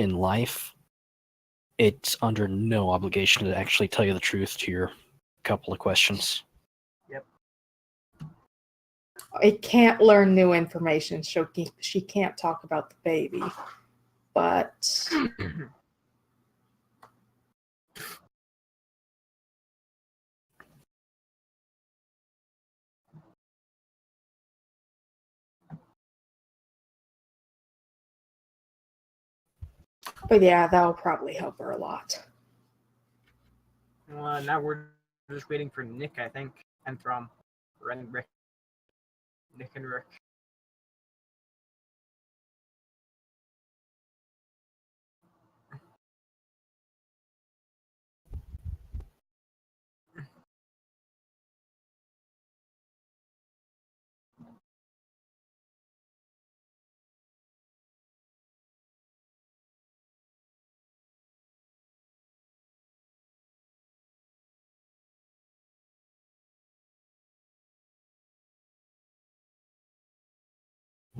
in life, it's under no obligation to actually tell you the truth to your couple of questions. Yep. It can't learn new information. She can't talk about the baby. But yeah, that'll probably help her a lot. Well, now we're just waiting for Nick, I think, and Throm, and Rick. Nick and Rick.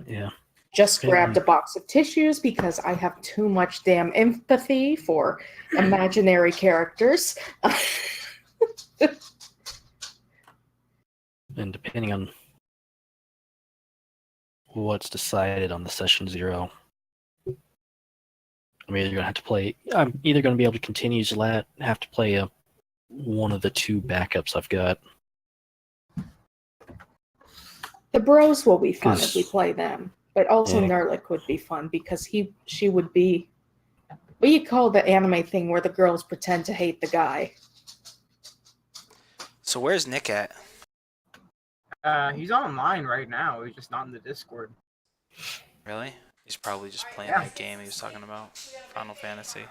Yeah. Just grabbed a box of tissues because I have too much damn empathy for imaginary characters. And depending on what's decided on the session 0, I'm either going to be able to continue to have to play one of the 2 backups I've got. The bros will be fun if we play them, but also Nerlich would be fun because she would be what you call the anime thing where the girls pretend to hate the guy. So where's Nick at? He's online right now. He's just not in the Discord. Really? He's probably just playing that game he was talking about, Final Fantasy.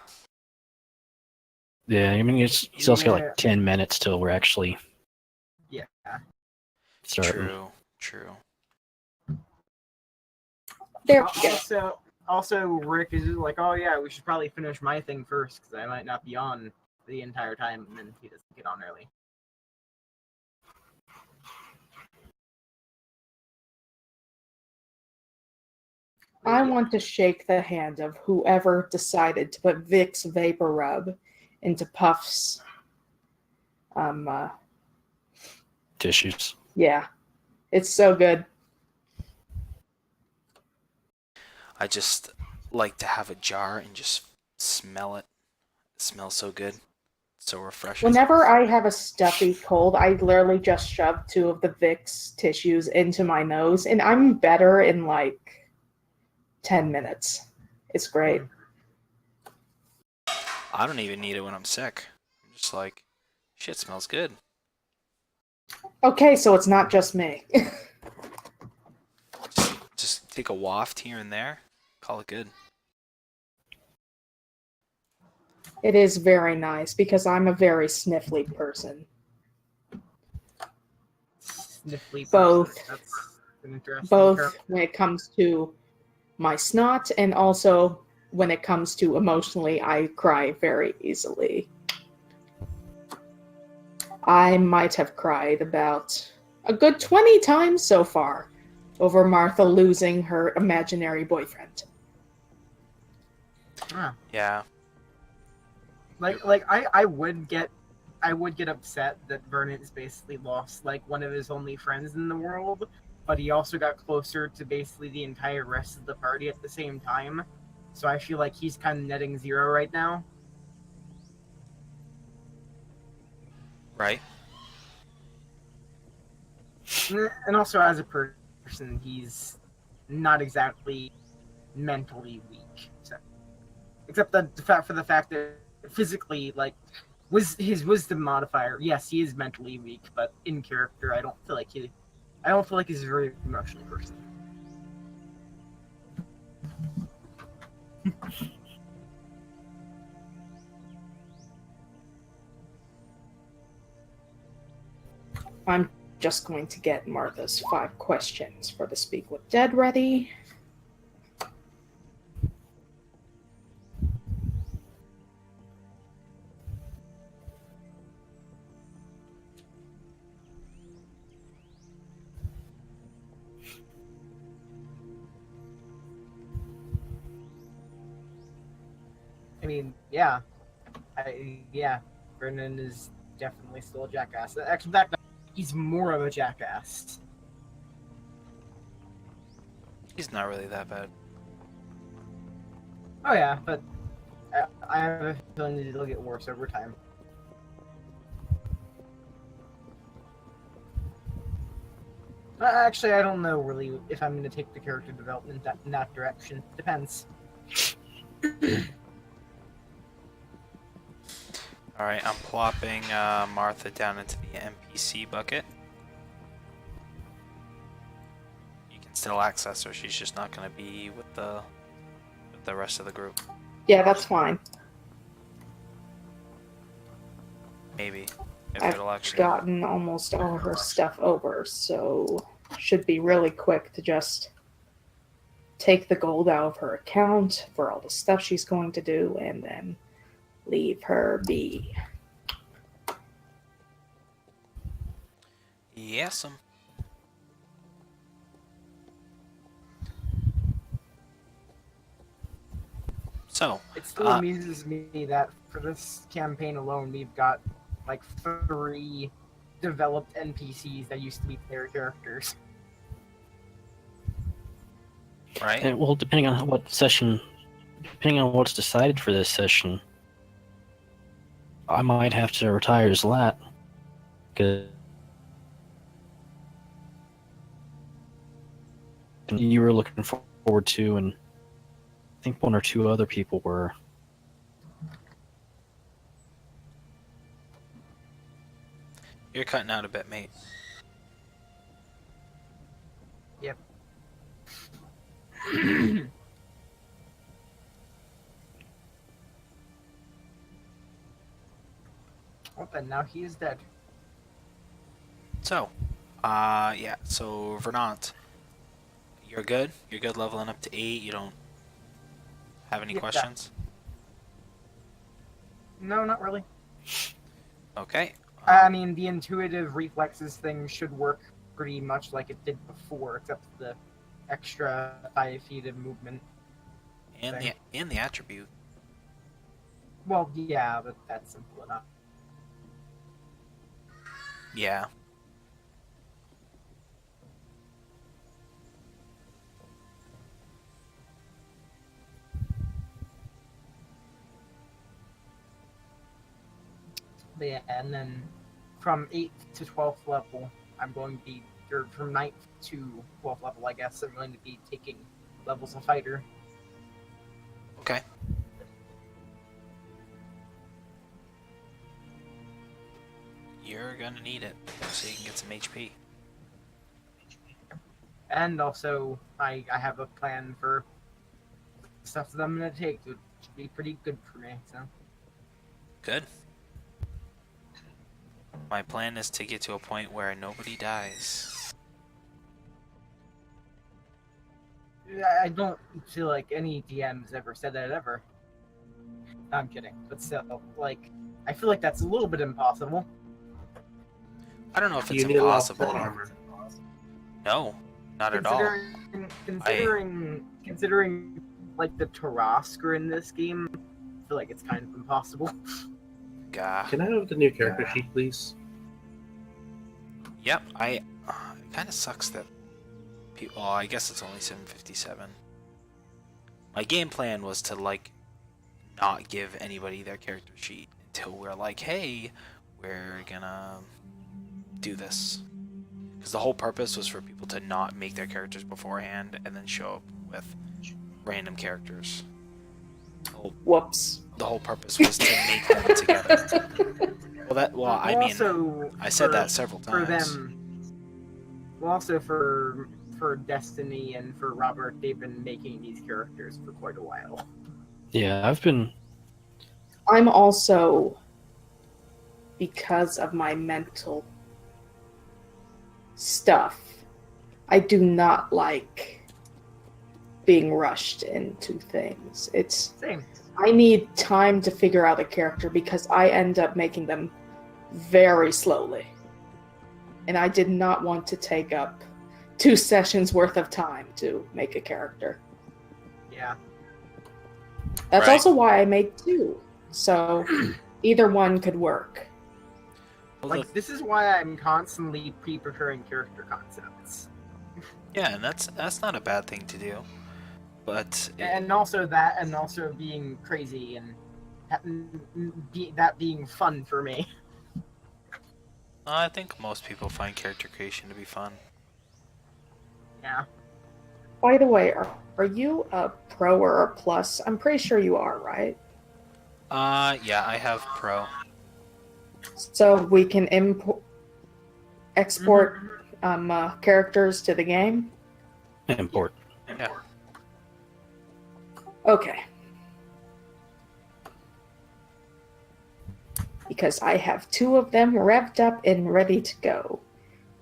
Yeah, I mean, he's also got like 10 minutes till we're actually starting. True. There we go. Also, Rick is like, oh yeah, we should probably finish my thing first because I might not be on the entire time, and then he doesn't get on early. I want to shake the hand of whoever decided to put Vicks Vapor Rub into Puff's tissues. Yeah. It's so good. I just like to have a jar and just smell it. It smells so good. So refreshing. Whenever I have a stuffy cold, I literally just shove 2 of the Vicks tissues into my nose, and I'm better in like 10 minutes. It's great. I don't even need it when I'm sick. I'm just like, shit smells good. Okay, so it's not just me. just take a waft here and there. Call it good. It is very nice because I'm a very sniffly person. Sniffly both person. That's an interesting both term. when it comes to my snot and also when it comes to emotionally, I cry very easily. I might have cried about a good 20 times so far over Martha losing her imaginary boyfriend. Yeah. Like I would get upset that Vernon's basically lost like one of his only friends in the world, but he also got closer to basically the entire rest of the party at the same time. So I feel like he's kind of netting 0 right now. Right. And also as a person, he's not exactly mentally weak. So, except the fact that physically, like, his wisdom modifier, yes, he is mentally weak, but in character, I don't feel like he's a very emotional person. I'm just going to get Martha's 5 questions for the Speak with Dead ready. I mean, yeah. Yeah. Vernon is definitely still a jackass. Actually, that he's more of a jackass. He's not really that bad. Oh yeah, but I have a feeling that it'll get worse over time. Actually, I don't know really if I'm going to take the character development in that direction. Depends. Alright, I'm plopping Martha down into the NPC bucket. You can still access her, she's just not going to be with the rest of the group. Yeah, that's fine. Maybe. If I've it'll actually... gotten almost all her stuff over, so should be really quick to just take the gold out of her account for all the stuff she's going to do and then leave her be. Yes'm. So, It still amuses me that for this campaign alone, we've got like 3 developed NPCs that used to be player characters. right? And, well, depending on depending on what's decided for this session, I might have to retire as Lat. Because you were looking forward to, and I think 1 or 2 other people were. You're cutting out a bit, mate. Yep. Well then, now he is dead. So, yeah, so Vernant, you're good? You're good leveling up to 8? You don't have any Yeah. questions? No, not really. Okay. I mean, the intuitive reflexes thing should work pretty much like it did before, except the extra 5 feet of movement. and the attribute. Well, yeah, but that's simple enough. Yeah. But yeah, and then from 8th to 12th level, I'm going to be, or from 9th to 12th level, I guess, I'm going to be taking levels of fighter. Okay. You're gonna need it so you can get some HP. And also, I have a plan for stuff that I'm going to take, which should be pretty good for me, so. Good. My plan is to get to a point where nobody dies. I don't feel like any DM's ever said that ever. I'm kidding, but still, like, I feel like that's a little bit impossible. I don't know if it's You need a lot of impossible. armor. No, not at all. Considering like the Tarasker in this game, I feel like it's kind of impossible. Gah. Can I have the new character sheet, please? Yep, it kind of sucks that people. Well, I guess it's only 757. My game plan was to like not give anybody their character sheet until we're like, hey, we're gonna do this. Because the whole purpose was for people to not make their characters beforehand and then show up with random characters. Whoops. The whole purpose was to make them together. I mean, also, I said that several for times. them. Well, also for Destiny and for Robert, they've been making these characters for quite a while. Yeah, I've been. I'm also, because of my mental stuff, I do not like being rushed into things. Same. I need time to figure out a character because I end up making them very slowly. And I did not want to take up 2 sessions worth of time to make a character. Yeah. That's Right. also why I made 2. So either one could work. Well, Like, this is why I'm constantly pre-preparing character concepts. yeah, and that's not a bad thing to do. But And also that, and also being crazy, and that being fun for me. I think most people find character creation to be fun. Yeah. By the way, are you a pro or a plus? I'm pretty sure you are, right? Yeah, I have pro. So we can export Mhm. characters to the game? Import. Yeah. Okay. Because I have 2 of them revved up and ready to go.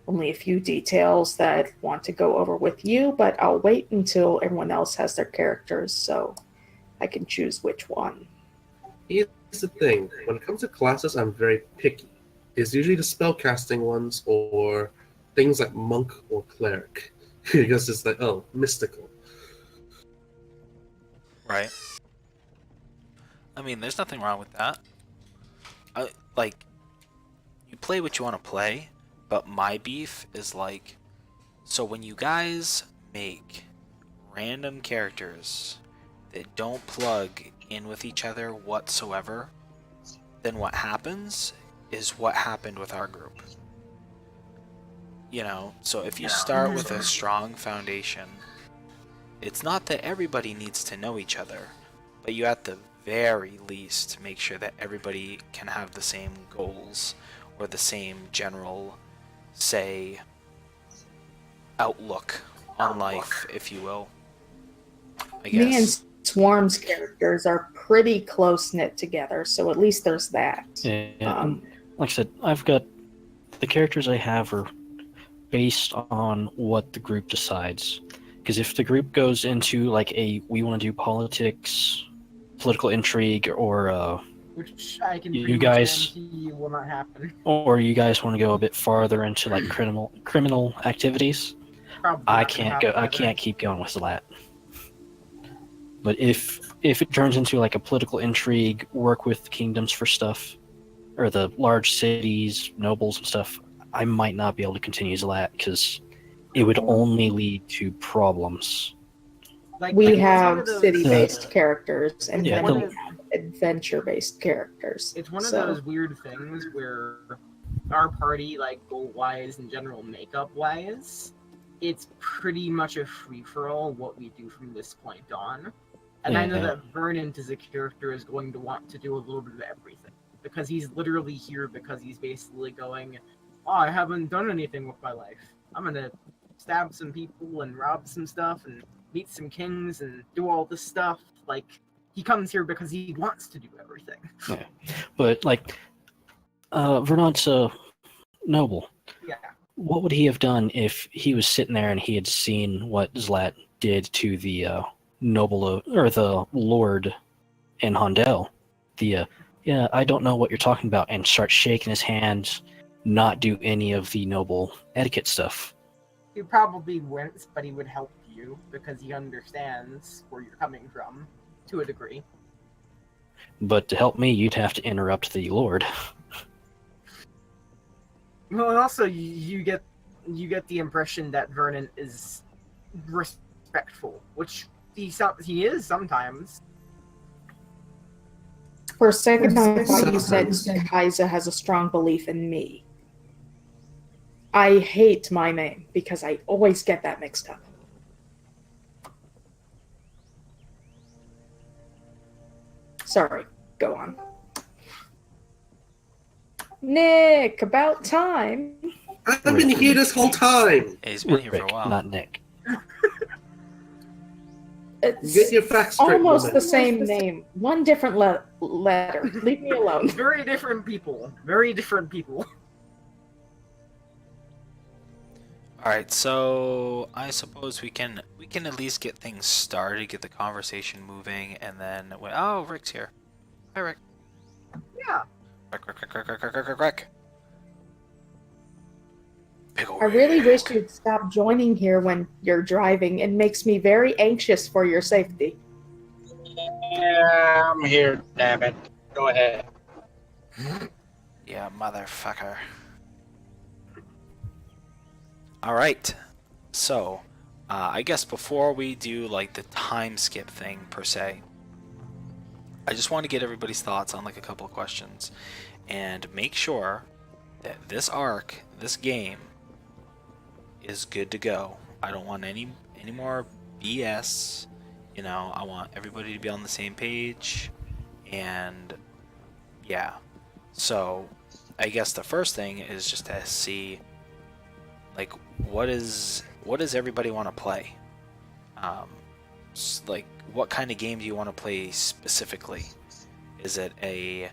Only a few details that I want to go over with you, but I'll wait until everyone else has their characters so I can choose which one. Here's the thing. When it comes to classes, I'm very picky. It's usually the spellcasting ones or things like monk or cleric. Because it's like, oh, mystical. Right. I mean, there's nothing wrong with that. Like, you play what you want to play, but my beef is like, so when you guys make random characters that don't plug in with each other whatsoever, then what happens is what happened with our group. You know, so if you start with a strong foundation, it's not that everybody needs to know each other, but you at the very least make sure that everybody can have the same goals or the same general, say, outlook on life, if you will. I Me and guess. Swarm's characters are pretty close knit together, so at least there's that. Yeah, and like I said, I've got the characters I have are based on what the group decides. Because if the group goes into like we want to do politics, political intrigue, or Which I can You pretty much guys- guarantee you will not happen. or you guys want to go a bit farther into like criminal activities, Probably I not gonna can't happen go. I either. can't keep going with that. But if it turns into like a political intrigue, work with the kingdoms for stuff, or the large cities, nobles and stuff, I might not be able to continue as that because it would only lead to problems. Like, We it's one have of those- city-based characters, and Yeah, then one we of- have adventure-based characters. It's one of So- those weird things where our party, like goal-wise and general makeup-wise, it's pretty much a free-for-all what we do from this point on. And I know Yeah. that Vernant as a character is going to want to do a little bit of everything. Because he's literally here because he's basically going, oh, I haven't done anything with my life. I'm gonna stab some people and rob some stuff and meet some kings and do all this stuff. Like, he comes here because he wants to do everything. But like, Vernant's a noble. Yeah. What would he have done if he was sitting there and he had seen what Zlat did to the noble or the lord in Hondel? Yeah, I don't know what you're talking about, and start shaking his hands, not do any of the noble etiquette stuff. He probably wince, but he would help you because he understands where you're coming from to a degree. But to help me, you'd have to interrupt the lord. Well, and also you get the impression that Vernon is respectful, which he is sometimes. For a second, I thought you said Kaiser has a strong belief in me. I hate my name because I always get that mixed up. Sorry, go on. Nick, about time. I've been here this whole time! He's been here for a Rick, while. not Nick. It's Get your facts straight, almost woman. the same name, one different letter. Leave me alone. Very different people. Very different people. Alright, so I suppose we can at least get things started, get the conversation moving, and then oh, Rick's here. Hi, Rick. Yeah. Rick. Big ol' I really Rick. wish you'd stop joining here when you're driving. It makes me very anxious for your safety. Yeah, I'm here, damn it. Go ahead. Yeah, motherfucker. Alright. So, I guess before we do like the time skip thing per se, I just want to get everybody's thoughts on like a couple of questions and make sure that this arc, this game, is good to go. I don't want any more BS. You know, I want everybody to be on the same page, and yeah. So, I guess the first thing is just to see, like, what does everybody want to play? Like, what kind of game do you want to play specifically? Is it a,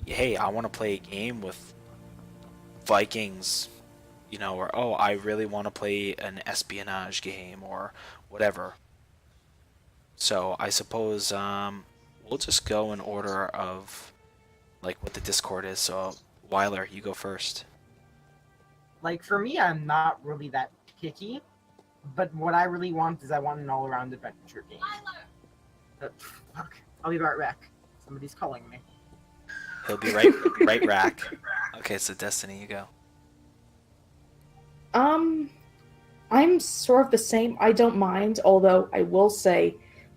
hey, I want to play a game with Vikings, you know, or oh, I really want to play an espionage game or whatever. So I suppose we'll just go in order of like what the Discord is. So Weiler, you go first. Like, for me, I'm not really that picky, but what I really want is I want an all-around adventure game. Fuck. I'll be right back. Somebody's calling me. He'll be right rack. Okay, so Destiny, you go. I'm sort of the same. I don't mind, although I will say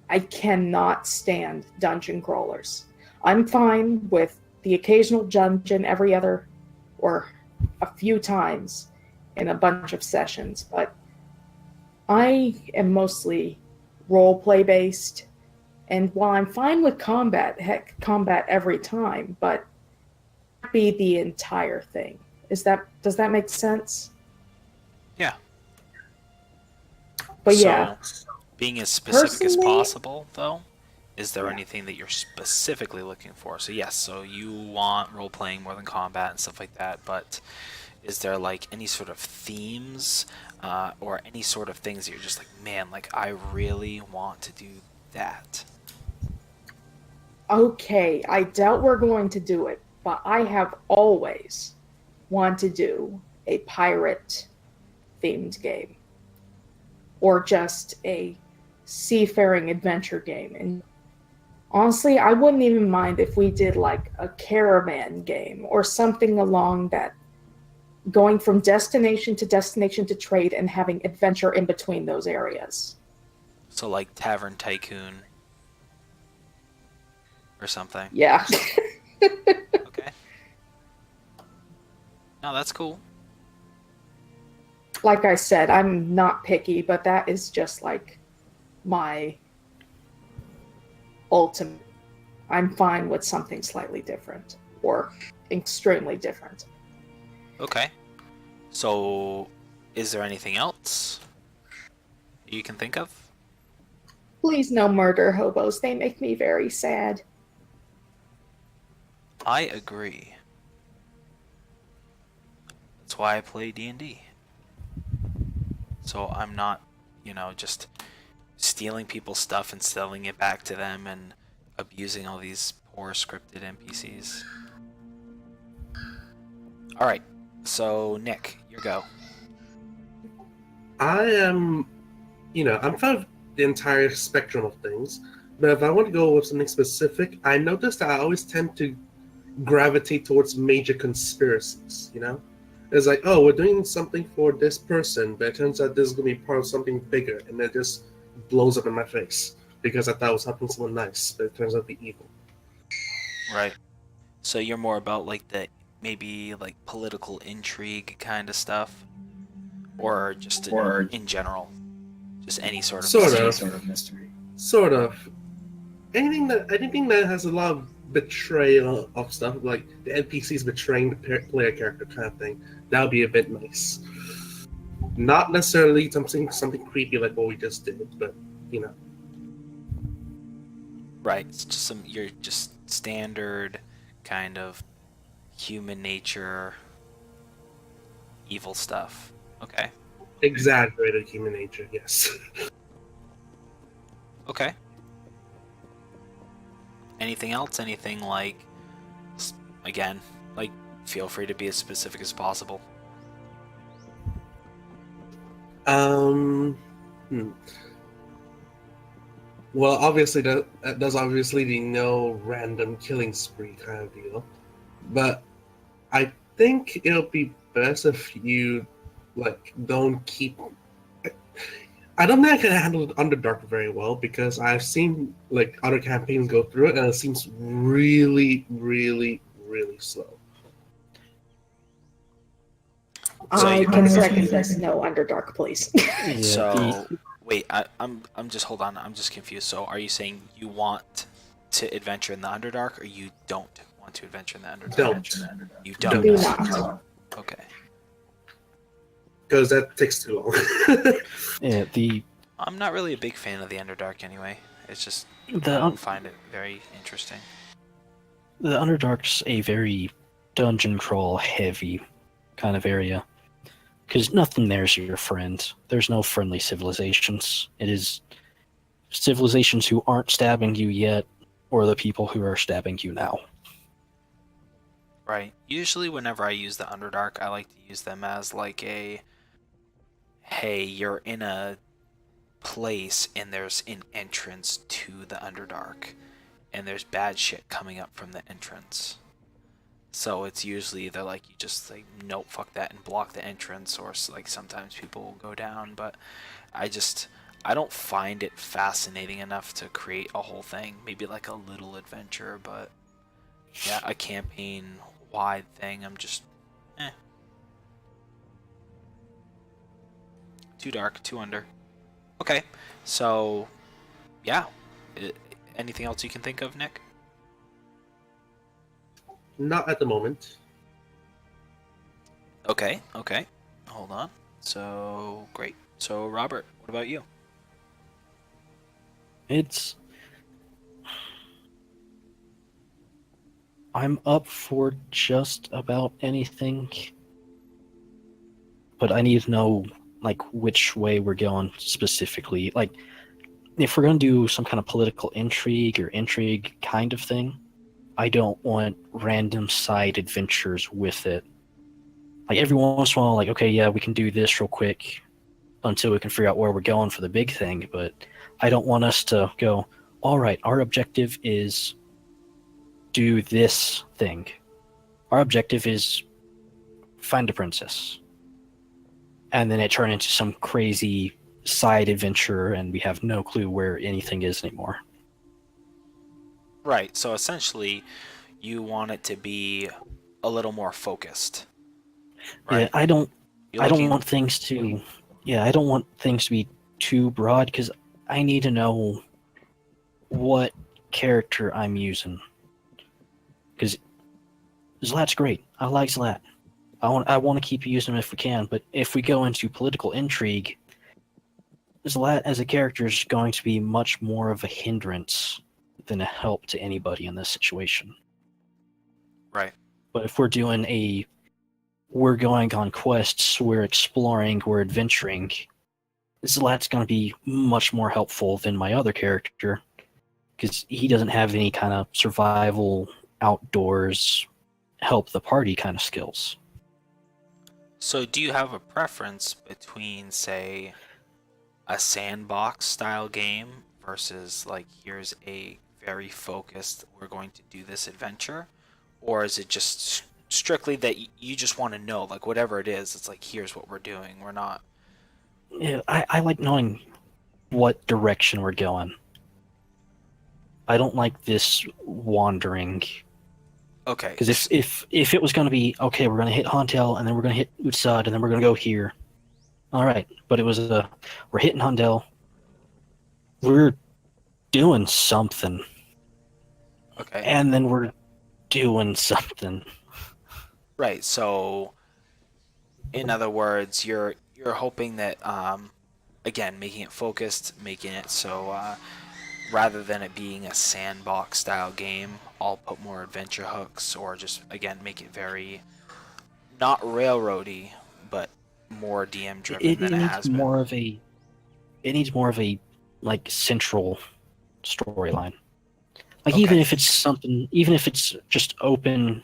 I cannot stand dungeon crawlers. I'm fine with the occasional dungeon every other or a few times in a bunch of sessions, but I am mostly roleplay based. And while I'm fine with combat every time, but be the entire thing. Does that make sense? Yeah. But so, yeah, being as specific as personally- possible, though, is there Yeah. anything that you're specifically looking for? So yes, so you want role playing more than combat and stuff like that, but is there like any sort of themes or any sort of things that you're just like, man, like I really want to do that? Okay, I doubt we're going to do it, but I have always wanted to do a pirate themed game or just a seafaring adventure game. And honestly, I wouldn't even mind if we did like a caravan game or something along that, going from destination to trade and having adventure in between those areas. So like Tavern Tycoon or something. Yeah. Okay. No, that's cool. Like I said, I'm not picky, but that is just like my ultimate. I'm fine with something slightly different or extremely different. Okay. So, is there anything else you can think of? Please no murder hobos. They make me very sad. I agree. That's why I play D&D. So I'm not, you know, just stealing people's stuff and selling it back to them and abusing all these poor scripted NPCs. Alright, so Nick, your go. I am, I'm fine with the entire spectrum of things, but if I want to go with something specific, I noticed that I always tend to gravitate towards major conspiracies, It's like, oh, we're doing something for this person, but it turns out this is going to be part of something bigger, and it just blows up in my face because I thought I was helping someone nice, but it turns out to be evil. Right. So you're more about like the maybe like political intrigue kind of stuff, or just in general, just any sort of mystery. Sort of. Anything that has a lot of betrayal of stuff, like the NPCs betraying the player character kind of thing, that would be a bit nice. Not necessarily something creepy like what we just did, but Right. It's just you're just standard kind of human nature, evil stuff. Okay. Exaggerated human nature, yes. Okay. Anything else? Anything like, again, like, feel free to be as specific as possible. Well, obviously that's obviously the no random killing spree kind of deal, but I think it'll be best if you like don't keep. I don't think I can handle Underdark very well because I've seen like other campaigns go through it and it seems really, really, really slow. I can second this. No Underdark, please. Yeah, So wait, I'm just hold on. I'm just confused. So are you saying you want to adventure in the Underdark, or you don't want to adventure in the Underdark? Don't. You don't. Do not. Okay. Because that takes too long. yeah, I'm not really a big fan of the Underdark anyway. It's just I the don't find it very interesting. the Underdark's a very dungeon crawl heavy kind of area. Because nothing there's your friend. There's no friendly civilizations. It is civilizations who aren't stabbing you yet, or the people who are stabbing you now. Right. Usually whenever I use the Underdark, I like to use them as like a, hey, you're in a place and there's an entrance to the Underdark, and there's bad shit coming up from the entrance. So it's usually either like you just like, nope, fuck that, and block the entrance, or like sometimes people will go down, but I don't find it fascinating enough to create a whole thing. Maybe like a little adventure, but yeah, a campaign wide thing, I'm just too dark, too under. Okay, so yeah, anything else you can think of, Nick? Not at the moment. Okay, hold on. So great. So Robert, what about you? I'm up for just about anything, but I need to know like which way we're going specifically. Like, if we're going to do some kind of political intrigue or intrigue kind of thing, I don't want random side adventures with it. Like, every once in a while, like, okay, yeah, we can do this real quick until we can figure out where we're going for the big thing, but I don't want us to go, all right, our objective is do this thing. Our objective is find a princess. And then it turned into some crazy side adventure, and we have no clue where anything is anymore. Right. So essentially, you want it to be a little more focused. Right? Yeah, I don't want things to be too broad, because I need to know what character I'm using. Because Zlat's great. I like Zlat. I want to keep using him if we can, but if we go into political intrigue, Zlat as a character is going to be much more of a hindrance than a help to anybody in this situation. Right. But if we're going on quests, we're exploring, we're adventuring, Zlat's going to be much more helpful than my other character, because he doesn't have any kind of survival, outdoors, help the party kind of skills. So do you have a preference between, say, a sandbox style game versus like, here's a very focused, we're going to do this adventure? Or is it just strictly that you just want to know, like, whatever it is, it's like, here's what we're doing, we're not... Yeah, I like knowing what direction we're going. I don't like this wandering. Okay. Because if it was going to be, okay, we're going to hit Hontel, and then we're going to hit Utsad, and then we're going to go here. All right, but it was we're hitting Hontel. We're doing something. Okay. And then we're doing something. Right. So, in other words, you're hoping that, again, making it focused, making it so rather than it being a sandbox style game, I'll put more adventure hooks, or just, again, make it very not railroady, but more DM driven than it has been. It needs more of a like central storyline. Like, Okay. even if it's just open,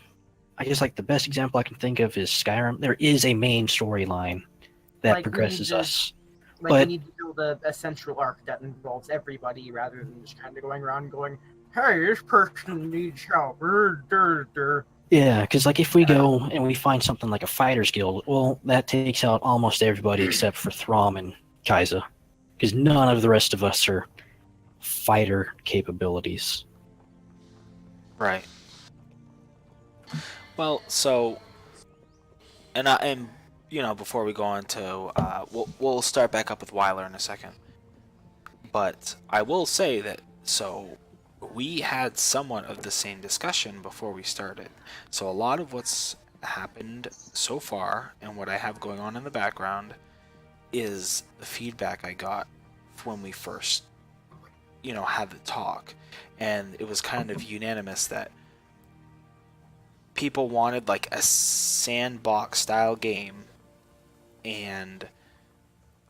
I guess like the best example I can think of is Skyrim. There is a main storyline that Like, progresses us. Like, But- we need to build a central arc that involves everybody rather than just kind of going around going, hey, this person needs help. Yeah, because like if we go and we find something like a fighters guild, well, that takes out almost everybody except for Throm and Kaiza, because none of the rest of us are fighter capabilities. Right. Well, so, and you know, before we go on to, we'll start back up with Weiler in a second. But I will say that we had somewhat of the same discussion before we started. So a lot of what's happened so far and what I have going on in the background is the feedback I got when we first, had the talk, and it was kind of unanimous that people wanted like a sandbox style game, and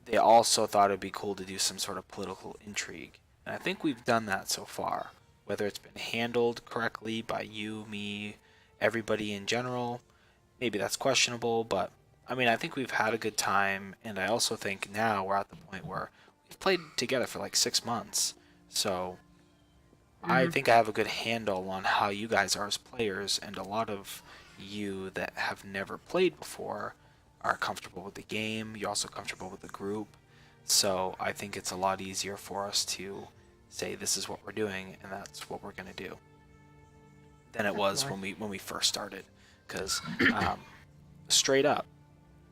they also thought it'd be cool to do some sort of political intrigue. And I think we've done that so far. Whether it's been handled correctly by you, me, everybody in general, maybe that's questionable, but I mean, I think we've had a good time, and I also think now we're at the point where we've played together for like 6 months. So I think I have a good handle on how you guys are as players, and a lot of you that have never played before are comfortable with the game. You're also comfortable with the group. So I think it's a lot easier for us to say this is what we're doing and that's what we're going to do than it was when we first started. Because straight up,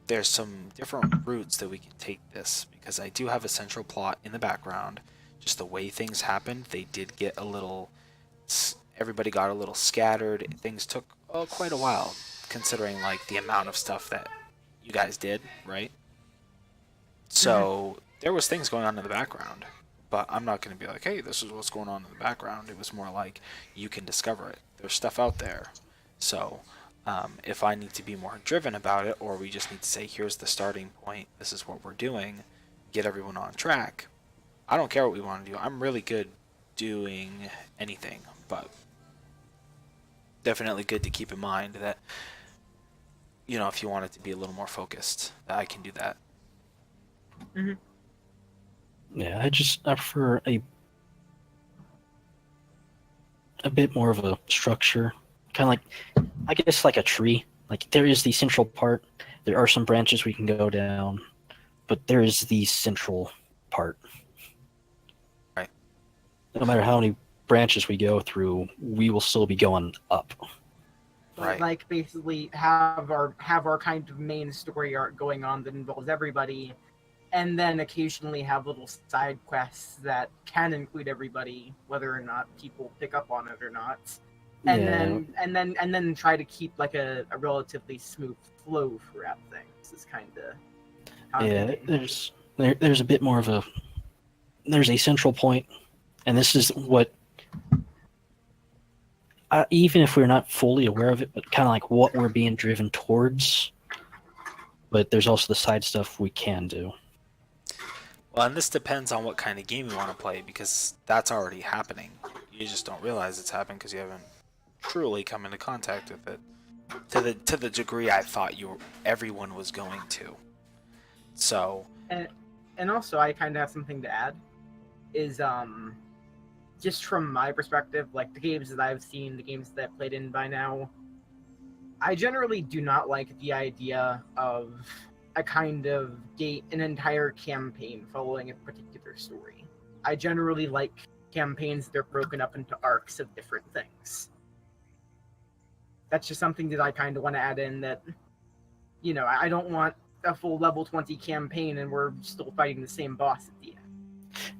there's some different routes that we can take this, because I do have a central plot in the background. Just the way things happened, they did get a little, everybody got a little scattered. Things took quite a while, considering like the amount of stuff that you guys did, right? So there was things going on in the background, but I'm not going to be like, hey, this is what's going on in the background. It was more like, you can discover it. There's stuff out there. So if I need to be more driven about it, or we just need to say, here's the starting point, this is what we're doing, get everyone on track, I don't care what we want to do. I'm really good doing anything, but definitely good to keep in mind that, if you want it to be a little more focused, that I can do that. Yeah, I prefer a bit more of a structure, kind of like, I guess, like a tree. Like, there is the central part. There are some branches we can go down, but there is the central part. Right. No matter how many branches we go through, we will still be going up. Right. Like, basically have our kind of main story arc going on that involves everybody, and then occasionally have little side quests that can include everybody, whether or not people pick up on it or not. And then try to keep like a relatively smooth flow throughout things is kind of there's a bit more of there's a central point, and this is what, even if we're not fully aware of it, but kind of like what we're being driven towards. But there's also the side stuff we can do. Well, and this depends on what kind of game you want to play, because that's already happening. You just don't realize it's happening because you haven't truly come into contact with it to the degree I thought everyone was going to. So, and also I kind of have something to add. Is just from my perspective, like the games that I've seen, the games that I've played in by now, I generally do not like the idea of a kind of an entire campaign following a particular story. I generally like campaigns that are broken up into arcs of different things. That's just something that I kind of want to add in, that, I don't want a full level 20 campaign and we're still fighting the same boss at the end.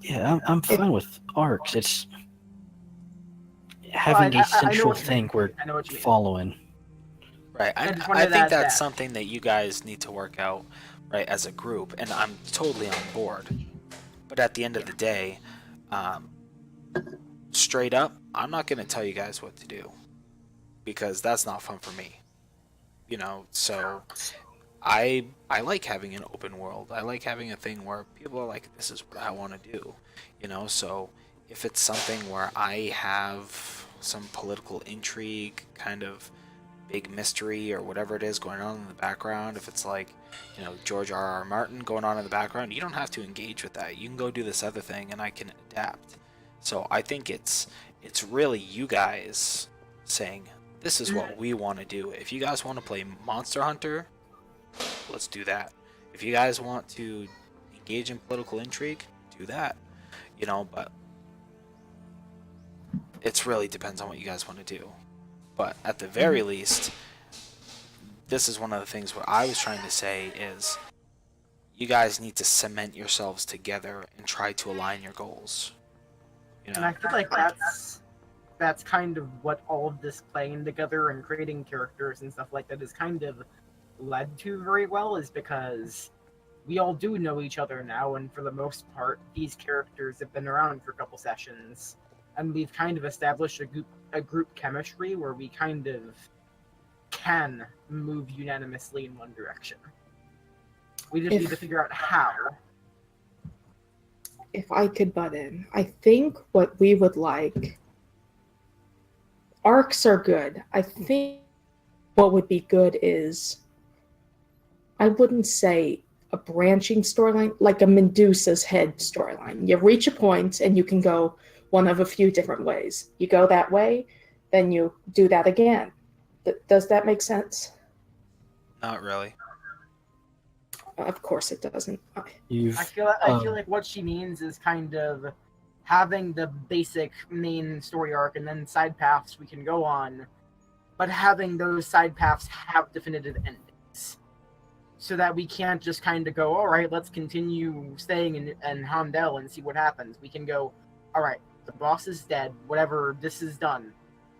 Yeah, I'm fine with arcs. It's having a central thing we're following. right, I think that's something that you guys need to work out, right, as a group, and I'm totally on board. But at the end of the day, straight up, I'm not going to tell you guys what to do, because that's not fun for me. So I like having an open world. I like having a thing where people are like, this is what I want to do. So if it's something where I have some political intrigue kind of big mystery or whatever it is going on in the background, if it's like, you know, George R.R. Martin going on in the background, you don't have to engage with that. You can go do this other thing and I can adapt. So I think it's really you guys saying, this is what we want to do. If you guys want to play Monster Hunter, let's do that. If you guys want to engage in political intrigue, do that. You know, but it really depends on what you guys want to do. But at the very least, this is one of the things what I was trying to say is you guys need to cement yourselves together and try to align your goals. You know? And I feel like that's kind of what all of this playing together and creating characters and stuff like that is kind of led to very well, is because we all do know each other now, and for the most part, these characters have been around for a couple sessions, and we've kind of established a group chemistry where we kind of can move unanimously in one direction. We just need to figure out how. If I could butt in, I think what we would like, arcs are good. I think what would be good is, I wouldn't say a branching storyline, like a Medusa's head storyline. You reach a point and you can go one of a few different ways. You go that way, then you do that again. Does that make sense? Not really. Of course it doesn't. I feel like what she means is kind of having the basic main story arc and then side paths we can go on, but having those side paths have definitive endings. So that we can't just kind of go, all right, let's continue staying in Hondel and see what happens. We can go, all right, the boss is dead, whatever, this is done.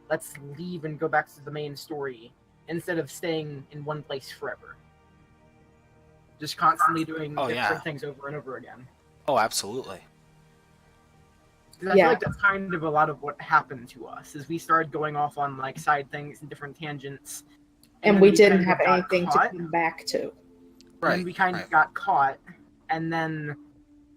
Let's leave and go back to the main story instead of staying in one place forever. Just constantly doing different things over and over again. Oh, absolutely. Because I feel like that's kind of a lot of what happened to us, is we started going off on like side things and different tangents. And we didn't have anything to come back to. Right. And we kind of got caught, and then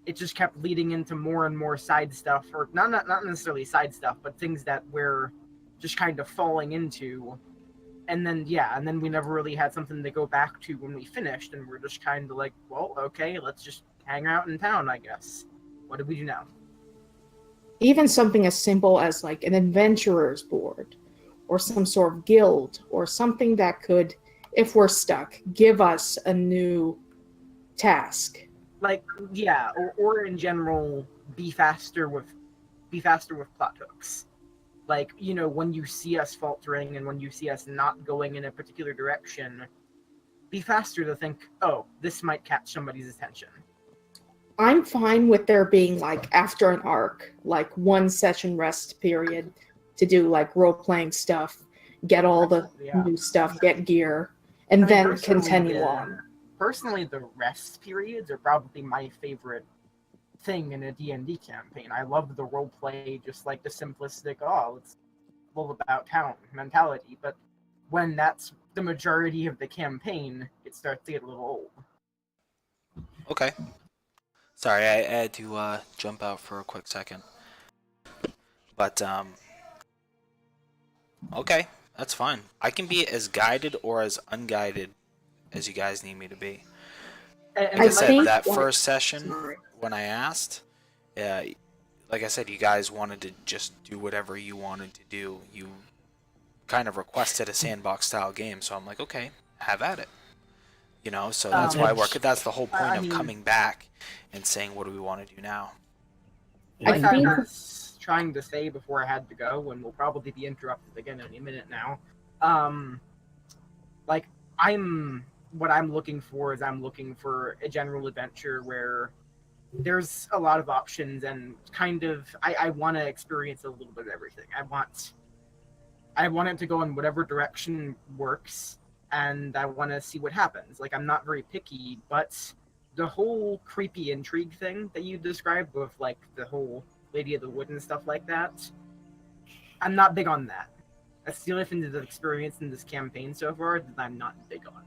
it just kept leading into more and more side stuff, or not necessarily side stuff, but things that we're just kind of falling into. And then we never really had something to go back to when we finished, and we're just kind of like, well, okay, let's just hang out in town, I guess. What do we do now? Even something as simple as like an adventurer's board, or some sort of guild, or something that could, if we're stuck, give us a new task. Like, yeah, or in general, be faster with plot hooks. Like, you know, when you see us faltering and when you see us not going in a particular direction, be faster to think, oh, this might catch somebody's attention. I'm fine with there being, like, after an arc, like, 1 session rest period to do, like, role-playing stuff, get all the new stuff, get gear, and then continue on. Personally, the rest periods are probably my favorite thing in a D&D campaign. I love the role play, just like the simplistic, it's all about town mentality. But when that's the majority of the campaign, it starts to get a little old. Okay. Sorry, I had to jump out for a quick second. But, okay, that's fine. I can be as guided or as unguided as you guys need me to be. Like I said, that first session, when I asked, like I said, you guys wanted to just do whatever you wanted to do. You kind of requested a sandbox-style game, so I'm like, okay, have at it. You know, so that's why that's the whole point of coming back and saying, what do we want to do now? I was trying to say before I had to go, and we'll probably be interrupted again in a minute now. What I'm looking for is I'm looking for a general adventure where there's a lot of options and kind of I want to experience a little bit of everything. I want it to go in whatever direction works, and I want to see what happens. Like, I'm not very picky, but the whole creepy intrigue thing that you described with like the whole Lady of the Wood and stuff like that, I'm not big on that. That's the only thing that I've experienced in this campaign so far that I'm not big on.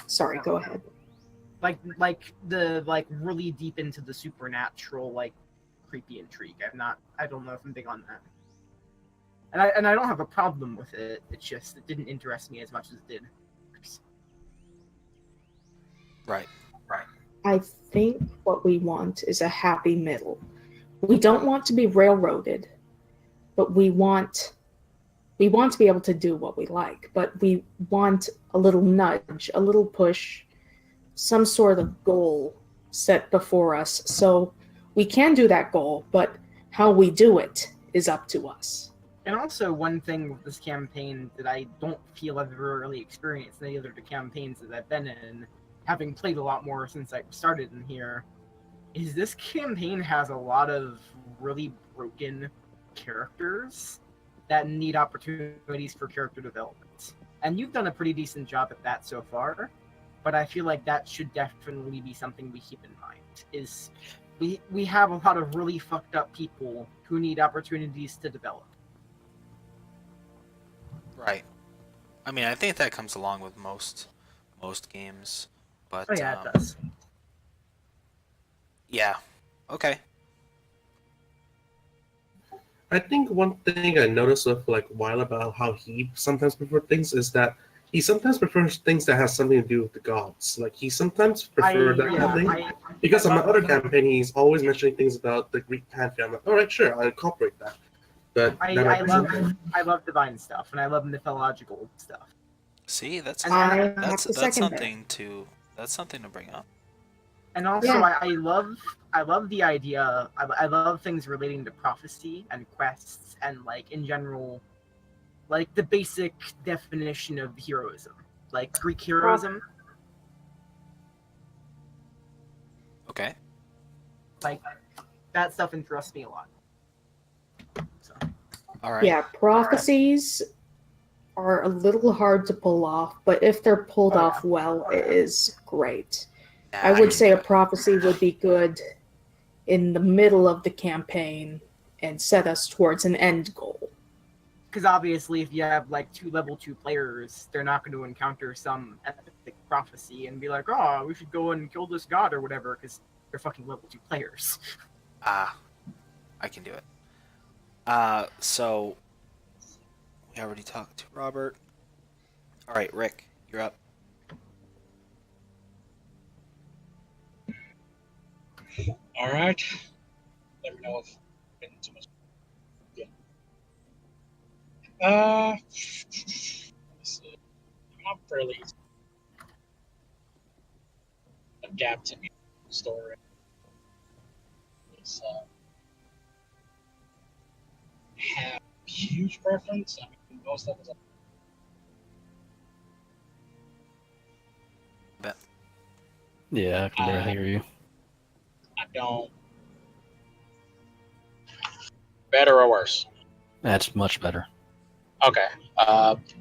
Sorry, go ahead. Like the really deep into the supernatural, like creepy intrigue. I don't know if I'm big on that. And I don't have a problem with it. It's just it didn't interest me as much as it did. Right. I think what we want is a happy middle. We don't want to be railroaded, but we want to be able to do what we like, but we want a little nudge, a little push, some sort of goal set before us. So we can do that goal, but how we do it is up to us. And also, one thing with this campaign that I don't feel I've ever really experienced in any other campaigns that I've been in, having played a lot more since I started in here, is this campaign has a lot of really broken characters that need opportunities for character development. And you've done a pretty decent job at that so far, but I feel like that should definitely be something we keep in mind, is we have a lot of really fucked up people who need opportunities to develop. Right. I mean, I think that comes along with most games, but Oh yeah, it does. yeah. Okay. I think one thing I noticed with like Weil about how he sometimes prefers things is that he sometimes prefers things that has something to do with the gods. Like he sometimes prefers that kind of thing. Because on my other campaign, he's always mentioning things about the Greek pantheon. I'm like, all right, sure, I'll incorporate that. But I love divine stuff, and I love mythological stuff. See, that's I have that's to second something to bring up. And also, Yeah. I love the idea. I love things relating to prophecy and quests, and like in general, like the basic definition of heroism, like Greek heroism. Okay. Like that stuff interests me a lot. So. All right. Yeah, prophecies are a little hard to pull off, but if they're pulled off well, it is great. I would say a prophecy would be good in the middle of the campaign and set us towards an end goal. Because obviously, if you have like 2 level 2 players, they're not going to encounter some epic prophecy and be like, "Oh, we should go and kill this god" or whatever, because they're fucking level 2 players. I can do it. So we already talked to Robert. All right, Rick, you're up. All right. Let me know if I'm getting too much. Yeah. Let me see. I'm fairly easy to adapt to the story. It's, have huge preference. I mean, most of it. Bet. Yeah, I can barely hear you. I don't. Better or worse? That's much better. Okay.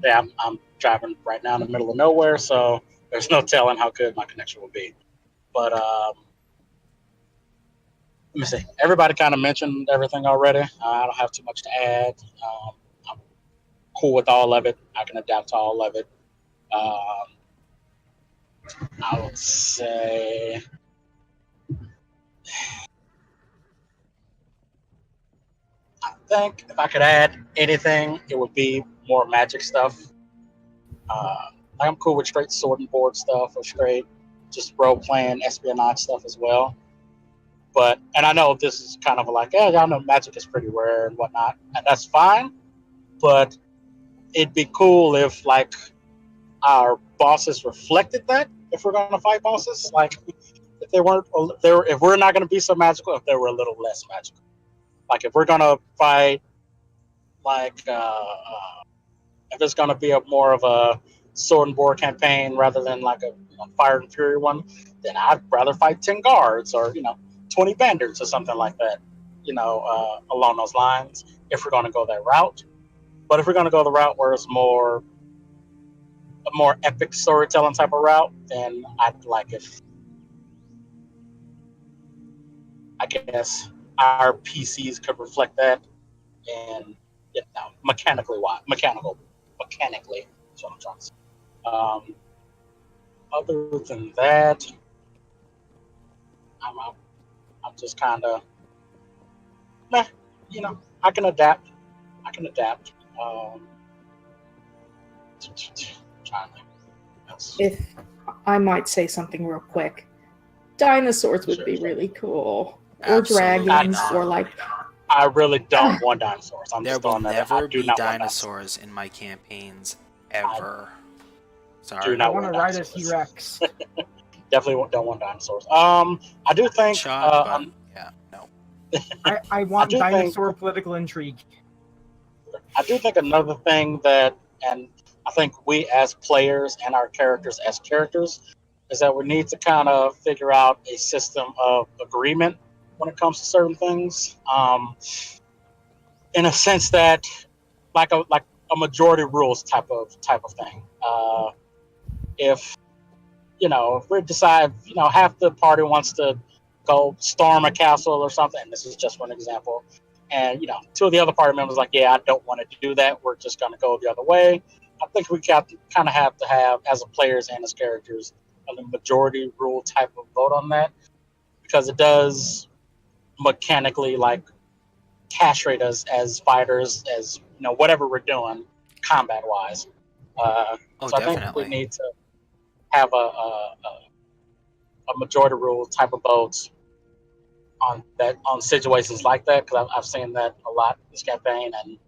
Yeah, I'm driving right now in the middle of nowhere, so there's no telling how good my connection will be. But let me see. Everybody kind of mentioned everything already. I don't have too much to add. I'm cool with all of it. I can adapt to all of it. I would say I think if I could add anything, it would be more magic stuff. I'm cool with straight sword and board stuff or straight just role playing espionage stuff as well. But and I know this is kind of like, yeah, y'all know magic is pretty rare and whatnot, and that's fine. But it'd be cool if like our bosses reflected that. If we're gonna fight bosses, like if they weren't, if we're not gonna be so magical, if they were a little less magical. Like if we're gonna fight, like if it's gonna be a more of a sword and board campaign rather than like a fire and fury one, then I'd rather fight 10 guards or 20 bandits or something like that. Along those lines. If we're gonna go that route, but if we're gonna go the route where it's a more epic storytelling type of route, then I'd like if I guess our PCs could reflect that, and mechanically, is what I'm trying to say. Other than that, I'm just kind of nah, you know, I can adapt. I can adapt. Trying to think what else. If I might say something real quick, dinosaurs would be Sure. really cool, or Absolutely dragons, not. or like I really don't want dinosaurs. I'm There just will throwing that out. I never do be not want dinosaurs. dinosaurs in my campaigns ever. Do Sorry. I not want to want ride a dinosaurs. T-Rex. Definitely don't want dinosaurs. I do think. Shot, but yeah, no. I want do think- dinosaur political intrigue. I do think another thing that, and I think we as players and our characters as characters, is that we need to kind of figure out a system of agreement when it comes to certain things. In a sense that, like a majority rules type of thing. If if we decide, half the party wants to go storm a castle or something, and this is just one example, and two of the other party members like, yeah, I don't want to do that. We're just going to go the other way. I think we kind of have to have, as a players and as characters, a majority rule type of vote on that, because it does mechanically like castrate us as fighters, as whatever we're doing combat wise. Oh, So I think we definitely. need to have a majority rule type of votes on situations like that, because I've seen that a lot this campaign, and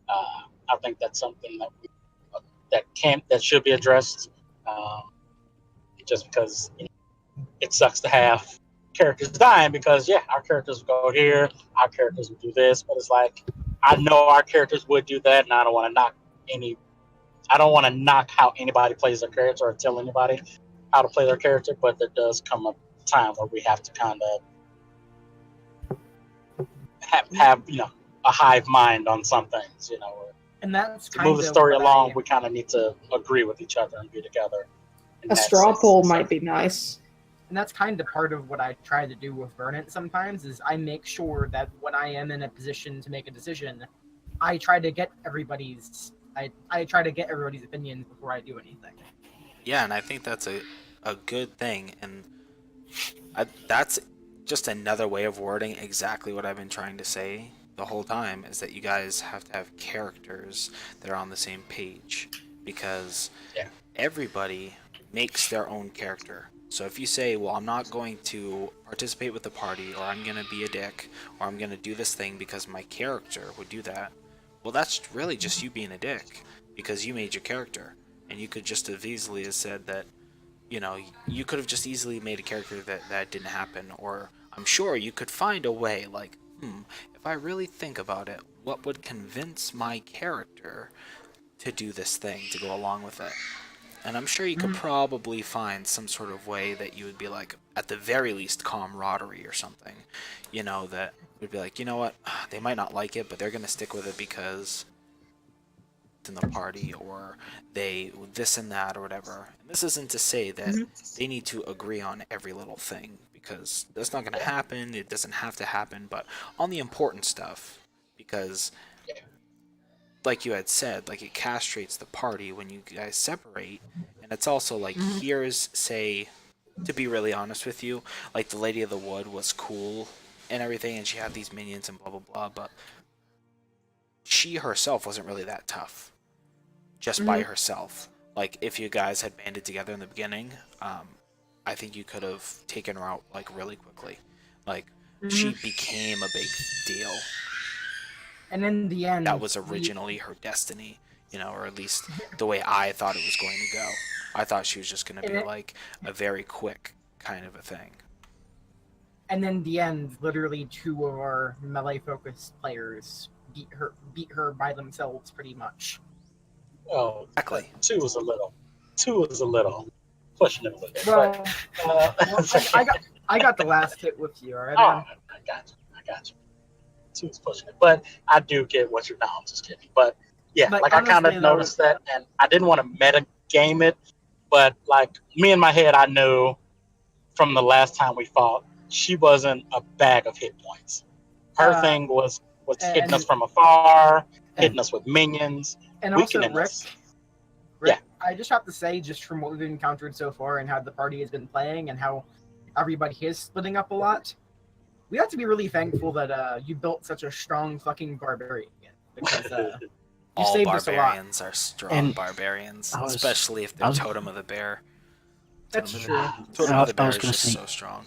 I think that's something that should be addressed. Just because it sucks to have characters dying, because our characters would go here, our characters would do this, but it's like, I know our characters would do that, and I don't want to knock how anybody plays their character or tell anybody how to play their character, but there does come a time where we have to kind of have a hive mind on some things, And that's to kind move of the story what along. We kind of need to agree with each other and be together. in a that straw sense. poll So- might be nice. And that's kind of part of what I try to do with Verdant sometimes, is I make sure that when I am in a position to make a decision, I try to get everybody's opinions before I do anything. Yeah, and I think that's a good thing, and that's just another way of wording exactly what I've been trying to say the whole time, is that you guys have to have characters that are on the same page, because Yeah. everybody makes their own character. So if you say, well, I'm not going to participate with the party, or I'm going to be a dick, or I'm going to do this thing because my character would do that, well, that's really just you being a dick, because you made your character. And you could just have easily have said that, you could have just easily made a character that didn't happen. Or I'm sure you could find a way, like, if I really think about it, what would convince my character to do this thing, to go along with it? And I'm sure you could probably find some sort of way that you would be like, at the very least, camaraderie or something. That would be like, you know what, they might not like it, but they're going to stick with it because in the party, or they this and that, or whatever. And this isn't to say that they need to agree on every little thing, because that's not going to happen. It doesn't have to happen, but on the important stuff, because like you had said, like, it castrates the party when you guys separate. And it's also like, here's, say, to be really honest with you, like, the Lady of the Wood was cool and everything, and she had these minions and blah blah blah, but she herself wasn't really that tough just by herself. Like, if you guys had banded together in the beginning, I think you could have taken her out, like, really quickly. Like, she became a big deal. And in the end, That was originally her destiny, or at least the way I thought it was going to go. I thought she was just going to be like a very quick kind of a thing. And in the end, literally 2 of our melee-focused players beat her by themselves, pretty much. Well, Exactly. two was a little pushing it a little bit. Well, But, I got the last hit with you, alright? oh, I got you. Two was pushing it, but I do get what you're. No, I'm just kidding. But yeah, But like, I kind of honestly, though- noticed that, and I didn't want to meta game it, but like, me in my head, I knew from the last time we fought, she wasn't a bag of hit points. Her thing was hitting us from afar, hitting us with minions, And also, weakening Rick, us. I just have to say, just from what we've encountered so far and how the party has been playing and how everybody is splitting up a lot, we have to be really thankful that you built such a strong fucking barbarian, because you All saved us a lot. barbarians are strong And barbarians, I was- especially if I they're was- Totem of the Bear. That's Totem true. Totem of the I Bear was is gonna just say- so strong.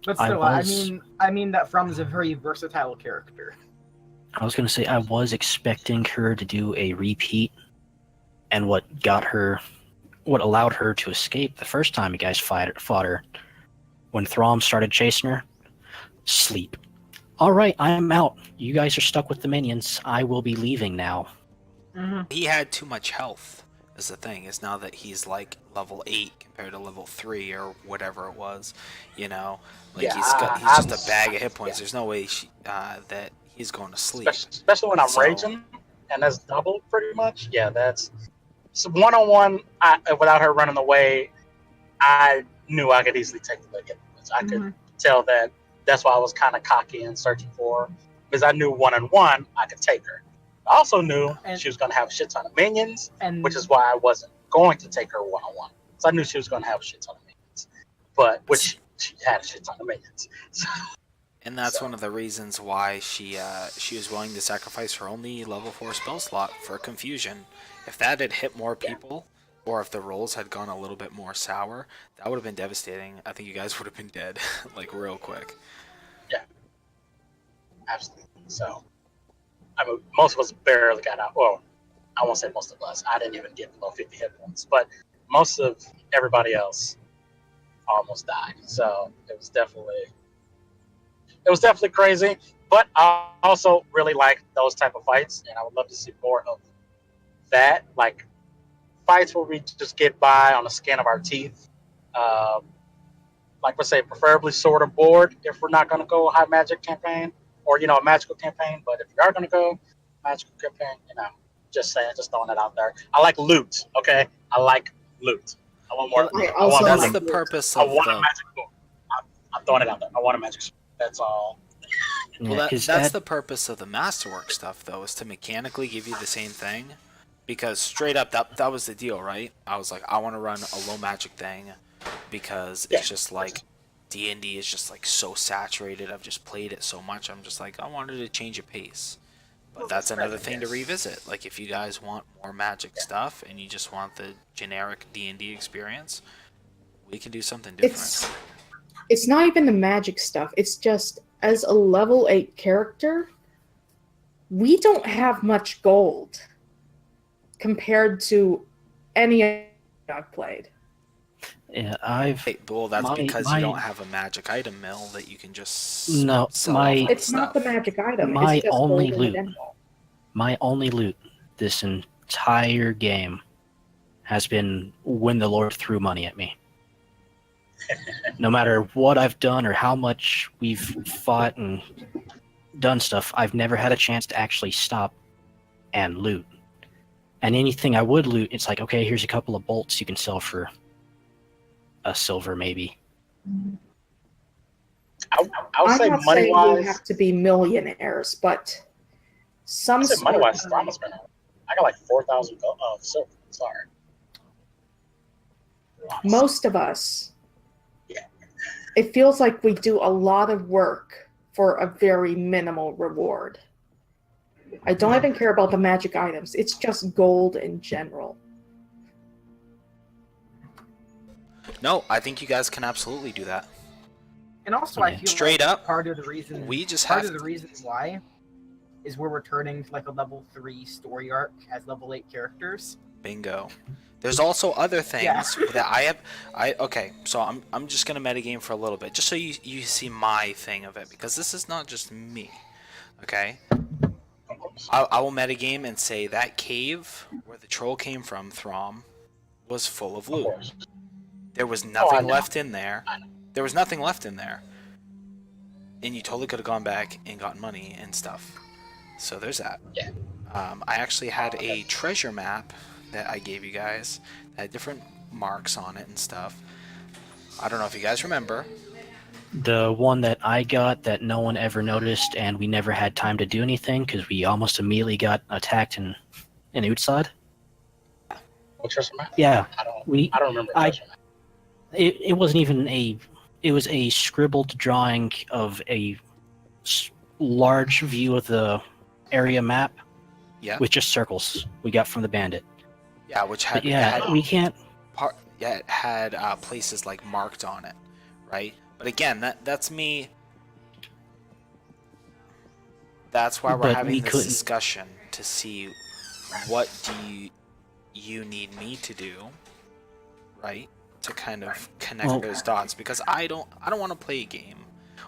But I still, was- I mean that From's a very versatile character. I was gonna say I was expecting her to do a repeat, and what allowed her to escape the first time you guys fought her, when Throm started chasing her, sleep. All right, I'm out. You guys are stuck with the minions. I will be leaving now. Mm-hmm. He had too much health. Is the thing is now that he's like level 8 compared to level 3 or whatever it was, you know, like Yeah, he's just a bag of hit points. There's no way that he's going to sleep. Especially when I'm So- raging, and that's double pretty much. Yeah, that's so 1-on-1. Without her running away, I knew I could easily take the hit points. I could tell that. That's why I was kind of cocky and searching for her, because I knew 1-on-1 I could take her. I also knew she was going to have a shit ton of minions, And which is why I wasn't going to take her 1-on-1. So I knew she was going to have a shit ton of minions, but which she had a shit ton of minions. So, And that's one of the reasons why she was willing to sacrifice her only level 4 spell slot for confusion. If that had hit more people, or if the rolls had gone a little bit more sour, that would have been devastating. I think you guys would have been dead, like real quick. absolutely. So, I mean, most of us barely got out. Well, I won't say most of us. I didn't even get below 50 hit points, but most of everybody else almost died. So it was definitely crazy. But I also really like those type of fights, and I would love to see more of that. Like fights where we just get by on the skin of our teeth. Like we say, preferably sword or board if we're not going to go high magic campaign, or a magical campaign. But if we are going to go magical campaign, just saying, just throwing it out there. I like loot. Okay, I like loot. I want more. I I also want That's like more. the purpose I of want a the. magic book. I'm throwing it out there. I want a magic sword. That's all. Well, Yeah, 'cause that's the purpose of the masterwork stuff, though, is to mechanically give you the same thing. Because straight up, that was the deal, right? I was like, I want to run a low magic thing because it's just like D&D is just like so saturated. I've just played it so much. I'm just like, I wanted to change a pace. But that's another thing to revisit. Like, if you guys want more magic stuff and you just want the generic D&D experience, we can do something different. It's not even the magic stuff. It's just, as a level 8 character, we don't have much gold compared to any I've played. Yeah, Well, that's because you my- don't have a magic item mill that you can just No, sell my- off all It's the not stuff. the magic item. My it's just only gold in loot. general. My only loot this entire game has been when the Lord threw money at me. No matter what I've done or how much we've fought and done stuff, I've never had a chance to actually stop and loot. And anything I would loot, it's like, okay, here's a couple of bolts you can sell for a silver, maybe. I would I'm say not money saying we wise. have to be millionaires, but some I said money sort wise. of- I got like 4,000 of silver. Sorry. most of us, Yeah. it feels like we do a lot of work for a very minimal reward. I don't even care about the magic items. It's just gold in general. No, I think you guys can absolutely do that. And also, I Yeah. feel Straight like up, part of the reason we just part have of the reason why is we're returning to like a level 3 story arc as level 8 characters. Bingo. There's also other things Yeah. that okay, so I'm just gonna metagame for a little bit, just so you see my thing of it, because this is not just me. Okay? I will metagame and say that cave where the troll came from, Throm, was full of Of loot. course. There was I nothing know. left in there. There was nothing left in there. And you totally could have gone back and gotten money and stuff. So there's that. Yeah. I actually had a treasure map that I gave you guys that had different marks on it and stuff. I don't know if you guys remember. The one that I got that no one ever noticed, and we never had time to do anything because we almost immediately got attacked in Utsad. What treasure map? Yeah, I don't we. remember. I- Treasure map. It wasn't even a it was a scribbled drawing of a large view of the area map Yeah. with just circles we got from the bandit. Yeah, which But had yeah, we can't. it had places like marked on it, right? But again, that's me. That's why we're But having we this couldn't. discussion to see what do you need me to do, right? To kind of connect those dots, because I don't want to play a game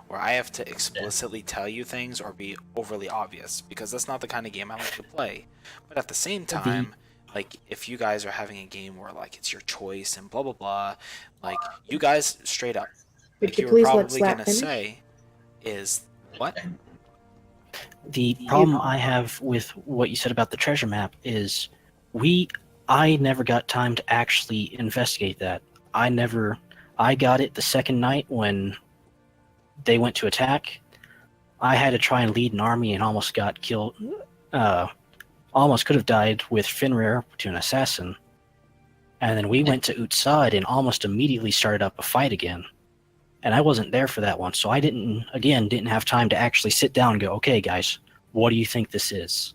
where I have to explicitly tell you things or be overly obvious, because that's not the kind of game I like to play. But at the same time, like, if you guys are having a game where like it's your choice and blah blah blah, like, you guys straight up, like, you were probably gonna say is what? The problem I have with what you said about the treasure map is I never got time to actually investigate that. I got it the second night when they went to attack. I had to try and lead an army and almost got killed. Almost could have died with Fenrir to an assassin. And then we went to Utsad and almost immediately started up a fight again. And I wasn't there for that one, so I didn't have time to actually sit down and go, okay, guys, what do you think this is?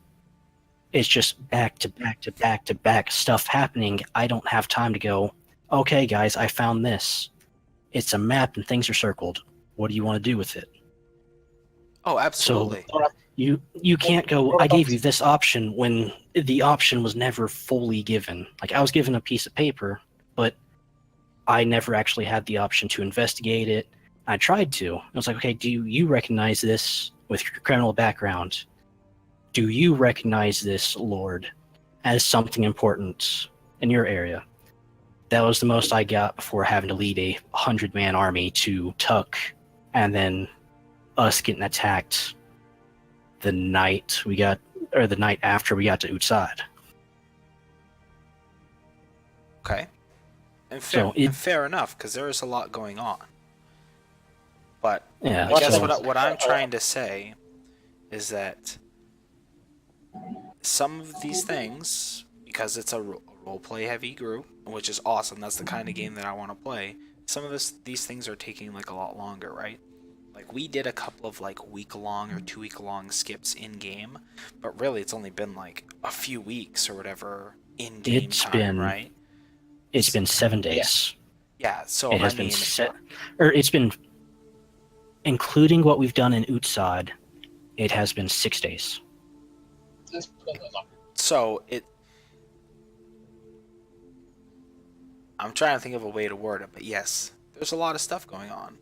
It's just back to back to back to back stuff happening. I don't have time to go, okay, guys, I found this. It's a map and things are circled. What do you want to do with it? Oh, absolutely. So you can't go, I gave you this option when the option was never fully given. Like, I was given a piece of paper, but I never actually had the option to investigate it. I tried to. I was like, okay, do you recognize this with your criminal background? Do you recognize this, Lord, as something important in your area? That was the most I got before having to lead a 100-man army to Tuck, and then us getting attacked the night after we got to Utsad. Okay. And fair enough, because there is a lot going on. But yeah, I guess what I'm trying to say is that some of these things, because it's a roleplay heavy group, which is awesome, that's the kind of game that I want to play, some of these things are taking like a lot longer, right? Like, we did a couple of like week-long or 2-week-long skips in-game, but really it's only been like a few weeks or whatever in-game time, right? It's been 7 days. Yeah, so it has been it's been, including what we've done in Utsad, it has been 6 days. So I'm trying to think of a way to word it, but yes, there's a lot of stuff going on.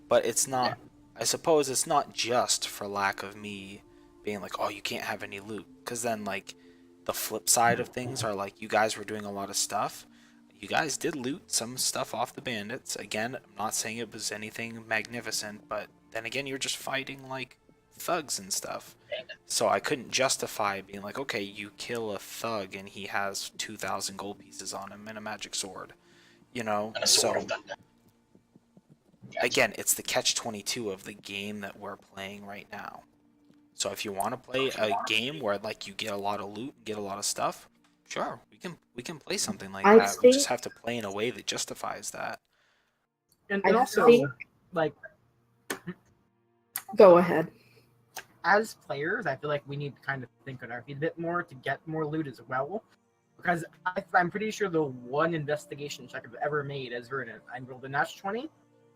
But it's not, I suppose it's not just for lack of me being like, oh, you can't have any loot. Because then, like, the flip side of things are, like, you guys were doing a lot of stuff. You guys did loot some stuff off the bandits. Again, I'm not saying it was anything magnificent, but then again, you're just fighting, like, thugs and stuff. So I couldn't justify being like, okay, you kill a thug and he has 2,000 gold pieces on him and a magic sword. You know? So again, it's the catch-22 of the game that we're playing right now. So if you want to play a game where, like, you get a lot of loot, get a lot of stuff, sure, we can play something like that. We just have to play in a way that justifies that. And also, like, go ahead. As players, I feel like we need to kind of think on our feet a bit more to get more loot as well. Because I'm pretty sure the one investigation check I've ever made as Vernon, I rolled a notch 20,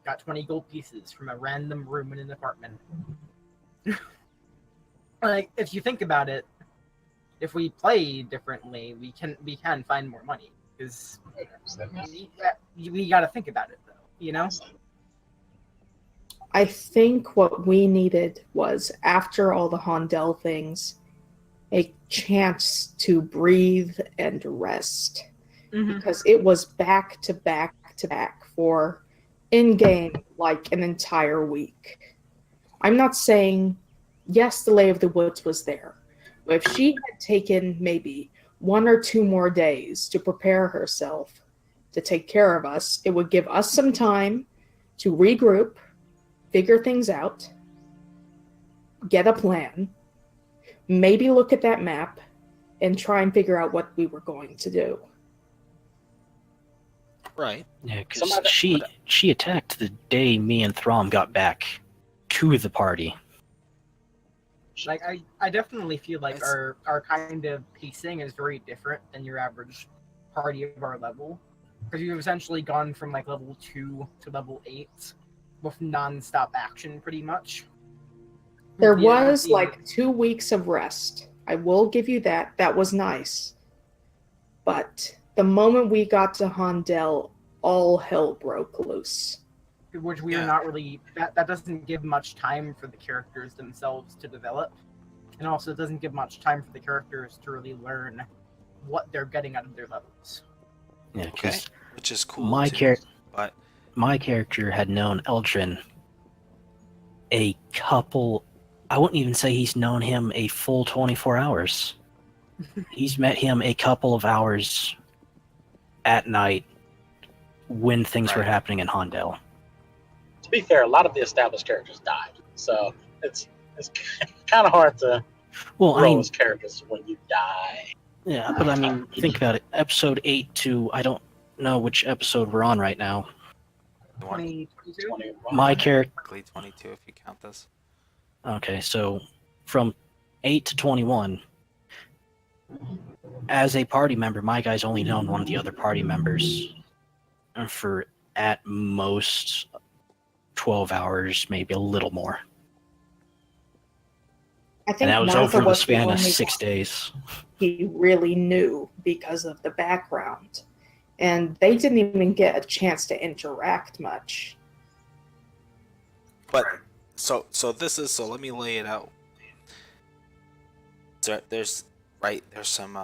got 20 gold pieces from a random room in an apartment. Like, if you think about it, if we play differently, we can find more money. Because we got to think about it, though. You know. I think what we needed was, after all the Hondel things, a chance to breathe and rest. Mm-hmm. Because it was back to back to back for in-game like an entire week. I'm not saying, yes, the Lay of the Woods was there. But if she had taken maybe 1 or 2 more days to prepare herself to take care of us, it would give us some time to regroup, figure things out, get a plan, maybe look at that map, and try and figure out what we were going to do. Right. Yeah, because Somebody- she attacked the day me and Throm got back to the party. Like I definitely feel like It's- our kind of pacing is very different than your average party of our level, because you've essentially gone from like level 2 to level 8 with non-stop action pretty much. There With was the- like 2 weeks of rest. I will give you that. That was nice. But the moment we got to Hondel, all hell broke loose. which we Yeah. are not really that doesn't give much time for the characters themselves to develop, and also it doesn't give much time for the characters to really learn what they're getting out of their levels. Yeah, Okay. because Which is cool. my too, but my character had known Eldrin a couple. I wouldn't even say he's known him a full 24 hours. He's met him a couple of hours at night when things were Right. happening in Hondel. To be fair, a lot of the established characters died, so it's kind of hard to Well, I grow mean, as characters when you die. yeah, but I mean, think about it. Episode 8 to I don't know which episode we're on right now. 2022. 21. My character. technically 22 if you count this. Okay, so from 8 to 21, as a party member, my guy's only known one of the other party members for at most 12 hours, maybe a little more. I think And that was Martha over the was span of only 6 days. he really knew because of the background. And they didn't even get a chance to interact much. But so let me lay it out. There's some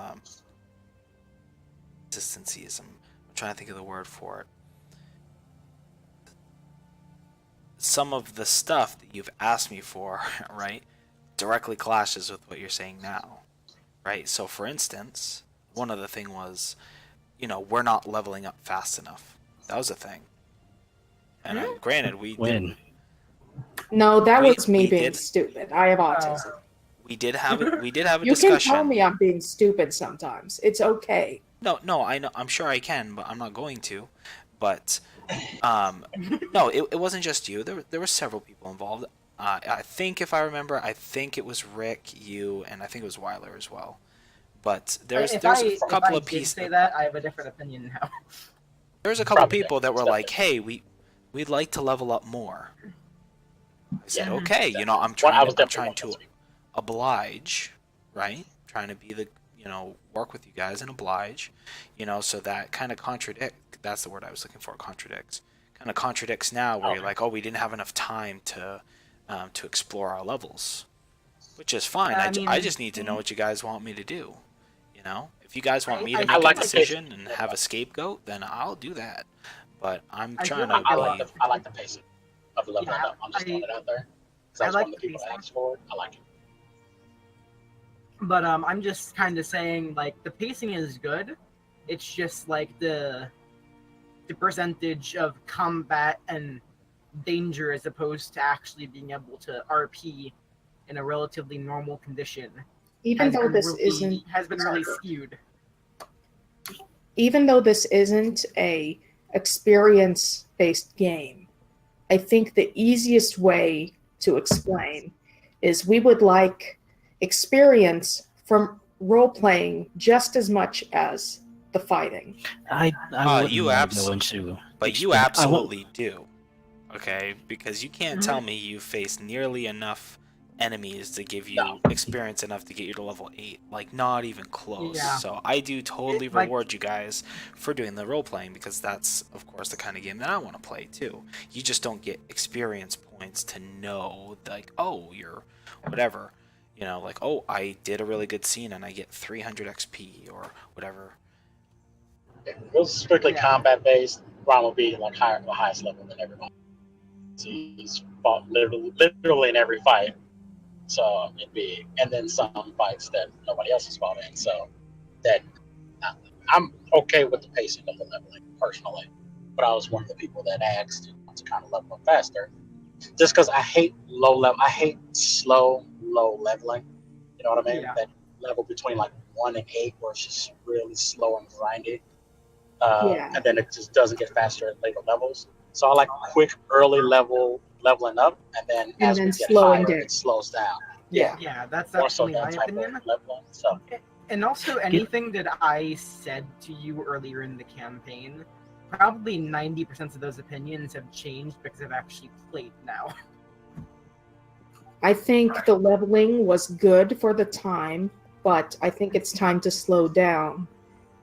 consistency. I'm trying to think of the word for it. Some of the stuff that you've asked me for, right, directly clashes with what you're saying now, right? So, for instance, one other thing was, we're not leveling up fast enough. That was a thing. And granted, we When? No, that We- was me we being did- stupid. I have autism. did have a You discussion. can tell me I'm being stupid sometimes. It's okay. No, I know. I'm sure I can, but I'm not going to. But no, it wasn't just you. There were several people involved. I think, if I remember, I think it was Rick, you, and I think it was Weiler as well. But there's a couple of If I did pieces. say that, I have a different opinion now. There's a couple of Probably people that were definitely. like, "Hey, we'd like to level up more." I said, Yeah. "Okay, I'm Well, I trying. was I'm definitely trying one of to those people. oblige, right? Trying to be the work with you guys and oblige, so that kind of that's the word I was looking for, contradicts. Kind of contradicts now where you're like, oh, we didn't have enough time to explore our levels, which is fine. I just need to know what you guys want me to do. If you guys want me to I make a like the decision pacing. and have a scapegoat, then I'll do that. But I'm I trying feel to like be. I like the pacing of leveling Yeah, up. I'm just throwing it out there. Because I I was like one of the the people that pacing. asked for it. I like it. But I'm just kind of saying, like, the pacing is good. It's just like the percentage of combat and danger as opposed to actually being able to RP in a relatively normal condition Even though this has been really skewed. even though this isn't a experience-based game, I think the easiest way to explain is we would like experience from role-playing just as much as the fighting. I wouldn't you wanna absolutely- go into. But you exper- I won't- absolutely do. Okay? Because you can't Mhm. tell me you faced nearly enough enemies to give you No. experience enough to get you to level 8. Like, not even close. Yeah. So I do totally Like- reward you guys for doing the role playing, because that's, of course, the kind of game that I want to play too. You just don't get experience points to know, like, oh, you're whatever. Like, oh, I did a really good scene and I get 300 XP or whatever. If it was strictly Yeah. combat based, Ron would be like higher, the highest level than everybody. So he's fought literally in every fight. So it'd be, and then some fights that nobody else has fought in. So that I'm okay with the pacing of the leveling personally, but I was one of the people that asked to kind of level up faster, just because I hate I hate slow, low leveling. You know what I mean? Yeah. That level between like 1 and 8, where it's just really slow and grindy. Yeah. and then it just doesn't get faster at later levels. So I like quick early leveling up, and then And as then we get slowing higher, down. it slows down. Yeah. Yeah, that's More so definitely that my type opinion. of leveling. So And also, anything that I said to you earlier in the campaign, probably 90% of those opinions have changed because I've actually played now. I think the leveling was good for the time, but I think it's time to slow down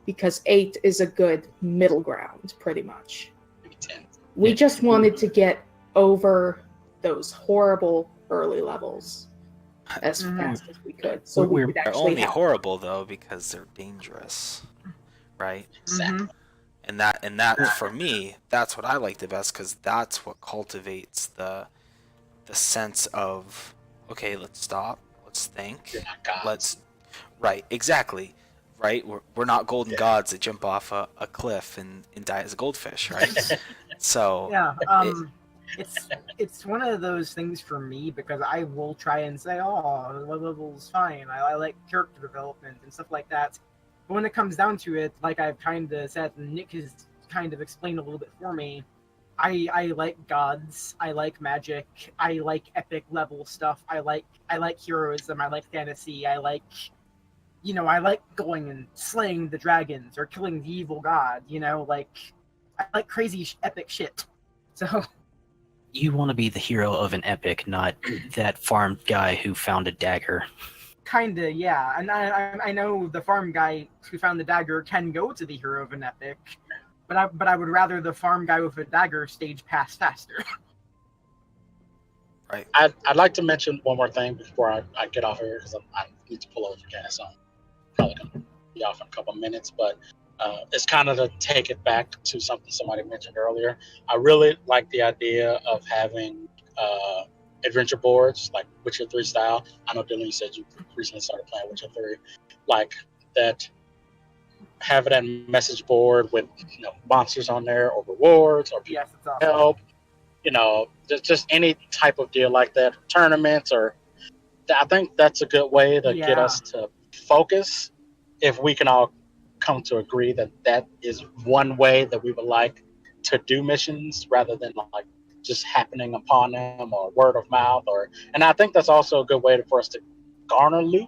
because 8 is a good middle ground, pretty much. maybe 10. We Yeah. just wanted to get over those horrible early levels as Mhm. fast as we could, so we We're- could They're actually only have horrible though because they're dangerous, right? Exactly. And that for me, that's what I like the best because that's what cultivates the sense of, okay, let's stop, let's think, You're not gods. let's right, exactly, right. We're not golden gods that jump off a cliff and die as a goldfish, right? So Yeah, it's one of those things for me because I will try and say, oh, the level's fine. I like character development and stuff like that. But when it comes down to it, like I've kind of said, and Nick has kind of explained a little bit for me, I like gods, I like magic, I like epic level stuff, I like heroism, I like fantasy, I like going and slaying the dragons or killing the evil god, I like crazy epic shit. So You want to be the hero of an epic, not that farm guy who found a dagger. kinda, yeah. And I know the farm guy who found the dagger can go to the hero of an epic, but I would rather the farm guy with a dagger stage pass faster. right. I'd like to mention one more thing before I get off here because I need to pull over gas. So I'm probably going to be off in a couple of minutes, but it's kind of to take it back to something somebody mentioned earlier. I really like the idea of having adventure boards like Witcher 3 style. I know, Dylan, you said you recently started playing Witcher 3. Like that, having that message board with monsters on there or rewards or people Yes, it's awesome. help. Just any type of deal like that, tournaments, or I think that's a good way to get Yeah. us to focus. If we can all come to agree that that is one way that we would like to do missions rather than like just happening upon them or word of mouth, and I think that's also a good way for us to garner loot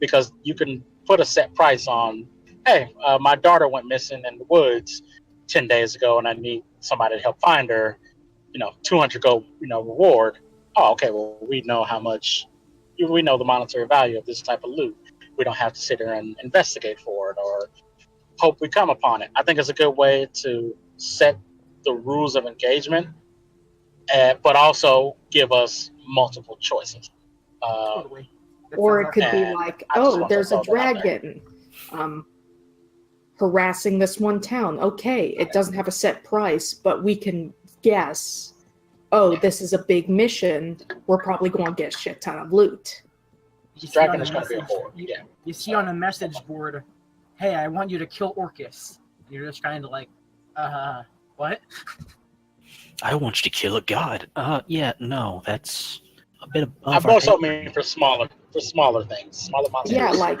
because you can put a set price on. Hey, my daughter went missing in the woods 10 days ago, and I need somebody to help find her. 200 gold, reward. Oh, okay. Well, we know how much. We know the monetary value of this type of loot. We don't have to sit there and investigate for it or hope we come upon it. I think it's a good way to set the rules of engagement, but also give us multiple choices. Totally. That or sounds it could awesome. be And like, I just oh, want to there's a throw that out there. dragon harassing this one town. Okay, it doesn't have a set price, but we can guess, oh, this is a big mission. We're probably going to get a shit ton of loot. You see Dragon on is a going to be a message- horde. Yeah. You see on a message board, hey, I want you to kill Orcus. You're just kind of like, what? I want you to kill a god. Yeah, no, that's a bit above I our also pay mean for smaller things, smaller monsters. Yeah, like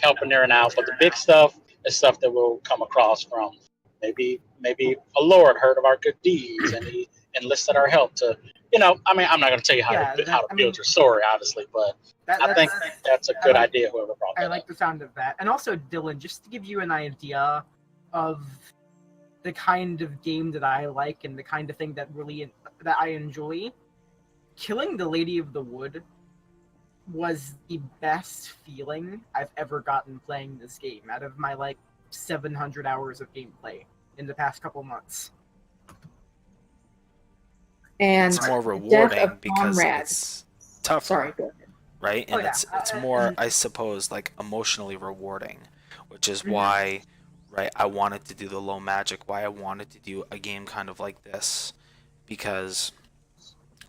Helping there and out. But the big stuff is stuff that we'll come across from maybe a lord heard of our good deeds and he enlisted our help to. I'm not going to tell you how Yeah, to I build mean- your story, obviously, but I think that's a good idea. Whoever brought that I like up. the sound of that. And also, Dylan, just to give you an idea of the kind of game that I like and the kind of thing that I enjoy, killing the Lady of the Wood was the best feeling I've ever gotten playing this game out of my 700 hours of gameplay in the past couple months. and It's more the death rewarding of because Conrad. it's tougher. Sorry, go ahead. Right, Oh, and yeah. it's more, I suppose, like emotionally rewarding, which is why, right, I wanted to do the low magic, why I wanted to do a game kind of like this, because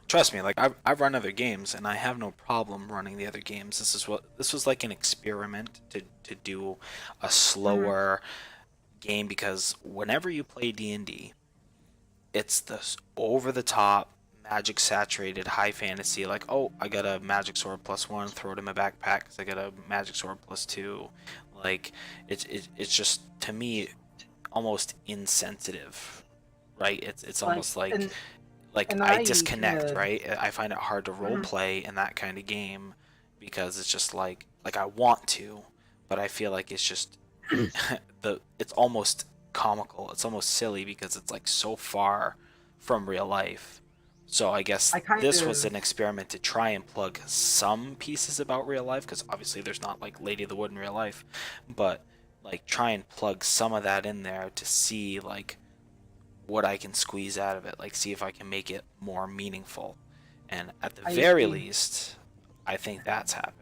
trust me, like I've run other games and I have no problem running the other games. This was like an experiment to do a slower game, because whenever you play D&D, it's this over the top magic saturated high fantasy, like, oh, I got a magic sword +1, throw it in my backpack because I got a magic sword +2. Like it's just, to me, almost insensitive, right? It's Like, almost like and- and I I disconnect, kinda- right? I find it hard to role Mhm. play in that kind of game because it's just like I want to, but I feel like it's just it's almost comical. It's almost silly because it's like so far from real life. So I guess I kind this was of- an experiment to try and plug some pieces about real life, because obviously there's not like Lady of the Wood in real life, but like try and plug some of that in there to see like what I can squeeze out of it, like see if I can make it more meaningful. And at the very least, I think that's happened.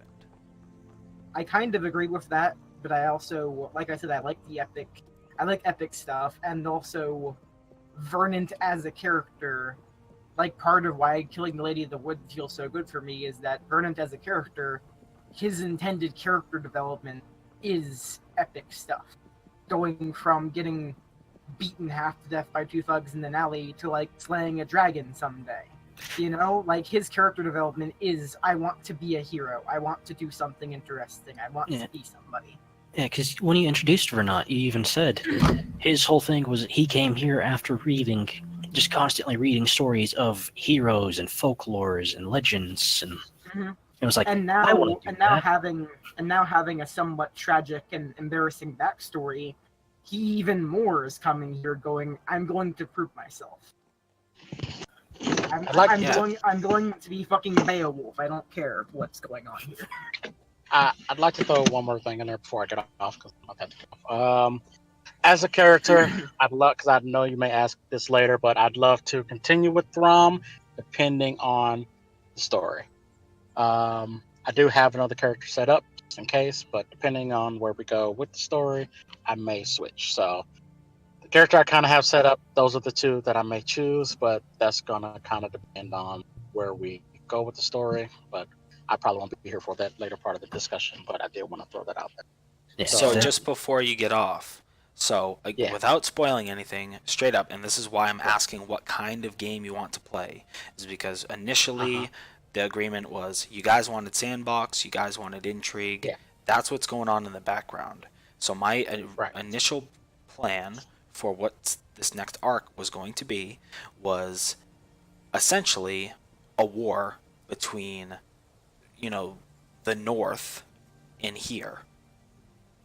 I kind of agree with that, but I also, like I said, I like epic stuff, and also Vernon as a character. Like, part of why killing the Lady of the Wood feels so good for me is that Vernon as a character, his intended character development is epic stuff. Going from getting beaten half to death by two thugs in an alley to, like, slaying a dragon someday. You know, like, his character development is, I want to be a hero. I want to do something interesting. I want to be somebody. Yeah, because when you introduced Vernat, you even said his whole thing was he came here after just constantly reading stories of heroes and folklores and legends, and it was like, and I want to do that. having a somewhat tragic and embarrassing backstory, he even more is coming here going, I'm going to prove myself. I'm going to be fucking Beowulf. I don't care what's going on here. I'd like to throw one more thing in there before I get off, because I'm not that off. As a character, I'd love, because I know you may ask this later, but I'd love to continue with Throm, depending on the story. I do have another character set up, just in case, but depending on where we go with the story, I may switch. So the character I kind of have set up, those are the two that I may choose, but that's going to kind of depend on where we go with the story. But I probably won't be here for that later part of the discussion, but I did want to throw that out there. Yeah, So just before you get off, without spoiling anything, straight up, and this is why I'm asking what kind of game you want to play, is because initially the agreement was you guys wanted sandbox, you guys wanted intrigue. Yeah. That's what's going on in the background. So my initial plan for what this next arc was going to be was essentially a war between, the North and here.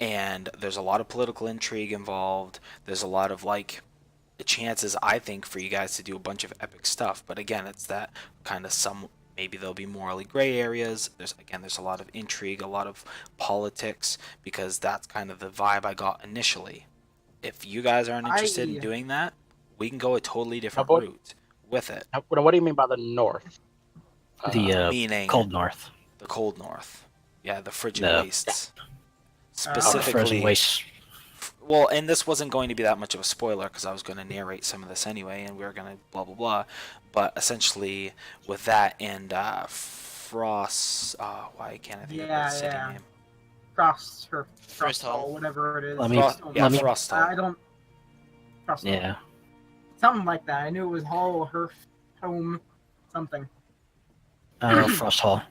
And there's a lot of political intrigue involved. There's a lot of the chances, I think, for you guys to do a bunch of epic stuff. But again, it's that kind of maybe there'll be morally gray areas. There's a lot of intrigue, a lot of politics, because that's kind of the vibe I got initially. If you guys aren't interested in doing that, we can go a totally different route with it. What do you mean by the North? The cold North. The cold North. Yeah, the frigid wastes. Specifically, frozen wastes. Well, and this wasn't going to be that much of a spoiler because I was going to narrate some of this anyway, and we were going to blah blah blah. But essentially, with that and Frost, why can't I think of the city name? Frost or Frosthall, whatever it is. Frosthall. I don't. Frosthall. Yeah. Something like that. I knew it was Hall, Hearth, Home, something. Frosthall.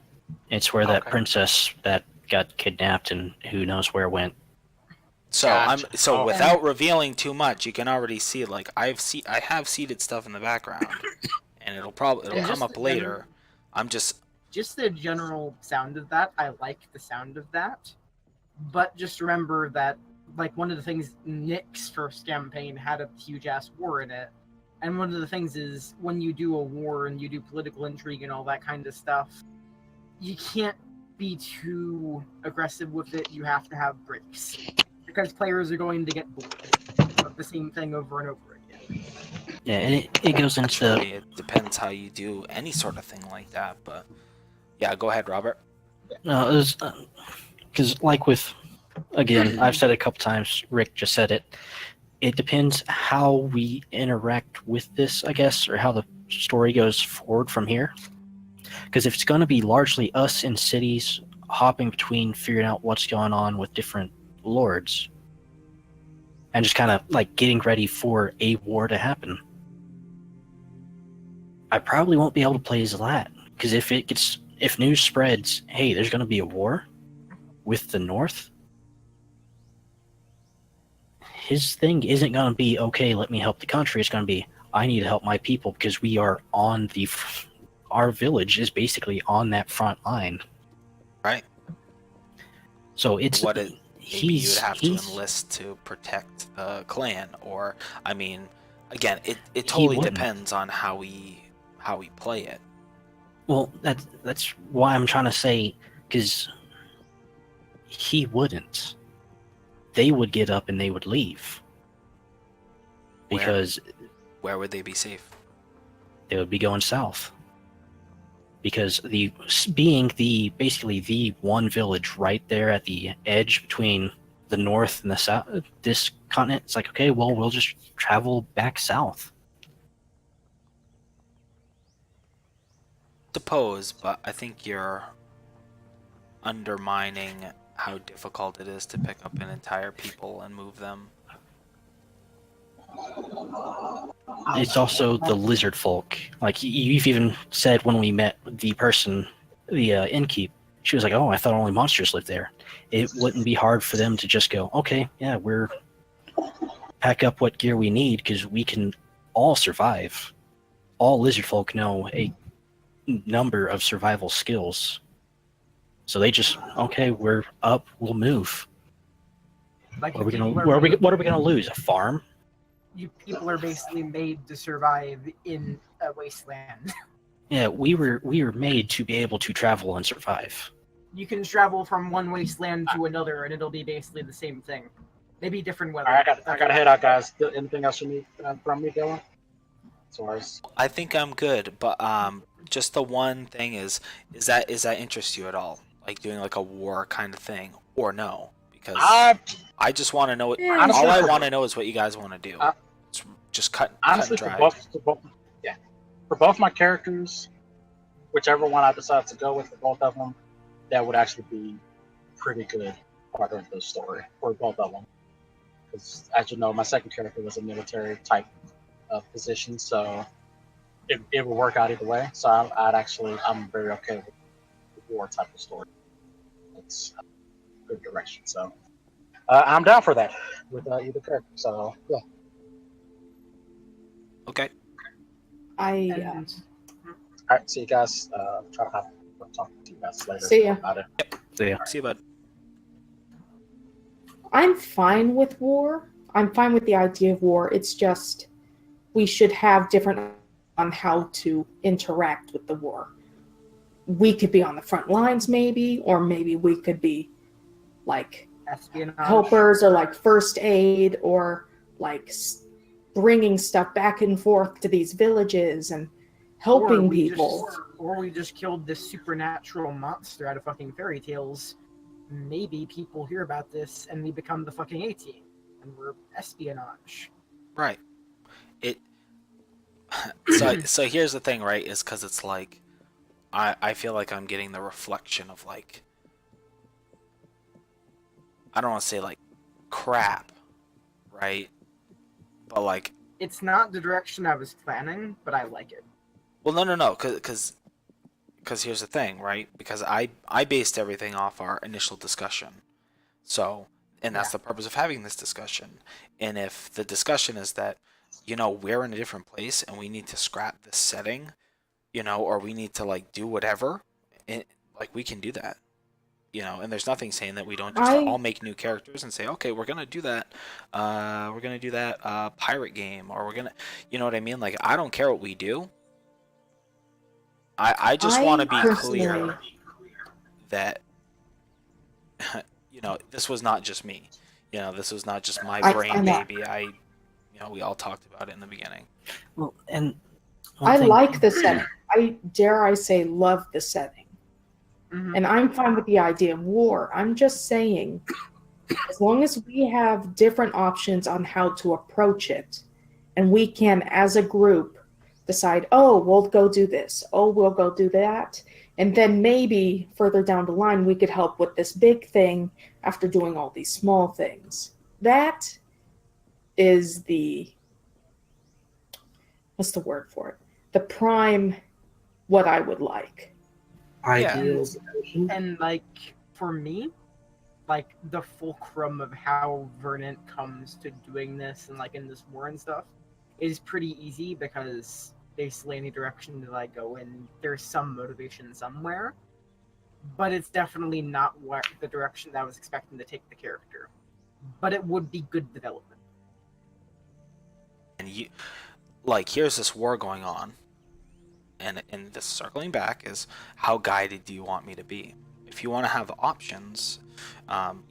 It's where that princess that got kidnapped and who knows where went. So without revealing too much, you can already see I have seeded stuff in the background, and it'll come up later. I'm just the general sound of that. I like the sound of that, but just remember that one of the things Nick's first campaign had a huge ass war in it, and one of the things is when you do a war and you do political intrigue and all that kind of stuff, you can't be too aggressive with it. You have to have breaks. Because players are going to get bored of the same thing over and over again. Yeah, and it goes into... It depends how you do any sort of thing like that, but... Yeah, go ahead, Robert. No, it was... Because, again, I've said it a couple times, Rick just said it, it depends how we interact with this, I guess, or how the story goes forward from here. Because if it's going to be largely us in cities, hopping between, figuring out what's going on with different lords, and just kind of getting ready for a war to happen, I probably won't be able to play Zlat, because if news spreads, hey, there's going to be a war with the North, his thing isn't going to be, okay, let me help the country. It's going to be, I need to help my people because we are on our village is basically on that front line. Right. So it's Maybe you would have to he's enlist to protect the clan, or I mean, again, it He totally wouldn't. depends on how we play it. well, that's why I'm trying to say, because he wouldn't. They would get up and they would leave because Where would they be safe? they would be going south. Because basically the one village right there at the edge between the north and the south, this continent, it's like, okay, well, we'll just travel back south. Suppose, but I think you're undermining how difficult it is to pick up an entire people and move them. It's also the lizard folk. Like, you've even said when we met the person, the innkeep, she was like, oh, I thought only monsters lived there. It wouldn't be hard for them to just go, okay, yeah, we're pack up what gear we need because we can all survive. All lizard folk know a number of survival skills. So they just, okay, we're up, we'll move. Like What are we people gonna? What are we gonna lose? A farm? You people are basically made to survive in a wasteland. Yeah, we were made to be able to travel and survive. You can travel from one wasteland to another, and it'll be basically the same thing. Maybe different weather. All right, I got to head out, guys. Anything else you need from me, Dylan? As far as I think I'm good, but just the one thing is that interest you at all? Like doing like a war kind of thing, or no? Because I just want to know. honestly, All I want to know is what you guys want to do. It's just cut honestly, and for dry. for both my characters, whichever one I decide to go with, for both of them, that would actually be pretty good part of the story for both of them. Because as you know, my second character was a military type of position, so it would work out either way. So I'm very okay with the war type of story. It's a good direction. So I'm down for that with either character. So yeah. Okay. And All right, see you guys. Try to talk to you guys later See ya. about it. So yeah, See you, bud. I'm fine with war. I'm fine with the idea of war. It's just we should have different on how to interact with the war. We could be on the front lines, maybe, or maybe we could be like espionage. helpers or like first aid or like bringing stuff back and forth to these villages and helping people. Or we just killed this supernatural monster out of fucking fairy tales. Maybe people hear about this and we become the fucking A-team. And we're espionage. Right. It. So here's the thing, right? Is because it's like, I feel like I'm getting the reflection of like, I don't want to say like crap, right? But like, It's not the direction I was planning, but I like it. well, no, because here's the thing, right? Because I based everything off our initial discussion, so and that's the purpose of having this discussion. And if the discussion is that, we're in a different place and we need to scrap this setting, or we need to like do whatever, like we can do that. And there's nothing saying that we don't just all make new characters and say, okay, we're gonna do that. We're gonna do that pirate game, or we're gonna, you know what I mean? Like, I don't care what we do. I just want to be clear that, this was not just me. This was not just my brain baby. We all talked about it in the beginning. well, and I like the setting. I dare I say love the setting. Mm-hmm. And I'm fine with the idea of war. I'm just saying, as long as we have different options on how to approach it, and we can, as a group, decide, oh, we'll go do this, oh, we'll go do that, and then maybe further down the line, we could help with this big thing after doing all these small things. That is what's the word for it? The prime, what I would like. Ideals. And like, for me, like the fulcrum of how Verdant comes to doing this and like in this war and stuff is pretty easy because basically any direction that I go in, there's some motivation somewhere. But it's definitely not what the direction that I was expecting to take the character. But it would be good development. And you, like, here's this war going on, and this circling back is how guided do you want me to be? If you want to have options,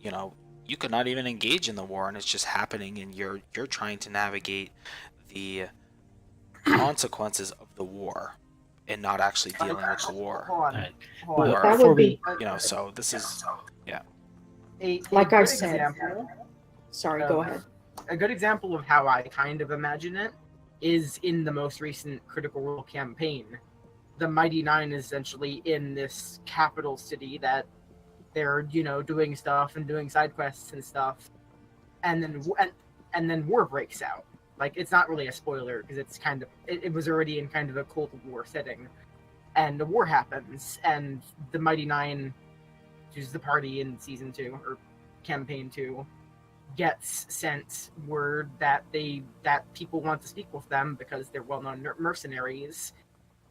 you know, you could not even engage in the war, and it's just happening, and you're trying to navigate the consequences of the war, and not actually dealing with the war. Hold on. Alright. Hold on. Well, That before would be You know, so this is A Like good I said. example, Sorry, go ahead. a good example of how I kind of imagine it is in the most recent Critical Role campaign. The Mighty Nine is essentially in this capital city that they're, you know, doing stuff and doing side quests and stuff, and then war breaks out. Like, it's not really a spoiler because it's kind of it was already in kind of a Cold War setting, and the war happens, and the Mighty Nine, who's the party in season 2 or campaign 2, gets sent word that people want to speak with them because they're well-known mercenaries,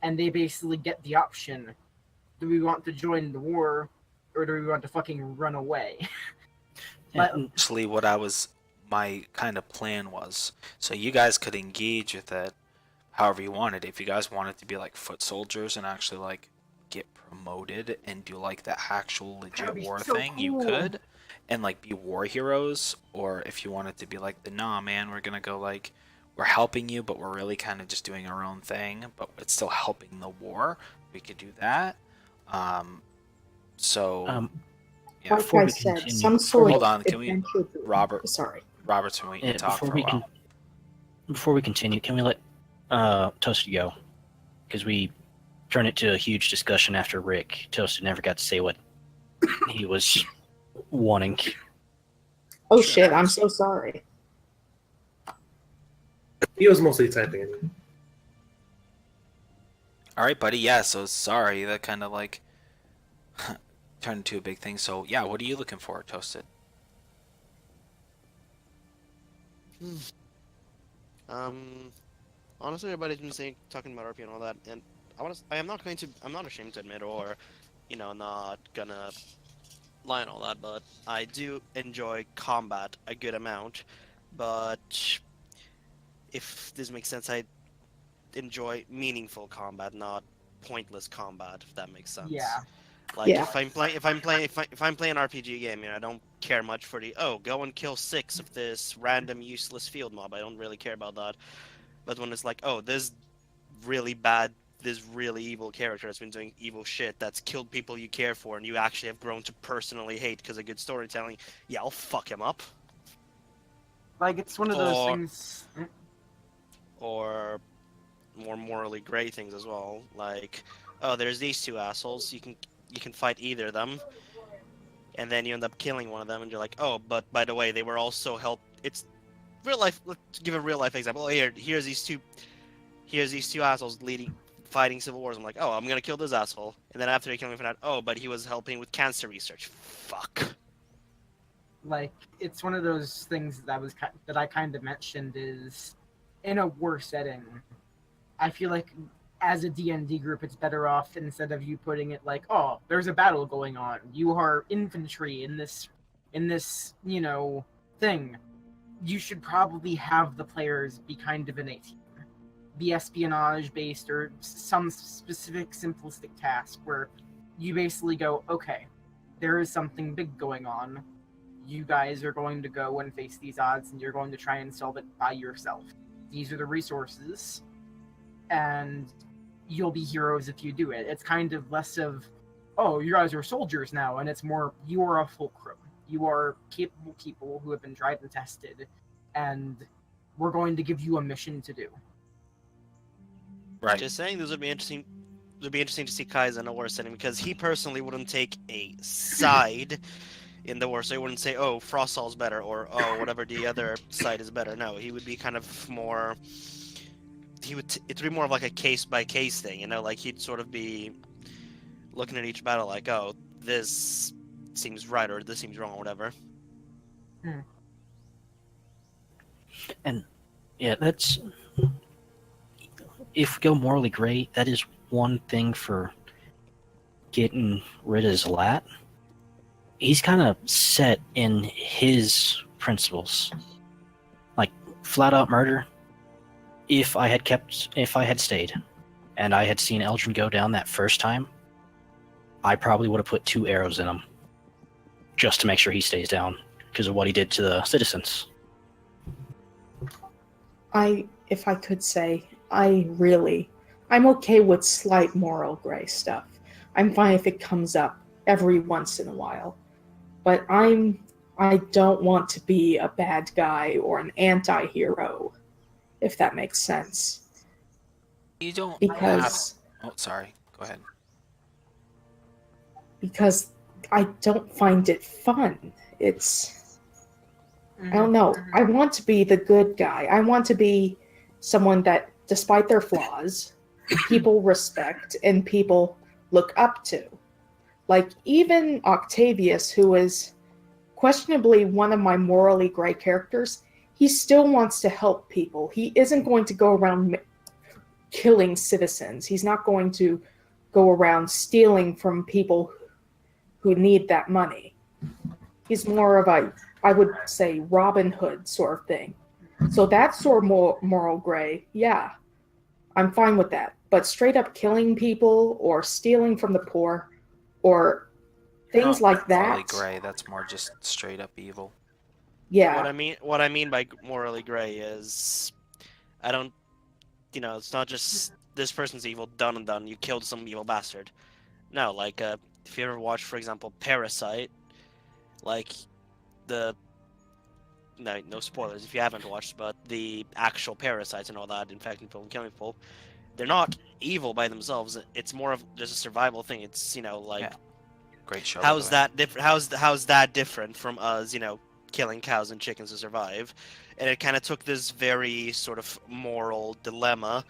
and they basically get the option: do we want to join the war, or do we want to fucking run away? But actually what my kind of plan was. So you guys could engage with it however you wanted. If you guys wanted to be like foot soldiers and actually like get promoted and do like the actual That'd legit be war so thing, you cool. could, and like be war heroes. Or if you wanted to be like the nah man, we're gonna go like we're helping you, but we're really kind of just doing our own thing, but it's still helping the war. We could do that. So yeah. Like before I we said, continue, some sort Hold of on, can we- adventure. Robert. Sorry. Robert's been waiting to talk before for a we while. before we continue, can we let Toasted go? Because we turned it to a huge discussion after Rick. Toasted never got to say what he was wanting. Oh shit, I'm so sorry. He was mostly typing anyway. All right, buddy. Yeah, so sorry that kind of like turned into a big thing. So yeah, what are you looking for, Toasted? Honestly, everybody's been saying, talking about RP and all that, and I'm not ashamed to admit, or, you know, not gonna lie and all that, but I do enjoy combat a good amount, but if this makes sense, I enjoy meaningful combat, not pointless combat, if that makes sense. Yeah. Like Yeah. if I'm playing an RPG game, you know, I don't care much for the go and kill 6 of this random useless field mob. I don't really care about that. But when it's like, this really bad, this really evil character has been doing evil shit that's killed people you care for and you actually have grown to personally hate because of good storytelling, yeah, I'll fuck him up. Like, it's one of those Or- things. Or more morally gray things as well. Like, there's these 2 assholes. You can fight either of them, and then you end up killing one of them, and you're like, but by the way, they were also It's real life. Let's give a real life example. Here's these two assholes fighting civil wars. I'm like, I'm gonna kill this asshole, and then after they kill me, I find out, but he was helping with cancer research. Fuck. Like, it's one of those things that I kind of mentioned is in a war setting. I feel like as a D&D group, it's better off instead of you putting it like, there's a battle going on. You are infantry in this, you know, thing. You should probably have the players be kind of in a team. Be espionage based or some specific simplistic task where you basically go, okay, there is something big going on. You guys are going to go and face these odds and you're going to try and solve it by yourself. These are the resources, and you'll be heroes if you do it. It's kind of less of, you guys are soldiers now, and it's more, you are a fulcrum. You are capable people who have been tried and tested, and we're going to give you a mission to do. Right. Just saying, this would be interesting. It would be interesting to see Kai's in a war setting because he personally wouldn't take a side in the war, so he wouldn't say, Frostall's better, or whatever the other side is better. No, he would be kind of more. It'd be more of like a case by case thing, you know. Like he'd sort of be looking at each battle like, this seems right or this seems wrong or whatever. And yeah, that's if we go morally gray, that is one thing for getting rid of Zlat. He's kind of set in his principles, like flat out murder. If I had stayed, and I had seen Eldrin go down that first time, I probably would have put 2 arrows in him, just to make sure he stays down because of what he did to the citizens. If I could say, I'm okay with slight moral gray stuff. I'm fine if it comes up every once in a while. But I don't want to be a bad guy or an anti-hero, if that makes sense. You don't Because Oh, sorry. Go ahead. because I don't find it fun. I don't know. I want to be the good guy. I want to be someone that, despite their flaws, people respect and people look up to. Like, even Octavius, who is questionably one of my morally gray characters, he still wants to help people. He isn't going to go around killing citizens. He's not going to go around stealing from people who need that money. He's more of a, I would say, Robin Hood sort of thing. So that sort of moral gray, yeah, I'm fine with that. But straight up killing people or stealing from the poor or things like that. Morally gray. That's more just straight up evil. Yeah. What I mean by morally gray is, I don't, it's not just this person's evil, done and done. You killed some evil bastard. No, like if you ever watch, for example, Parasite, like no spoilers if you haven't watched, but the actual parasites and all that, infecting people and killing people, they're not evil by themselves. It's more of just a survival thing. It's Great show. how's that different? How's that different from us? Killing cows and chickens to survive, and it kind of took this very sort of moral dilemma.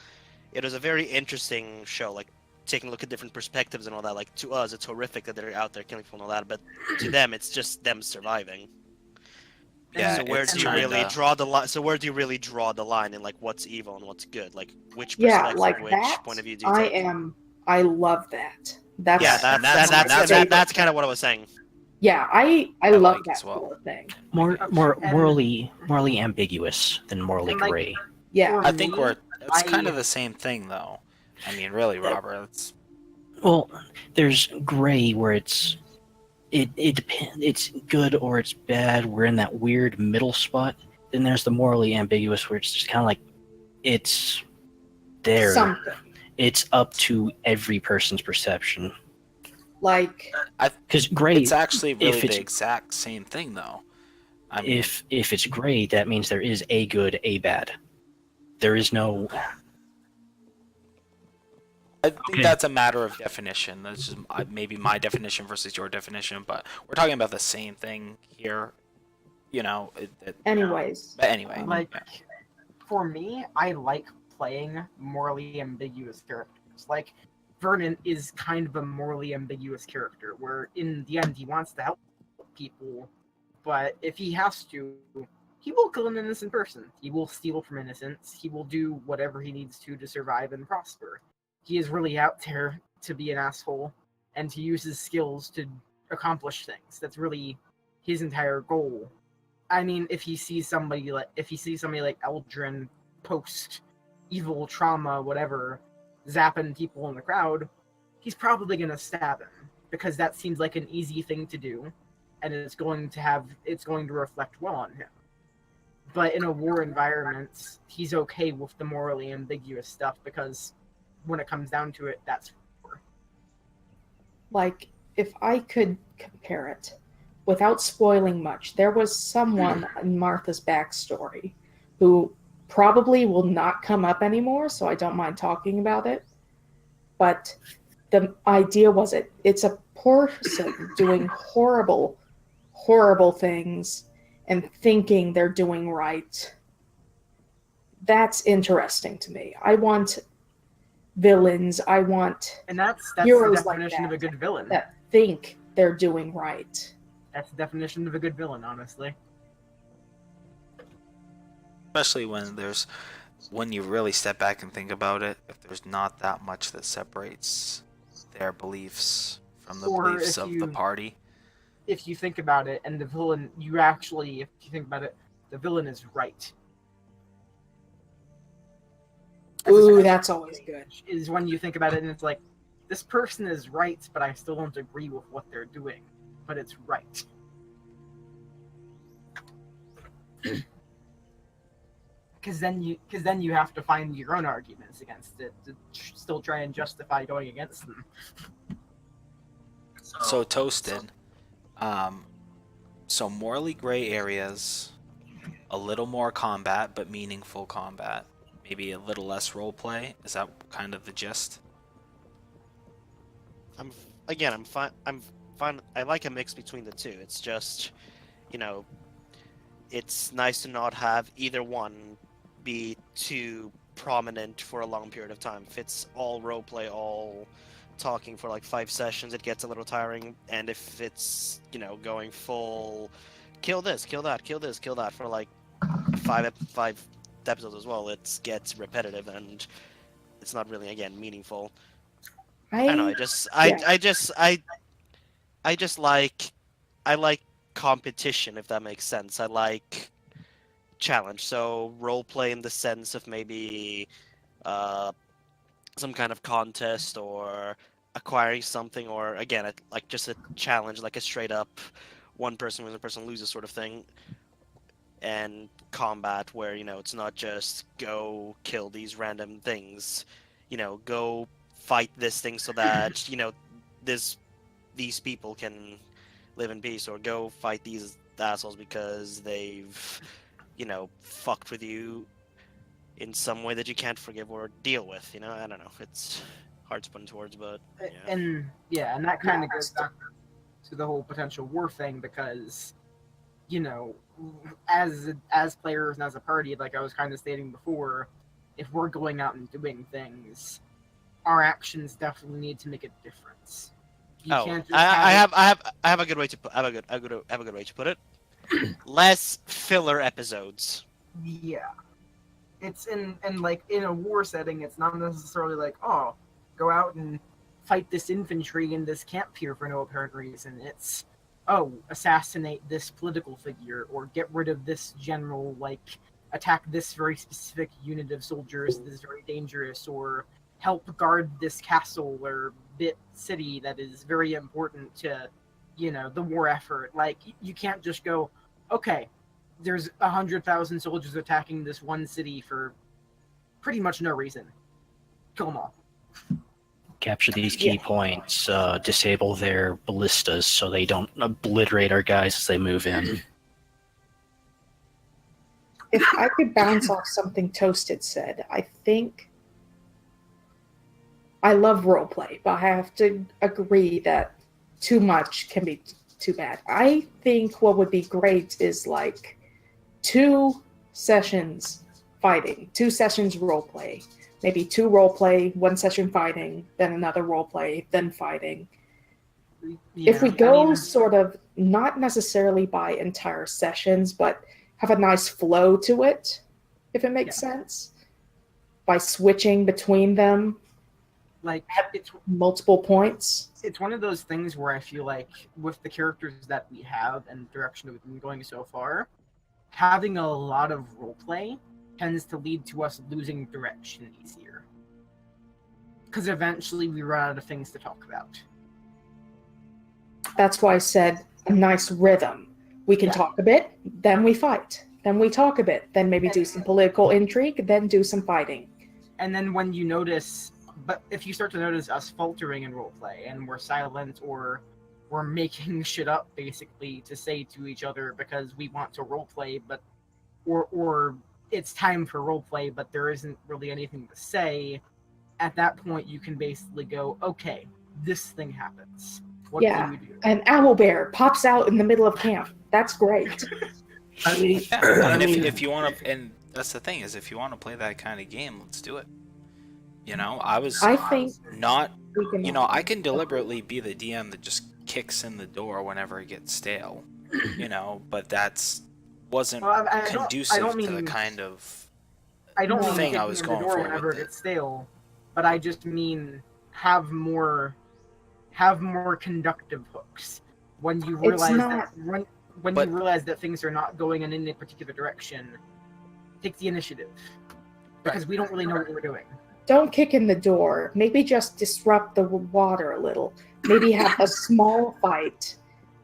It was a very interesting show, like taking a look at different perspectives and all that. Like, to us, it's horrific that they're out there killing people and all that, but to them, it's just them surviving. Yeah. So where do you really draw the line? So where do you really draw the line in like what's evil and what's good? Like which perspective, which point of view do you take? I love that. That's that's kind of what I was saying. Yeah, I love that sort of thing. More morally ambiguous than morally gray. Yeah. I think it's kind of the same thing, though. I mean, really, Robert. Well, there's gray where it depends. It's good or it's bad. We're in that weird middle spot. Then there's the morally ambiguous where it's just kind of like it's there. Something. It's up to every person's perception. Like, because gray, it's actually really the exact same thing, though. I mean, if it's gray, that means there is a good, a bad. There is no. I think that's a matter of definition. That's just maybe my definition versus your definition, but we're talking about the same thing here. Anyways. But anyway. For me, I like playing morally ambiguous characters. Like, Vernon is kind of a morally ambiguous character, where in the end he wants to help people, but if he has to, he will kill an innocent person. He will steal from innocents. He will do whatever he needs to survive and prosper. He is really out there to be an asshole and to use his skills to accomplish things. That's really his entire goal. I mean, if he sees somebody like Eldrin post evil trauma, whatever, zapping people in the crowd, he's probably gonna stab him because that seems like an easy thing to do, and it's going to reflect well on him. But in a war environment, he's okay with the morally ambiguous stuff because when it comes down to it, that's war. Like, if I could compare it without spoiling much, there was someone in Martha's backstory who probably will not come up anymore, so I don't mind talking about it. But the idea was it's a person doing horrible, horrible things and thinking they're doing right. That's interesting to me. I want villains. I want and that's heroes the definition like that, of a good villain. That think they're doing right. That's the definition of a good villain, honestly. Especially when you really step back and think about it, if there's not that much that separates their beliefs from the Or beliefs if of you- the party. If you think about it, and the villain, if you think about it, the villain is right. Ooh, that's always good. Is when you think about it and it's like, this person is right, but I still don't agree with what they're doing. But it's right. Because then you have to find your own arguments against it to still try and justify going against them. So Toasted. So morally gray areas, a little more combat, but meaningful combat. Maybe a little less roleplay. Is that kind of the gist? I'm fine. I like a mix between the two. It's just, it's nice to not have either one be too prominent for a long period of time. If it's all roleplay, all talking for like 5 sessions, it gets a little tiring. And if it's, going full kill this, kill that, kill this, kill that for like 5 episodes as well, it gets repetitive and it's not really, again, meaningful. I don't know. I like competition, if that makes sense. I like challenge. So role play in the sense of maybe some kind of contest or acquiring something, or again, like just a challenge, like a straight up one person wins, one person loses sort of thing. And combat where it's not just go kill these random things, go fight this thing so that these people can live in peace, or go fight these assholes because they've fucked with you in some way that you can't forgive or deal with. I don't know, it's hard to put into words, but yeah. And that kind of goes back to the whole potential war thing, because as players and as a party, like I was kind of stating before, if we're going out and doing things, our actions definitely need to make a difference. Can't just I have a good way to put a good way to put it. Less filler episodes. Yeah, it's in a war setting. It's not necessarily like, oh, go out and fight this infantry in this camp here for no apparent reason. It's, oh, assassinate this political figure, or get rid of this general, like attack this very specific unit of soldiers that is very dangerous, or help guard this castle or bit city that is very important to, the war effort. Like, you can't just go, okay, there's 100,000 soldiers attacking this one city for pretty much no reason. Kill them all. Capture these key points, disable their ballistas so they don't obliterate our guys as they move in. If I could bounce off something Toasted said, I think I love roleplay, but I have to agree that too much can be too bad. I think what would be great is like 2 sessions fighting, 2 sessions roleplay, maybe 2 roleplay, 1 session fighting, then another roleplay, then fighting. Yeah, If we go sort of not necessarily by entire sessions, but have a nice flow to it, if it makes sense, by switching between them, like it's multiple points. It's one of those things where I feel like with the characters that we have and the direction that we've been going so far, having a lot of roleplay tends to lead to us losing direction easier. Because eventually we run out of things to talk about. That's why I said a nice rhythm. We can talk a bit, then we fight. Then we talk a bit, then maybe do some political intrigue, then do some fighting. And then when you notice, but if you start to notice us faltering in roleplay and we're silent, or we're making shit up basically to say to each other because we want to roleplay, but or it's time for roleplay, but there isn't really anything to say, at that point you can basically go, okay, this thing happens. What do we do? An owlbear pops out in the middle of camp. That's great. I mean, if you want to, and that's the thing, is if you want to play that kind of game, let's do it. I think not We can you know, I can deliberately be the DM that just kicks in the door whenever it gets stale, you know, but wasn't Well, I conducive don't to the mean kind of I don't mean thing I kicking was in the going door for whenever with it it. gets stale, but I just mean have more conductive hooks when you It's realize not. that when But- you realize that things are not going in any particular direction. Take the initiative because we don't really know what we're doing. Don't kick in the door. Maybe just disrupt the water a little. Maybe have a small fight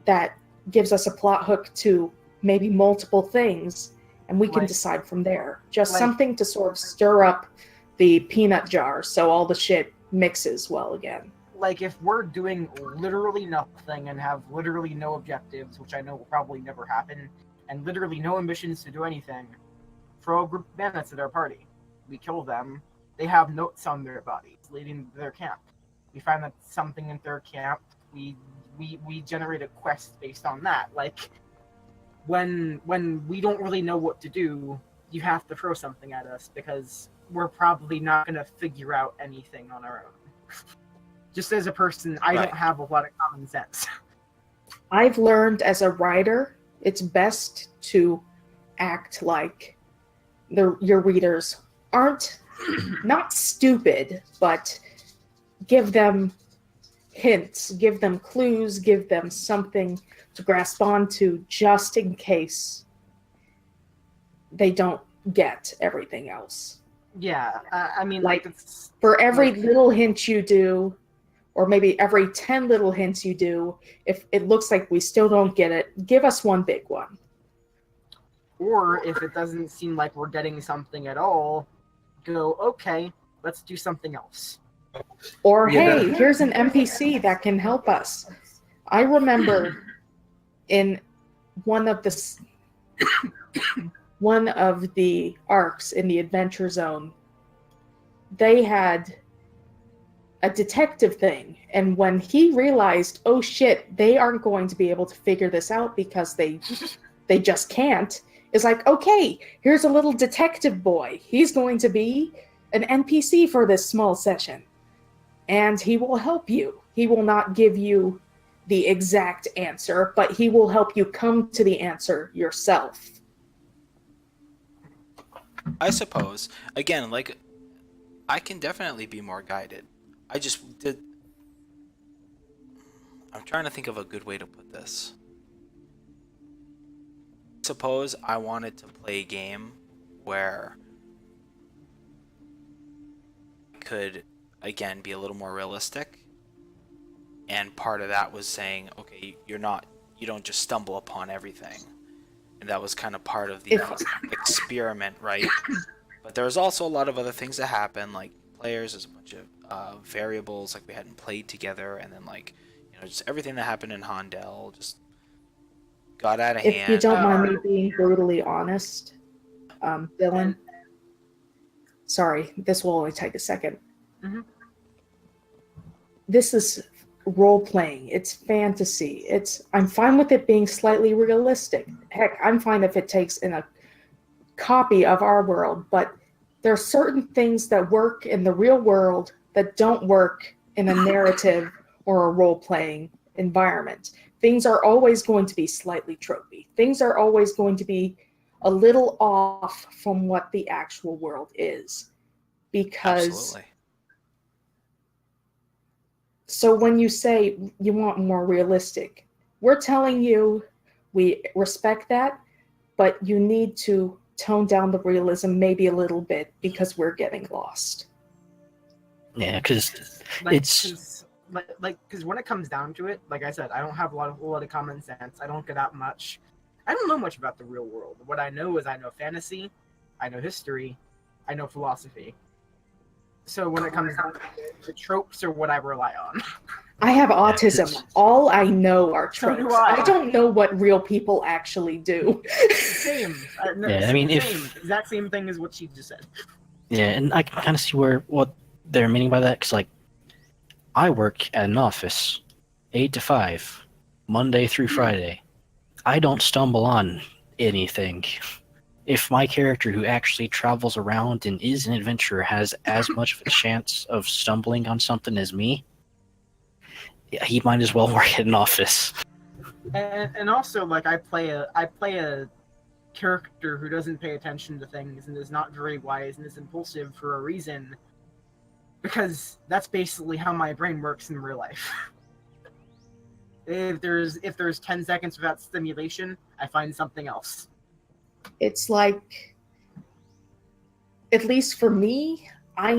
that gives us a plot hook to maybe multiple things, and we can Like- decide from there. Just like- something to sort of stir up the peanut jar so all the shit mixes well again. Like if we're doing literally nothing and have literally no objectives, which I know will probably never happen, and literally no ambitions to do anything, throw a group of bandits at our party. We kill them. They have notes on their bodies leading to their camp. We find that something in their camp. We generate a quest based on that. Like when we don't really know what to do, you have to throw something at us because we're probably not going to figure out anything on our own. Just as a person, I Right. don't have a lot of common sense. I've learned as a writer, it's best to act like your readers aren't not stupid, but give them hints, give them clues, give them something to grasp onto just in case they don't get everything else. Yeah, I mean, Like, it's For every like- little hint you do, or maybe every 10 little hints you do, if it looks like we still don't get it, give us one big one. or if it doesn't seem like we're getting something at all, go, okay, let's do something else. Or, Yeah. hey, here's an NPC that can help us. I remember in one of the arcs in the Adventure Zone, they had a detective thing, and when he realized, oh shit, they aren't going to be able to figure this out because they just can't, is like, okay, here's a little detective boy. He's going to be an NPC for this small session. And he will help you. He will not give you the exact answer, but he will help you come to the answer yourself. I suppose. Again, like, I can definitely be more guided. I'm trying to think of a good way to put this. Suppose I wanted to play a game where I could, again, be a little more realistic. And part of that was saying, okay, you don't just stumble upon everything. And that was kind of part of the experiment, right? But there's also a lot of other things that happen, like players, there's a bunch of variables, like we hadn't played together, and then like, just everything that happened in Hondel just got out of hand. If you don't mind me being brutally honest, Dylan, sorry, this will only take a second. Mhm. This is role-playing. It's fantasy. I'm fine with it being slightly realistic. Heck, I'm fine if it takes in a copy of our world, but there are certain things that work in the real world that don't work in a narrative or a role-playing environment. Things are always going to be slightly tropey. Things are always going to be a little off from what the actual world is. Because Absolutely. So when you say you want more realistic, we're telling you we respect that, but you need to tone down the realism maybe a little bit because we're getting lost. Yeah, because Like, it's because when it comes down to it, like I said, I don't have a lot of common sense. I don't get out much. I don't know much about the real world. What I know is I know fantasy, I know history, I know philosophy. So when it comes down to it, the tropes are what I rely on. I have autism. it's- All I know are So do tropes. I. I don't know what real people actually do. Same. No, Yeah, I mean, same. Exact same thing as what she just said. yeah, and I can kind of see what they're meaning by that. Because like, I work at an office, 8 to 5, Monday through Friday. I don't stumble on anything. If my character who actually travels around and is an adventurer has as much of a chance of stumbling on something as me, Yeah, he might as well work at an office. And also, like, I play a character who doesn't pay attention to things and is not very wise and is impulsive for a reason, because that's basically how my brain works in real life. If there's 10 seconds without stimulation, I find something else. It's like, at least for me, I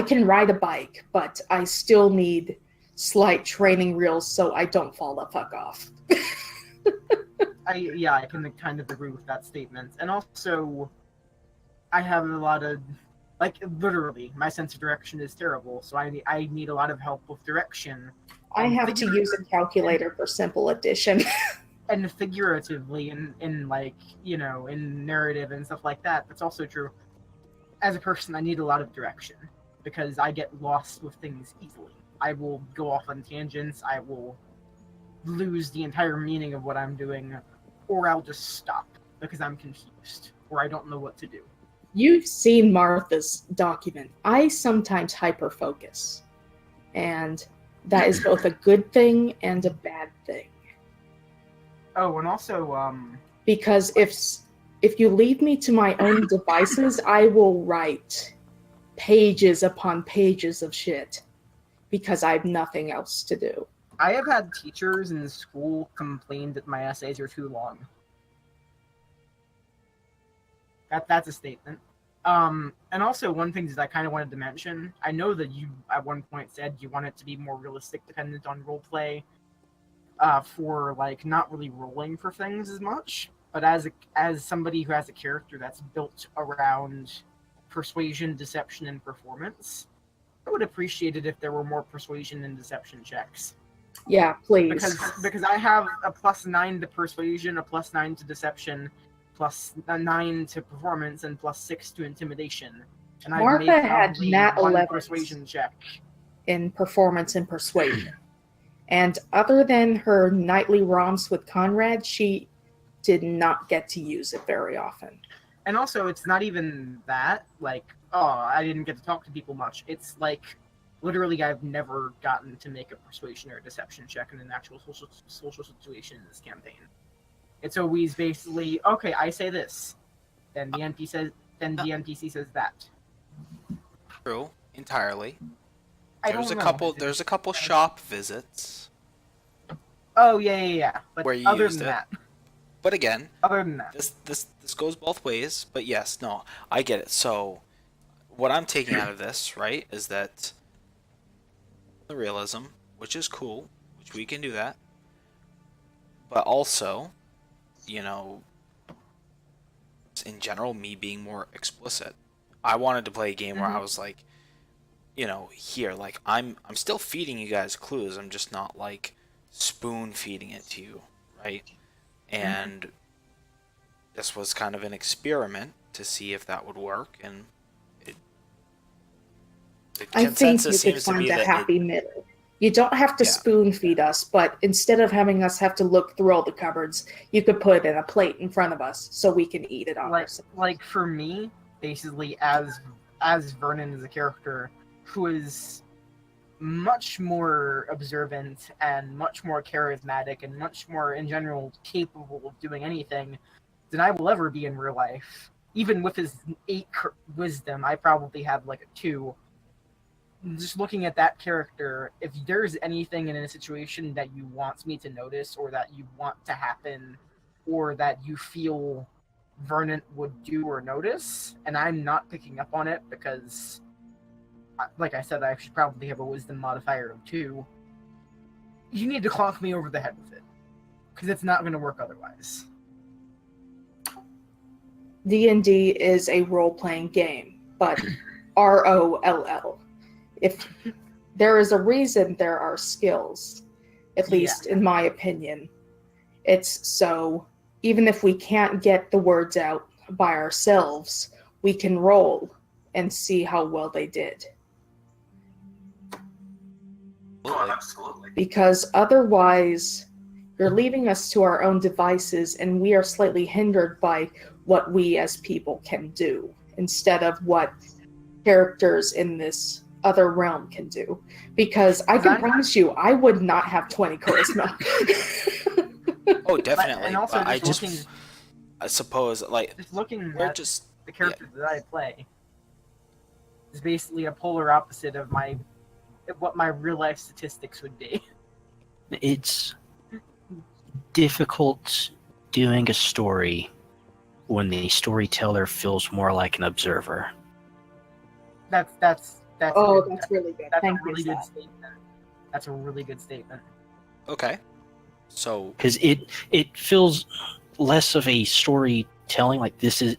can ride a bike, but I still need slight training wheels so I don't fall the fuck off. I can kind of agree with that statement. And also, I have a lot of, like, literally, my sense of direction is terrible, so I need a lot of help with direction. I have to use a calculator for simple addition. And figuratively, in like, you know, in narrative and stuff like that, that's also true. As a person, I need a lot of direction, because I get lost with things easily. I will go off on tangents, I will lose the entire meaning of what I'm doing, or I'll just stop because I'm confused, or I don't know what to do. You've seen Martha's document. I sometimes hyperfocus, and that is both a good thing and a bad thing. Oh, and also, Because if you leave me to my own devices, I will write pages upon pages of shit because I have nothing else to do. I have had teachers in school complain that my essays are too long. That's a statement. And also, one thing that I kind of wanted to mention, I know that you at one point said you want it to be more realistic, dependent on roleplay, for like not really rolling for things as much. But as somebody who has a character that's built around persuasion, deception, and performance, I would appreciate it if there were more persuasion and deception checks. Yeah, please. Because I have a +9 to persuasion, a +9 to deception, +9 to performance, and +6 to intimidation. And Martha I've made had probably nat one 11s persuasion check. in performance and persuasion. And other than her nightly romps with Conrad, she did not get to use it very often. And also, it's not even that, like, oh, I didn't get to talk to people much. It's like, literally, I've never gotten to make a persuasion or a deception check in an actual social situation in this campaign. It's always basically, okay, I say this, then the NPC says that. True, entirely. I There's don't a know. there's a couple shop visits Oh yeah. But where you other used than it. that, But again, other than that, this goes both ways. But yes, no, I get it. So what I'm taking out of this, right, is that the realism, which is cool, which we can do that. But also, you know, in general, me being more explicit. I wanted to play a game where I was like, you know, here, like I'm still feeding you guys clues. I'm just not like spoon feeding it to you, right? And this was kind of an experiment to see if that would work, and the I think consensus you could seems to find be a that happy middle. You don't have to Yeah. spoon feed us, but instead of having us have to look through all the cupboards, you could put it in a plate in front of us so we can eat it on ourselves. like for me, basically, as Vernon is a character who is much more observant and much more charismatic and much more in general capable of doing anything than I will ever be in real life. Even with his 8 wisdom, I probably have like a 2. Just looking at that character, if there's anything in a situation that you want me to notice or that you want to happen or that you feel Vernon would do or notice, and I'm not picking up on it because, like I said, I should probably have a wisdom modifier of 2, you need to clonk me over the head with it, because it's not going to work otherwise. D&D is a role-playing game, but ROLL. If there is a reason there are skills, at least in my opinion, it's so even if we can't get the words out by ourselves, we can roll and see how well they did. absolutely. Because otherwise, you're leaving us to our own devices, and we are slightly hindered by what we as people can do, instead of what characters in this other realm can do. Because I can promise you, I would not have 20 charisma. Oh, definitely. And also But just I suppose, like, just looking we're at just the character that I play is basically a polar opposite of what my real life statistics would be. It's difficult doing a story when the storyteller feels more like an observer. That's Oh, good. that's really good. That's Thank a really you, good Seth. statement. That's a really good statement. okay. So Because it feels less of a storytelling, like this is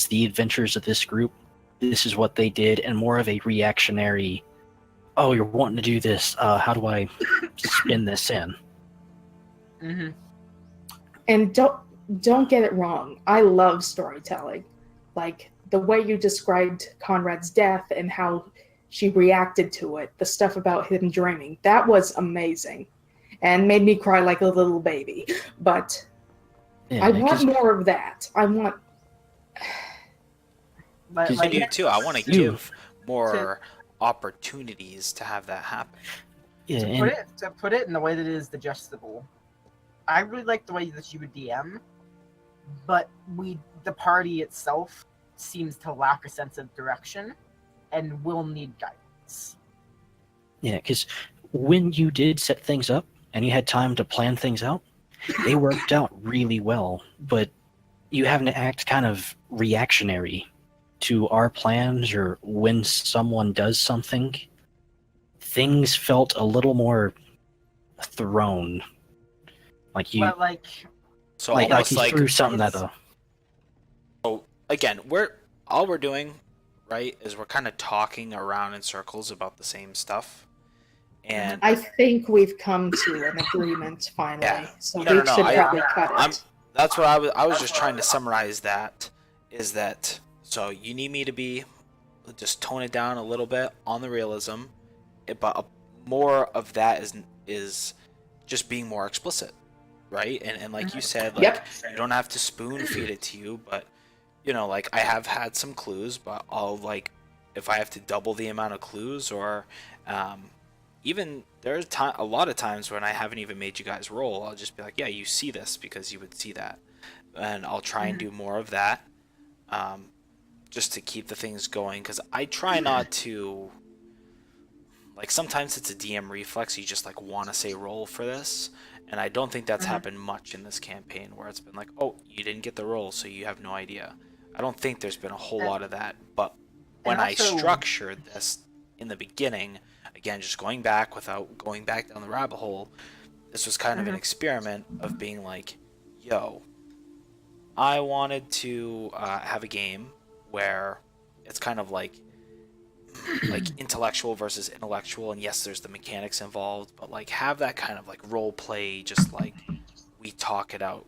the adventures of this group, this is what they did, and more of a reactionary, oh, you're wanting to do this, how do I spin this in? Mm-hmm. And don't get it wrong. I love storytelling. Like the way you described Conrad's death and how she reacted to it, the stuff about him dreaming, that was amazing. And made me cry like a little baby. But Yeah, I want 'cause- more of that. I want But Because I like, do too. I want to you- give more opportunities to have that happen. yeah, to put it in the way that it is digestible, I really like the way that you would DM, but the party itself seems to lack a sense of direction and will need guidance. yeah, because when you did set things up and you had time to plan things out, they worked out really well. But you having to act kind of reactionary to our plans, or when someone does something, things felt a little more thrown. Like you, But like, So like almost you like threw something at it's- the. again, all we're doing, right, is we're kind of talking around in circles about the same stuff. And I think we've come to an agreement finally. Yeah. So No, we no, no, should I- probably cut I'm- it. that's what I was just trying to summarize that, is that, so you need me to be, just tone it down a little bit on the realism, but more of that is just being more explicit, right? And like you said, like, Yep. you don't have to spoon feed it to you, but like, I have had some clues, but I'll, like, if I have to double the amount of clues, or even there's a lot of times when I haven't even made you guys roll, I'll just be like, yeah, you see this because you would see that, and I'll try and do more of that, just to keep the things going, because I try not to, like, sometimes it's a DM reflex, you just, like, want to say roll for this, and I don't think that's happened much in this campaign, where it's been like, oh, you didn't get the roll, so you have no idea. I don't think there's been a whole lot of that, but when I also- structured this in the beginning, again, just going back without going back down the rabbit hole, this was kind of an experiment of being like, yo, I wanted to have a game where it's kind of like intellectual versus intellectual, and yes, there's the mechanics involved, but like have that kind of like role play, just like we talk it out,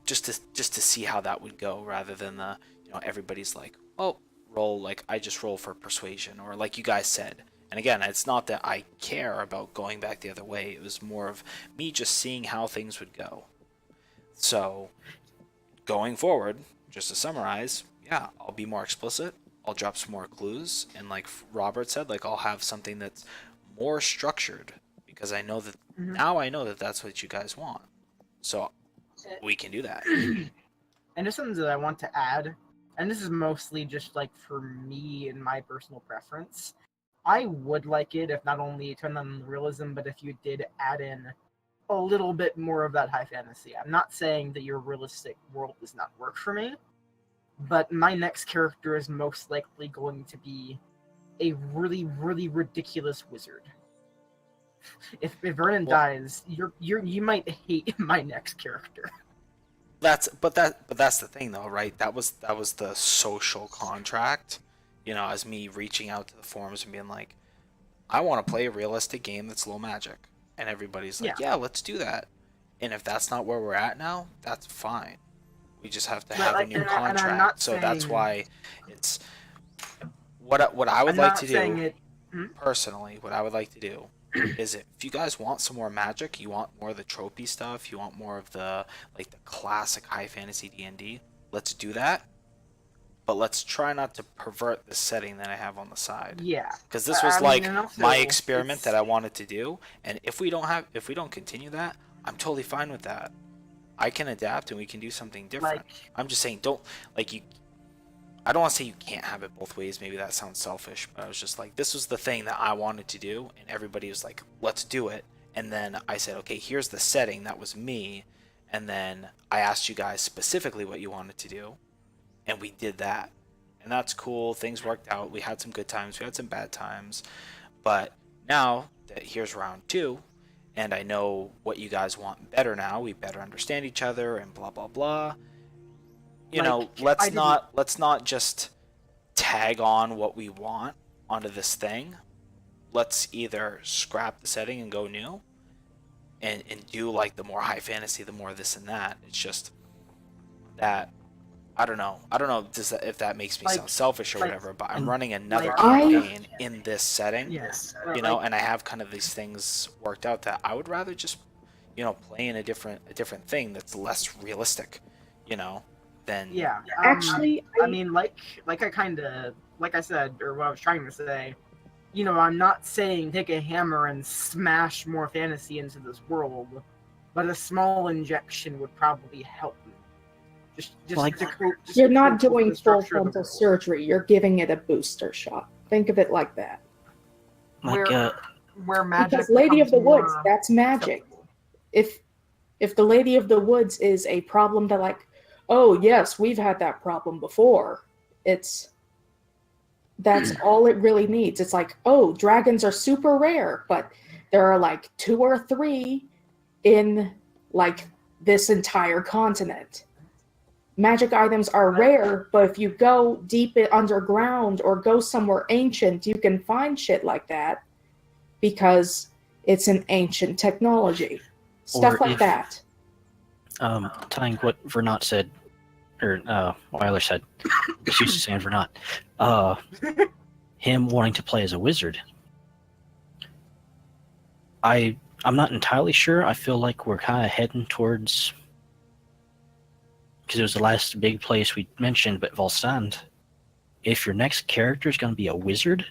just to see how that would go, rather than the everybody's like, oh, roll, like I just roll for persuasion, or like you guys said. And again, it's not that I care about going back the other way, it was more of me just seeing how things would go. So going forward, just to summarize, yeah, I'll be more explicit, I'll drop some more clues, and like Robert said, like I'll have something that's more structured, because I know that now I know that that's what you guys want, so we can do that. And just something that I want to add, and this is mostly just like for me and my personal preference, I would like it if not only turned on the realism, but if you did add in a little bit more of that high fantasy. I'm not saying that your realistic world does not work for me, but my next character is most likely going to be a really, really ridiculous wizard. If Vernon dies, you might hate my next character. That's the thing though, right? That was the social contract, as me reaching out to the forums and being like, I want to play a realistic game that's low magic, and everybody's like, yeah, let's do that. And if that's not where we're at now, that's fine. We just have to have a new contract. So that's why it's what I would like to do personally. What I would like to do is, if you guys want some more magic, you want more of the tropey stuff, you want more of the the classic high fantasy D&D, let's do that. but let's try not to pervert the setting that I have on the side. Yeah. Because this was I mean, like and also, my experiment that it's- I wanted to do, and if we don't continue that, I'm totally fine with that. I can adapt and we can do something different. Like, I'm just saying, don't like you. I don't want to say you can't have it both ways. Maybe that sounds selfish, but I was just like, this was the thing that I wanted to do, and everybody was like, let's do it. And then I said, okay, here's the setting. That was me. And then I asked you guys specifically what you wanted to do, and we did that. And that's cool. Things worked out. We had some good times. We had some bad times. But now that here's round 2, and I know what you guys want better now, we better understand each other and blah, blah, blah. You know, let's not just tag on what we want onto this thing. Let's either scrap the setting and go new and do like the more high fantasy, the more this and that. It's just that I don't know if that makes me sound selfish or whatever, but I'm running another campaign in this setting. Yes. You know, and I have kind of these things worked out that I would rather just, you know, play in a different thing that's less realistic, you know, than Yeah. Actually, I mean, like I said, or what I was trying to say, you know, I'm not saying take a hammer and smash more fantasy into this world, but a small injection would probably help me. Like- you're not doing full structure of the frontal world. surgery. You're giving it a booster shot. Think of it like that. Like, Where magic Because Lady of the becomes Woods, more that's magic. acceptable. If the Lady of the Woods is a problem that like, oh yes, we've had that problem before. That's all it really needs. It's like, oh, dragons are super rare, but there are like 2 or 3 in like this entire continent. Magic items are rare, but if you go deep underground or go somewhere ancient, you can find shit like that because it's an ancient technology. Stuff Or like if- that. Tying what Vernat said, or Weiler said, excuse me, saying Vernat, him wanting to play as a wizard. I'm not entirely sure. I feel like we're kind of heading towards, because it was the last big place we mentioned, but Volstand. If your next character is going to be a wizard,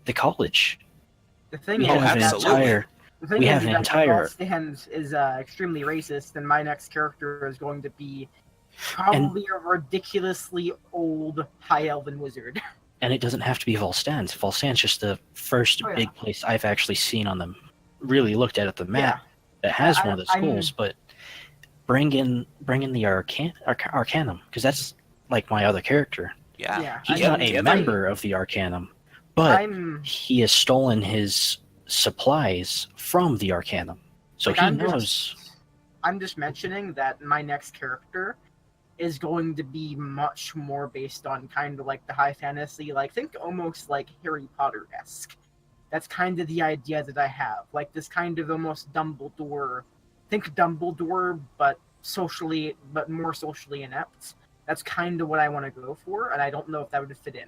the college. The thing We is, have an absolutely. entire. the thing we is have an that entire- Stand is extremely racist, and my next character is going to be probably a ridiculously old high elven wizard. And it doesn't have to be Volstand. Volstand's just the first Oh, yeah. big place I've actually seen on the really looked at the map that has one of the schools. But bring in the Arcanum, because that's like my other character. yeah. Yeah, He's I not mean, a member of the Arcanum, but I'm he has stolen his supplies from the Arcanum, so Like, he I'm knows. I'm just mentioning that my next character is going to be much more based on kind of like the high fantasy, like think almost like Harry Potter-esque. That's kind of the idea that I have, like this kind of almost Dumbledore. Think Dumbledore, but more socially inept. That's kind of what I want to go for, and I don't know if that would fit in.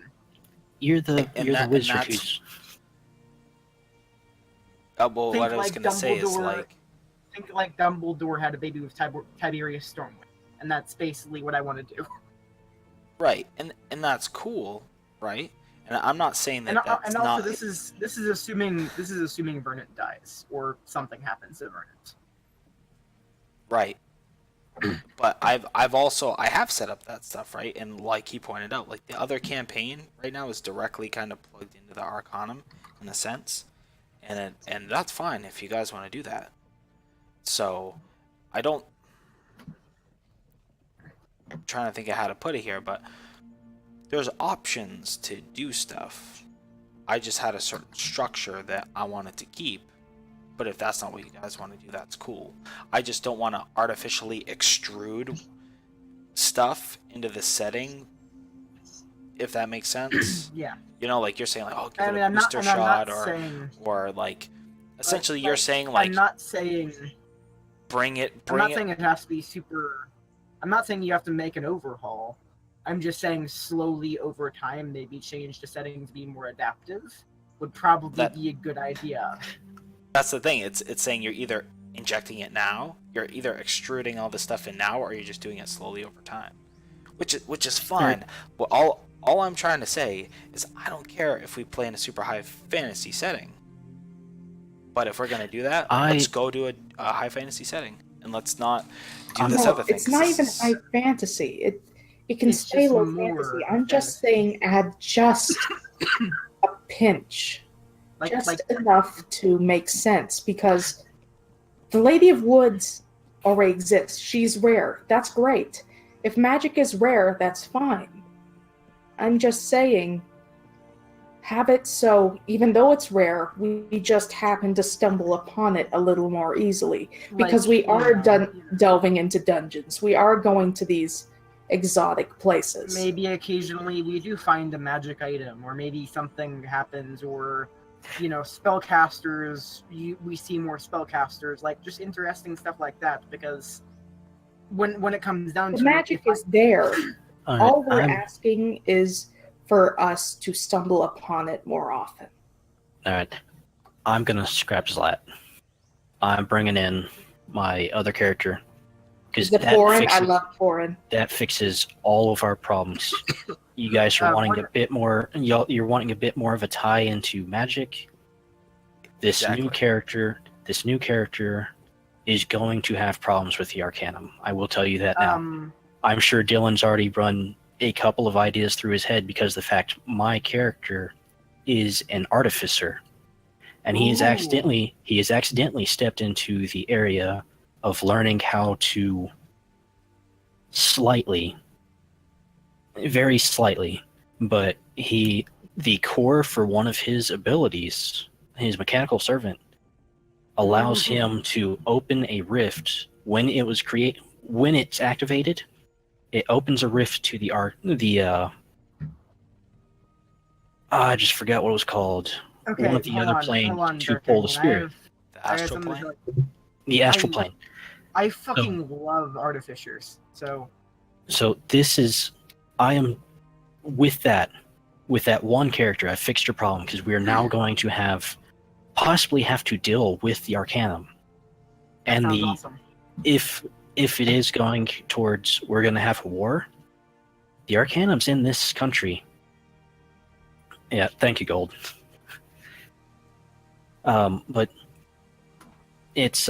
You're the And wizard that's- who's Well, Think what I was like gonna say is Dumbledore- like, Think like Dumbledore had a baby with Tiberius Stormwind, and that's basically what I want to do. right, and that's cool, right? And I'm not saying that And, that's and also, not this is assuming Vernon dies or something happens to Vernon. right. But I have set up that stuff, right? And like he pointed out, like the other campaign right now is directly kind of plugged into the Arcanum in a sense, and that's fine if you guys want to do that. So I don't. I'm trying to think of how to put it here, but there's options to do stuff. I just had a certain structure that I wanted to keep. But if that's not what you guys want to do, that's cool. I just don't want to artificially extrude stuff into the setting, if that makes sense. Yeah. You know, like you're saying, like, oh, give I it mean, a I'm not, booster and I'm shot, not saying. or like, essentially, like, you're saying like, I'm not saying. bring it. I'm not saying it has to be super. I'm not saying you have to make an overhaul. I'm just saying slowly over time, maybe change the setting to be more adaptive would probably be a good idea. That's the thing. It's saying you're either injecting it now, you're either extruding all this stuff in now, or you're just doing it slowly over time. which is fine. But all I'm trying to say is I don't care if we play in a super high fantasy setting. But if we're gonna do that, let's go to a high fantasy setting, and let's not do this other thing. It's not even high fantasy. It can stay low fantasy. I'm just saying add just a pinch. Just enough to make sense, because the Lady of Woods already exists. She's rare. That's great. If magic is rare, that's fine. I'm just saying, have it so even though it's rare, we just happen to stumble upon it a little more easily. Because we are delving into dungeons. We are going to these exotic places. Maybe occasionally we do find a magic item, or maybe something happens, or spellcasters, we see more spellcasters, like just interesting stuff like that, because when it comes down to magic is there. All we're asking is for us to stumble upon it more often. Alright. I'm gonna scrap Zlat. I'm bringing in my other character. Because I love foreign. That fixes all of our problems. You guys are wanting a bit more. You're wanting a bit more of a tie into magic. This new character is going to have problems with the Arcanum. I will tell you that now. I'm sure Dylan's already run a couple of ideas through his head, because the fact my character is an artificer, and he has accidentally stepped into the area of learning how to very slightly, but the core for one of his abilities, his mechanical servant, allows him to open a rift when it's activated. It opens a rift to I just forgot what it was called. Okay, one of the other planes to pull the spear. The astral plane. The astral plane. I fucking love artificers. So I am with that one character. I fixed your problem, because we are now going to possibly have to deal with the Arcanum, and awesome. If it is going towards we're going to have a war, the Arcanum's in this country. Yeah, thank you, Gold. But it's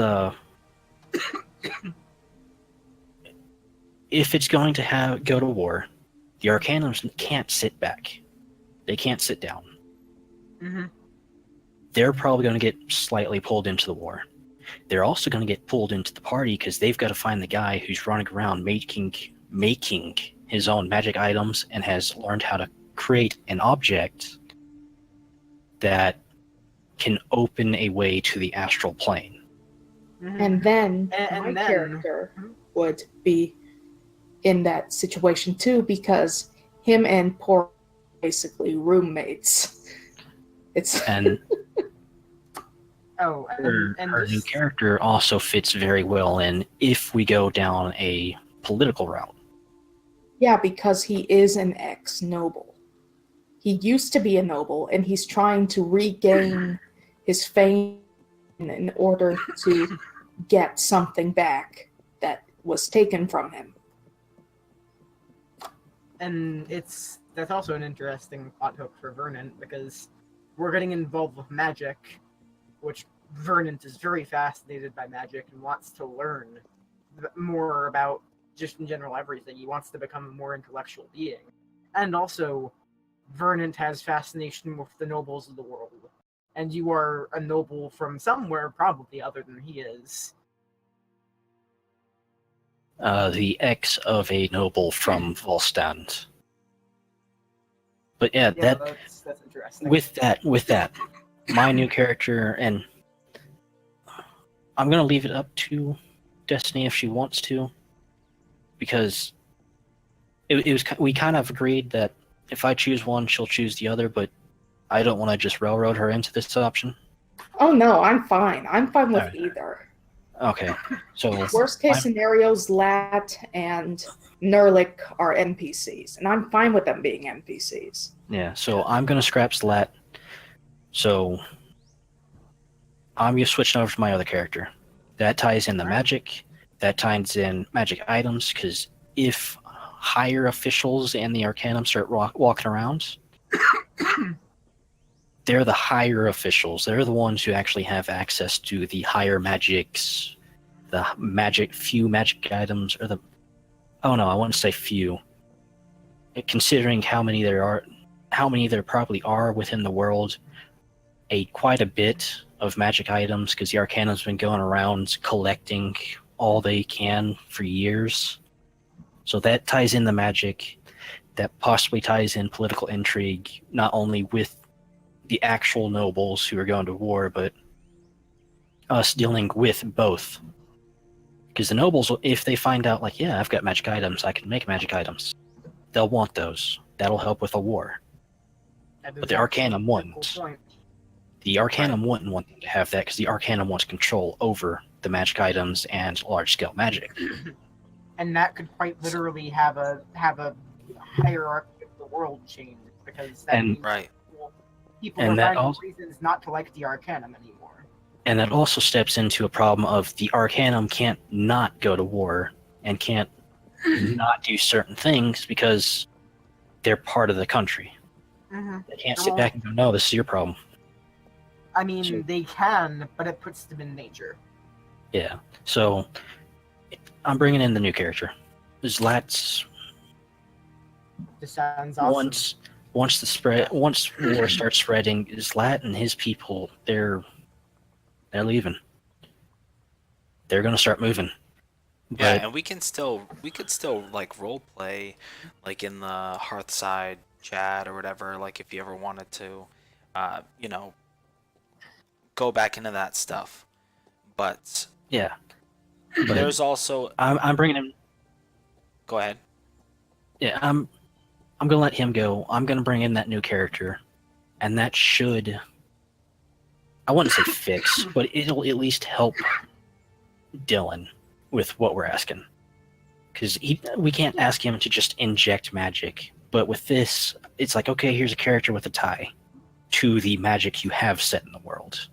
if it's going to go to war, the Arcanums can't sit back. They can't sit down. Mm-hmm. They're probably going to get slightly pulled into the war. They're also going to get pulled into the party, because they've got to find the guy who's running around making his own magic items and has learned how to create an object that can open a way to the astral plane. Mm-hmm. And then my character would be in that situation too, because him and Poor basically roommates. Our new character also fits very well in if we go down a political route. Yeah, because he is an ex-noble. He used to be a noble, and he's trying to regain his fame in order to get something back that was taken from him. And that's also an interesting plot hook for Vernon, because we're getting involved with magic, which Vernon is very fascinated by magic and wants to learn more about just in general everything. He wants to become a more intellectual being. And also, Vernon has fascination with the nobles of the world. And you are a noble from somewhere, probably other than he is. The ex of a noble from Volstand. But that's interesting. With that, my new character, and I'm gonna leave it up to Destiny if she wants to, because we kind of agreed that if I choose one, she'll choose the other, but I don't want to just railroad her into this option. Oh no, I'm fine. I'm fine with either. Okay, so worst case scenarios, Lat and Nerlik are NPCs, and I'm fine with them being NPCs. Yeah, so I'm gonna scrap Slat. So I'm just switching over to my other character. That ties in the magic. That ties in magic items, because if higher officials in the Arcanum start walking around, they're the higher officials. They're the ones who actually have access to the higher magics, the few magic items, or the... Oh no, I wouldn't say few. Considering how many there probably are within the world, quite a bit of magic items, because the Arcanum's been going around collecting all they can for years. So that ties in the magic. That possibly ties in political intrigue, not only with the actual nobles who are going to war, but us dealing with both. Because the nobles, if they find out, like, yeah, I've got magic items, I can make magic items, they'll want those. That'll help with a war. But the Arcanum wouldn't. The Arcanum wouldn't want them to have that, because the Arcanum wants control over the magic items and large-scale magic. And that could quite literally have a hierarchy of the world change, because that means people are finding reasons not to like the Arcanum anymore. And that also steps into a problem of the Arcanum can't not go to war and can't not do certain things because they're part of the country. Mm-hmm. They can't sit back and go, no, this is your problem. I mean, they can, but it puts them in nature. Yeah. So I'm bringing in the new character. Zlat's... This sounds awesome. Once war starts spreading, Zlat and his people, they're leaving. They're gonna start moving. Yeah, and we could still like role play, like in the Hearthside chat or whatever. Like if you ever wanted to, go back into that stuff. But yeah, there's also I'm bringing him. Go ahead. Yeah, I'm gonna let him go. I'm gonna bring in that new character, and that should, I wouldn't say fix, but it'll at least help Dylan with what we're asking. Because we can't ask him to just inject magic, but with this, it's like, okay, here's a character with a tie to the magic you have set in the world.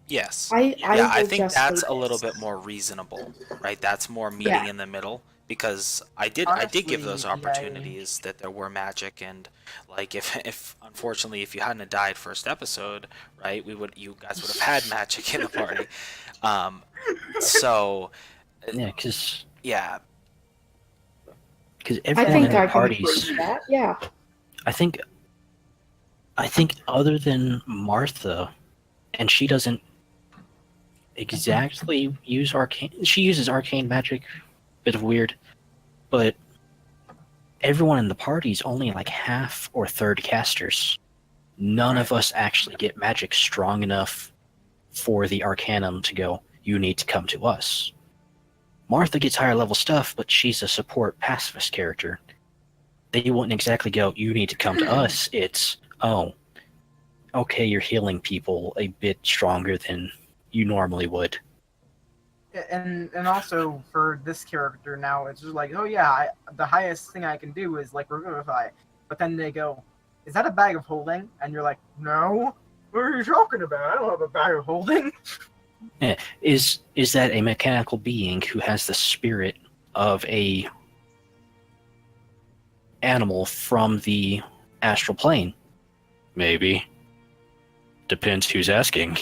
Yes. I think that's a little bit more reasonable, right? That's more meeting in the middle. Because I did give those opportunities that there were magic, and like if unfortunately if you hadn't died first episode, right, you guys would have had magic in the party. So yeah, because I everyone in the can parties, agree with that. Yeah. I think other than Martha, and she doesn't exactly use arcane. She uses arcane magic. Bit of weird, but everyone in the party is only like half or third casters. None of us actually get magic strong enough for the Arcanum to go, you need to come to us. Martha gets higher level stuff, but she's a support pacifist character. They wouldn't exactly go, you need to come to us. It's, oh, okay, you're healing people a bit stronger than you normally would. And also for this character now, it's just like, oh yeah, the highest thing I can do is like revivify. But then they go, is that a bag of holding? And you're like, no. What are you talking about? I don't have a bag of holding. Yeah. Is that a mechanical being who has the spirit of a animal from the astral plane? Maybe. Depends who's asking.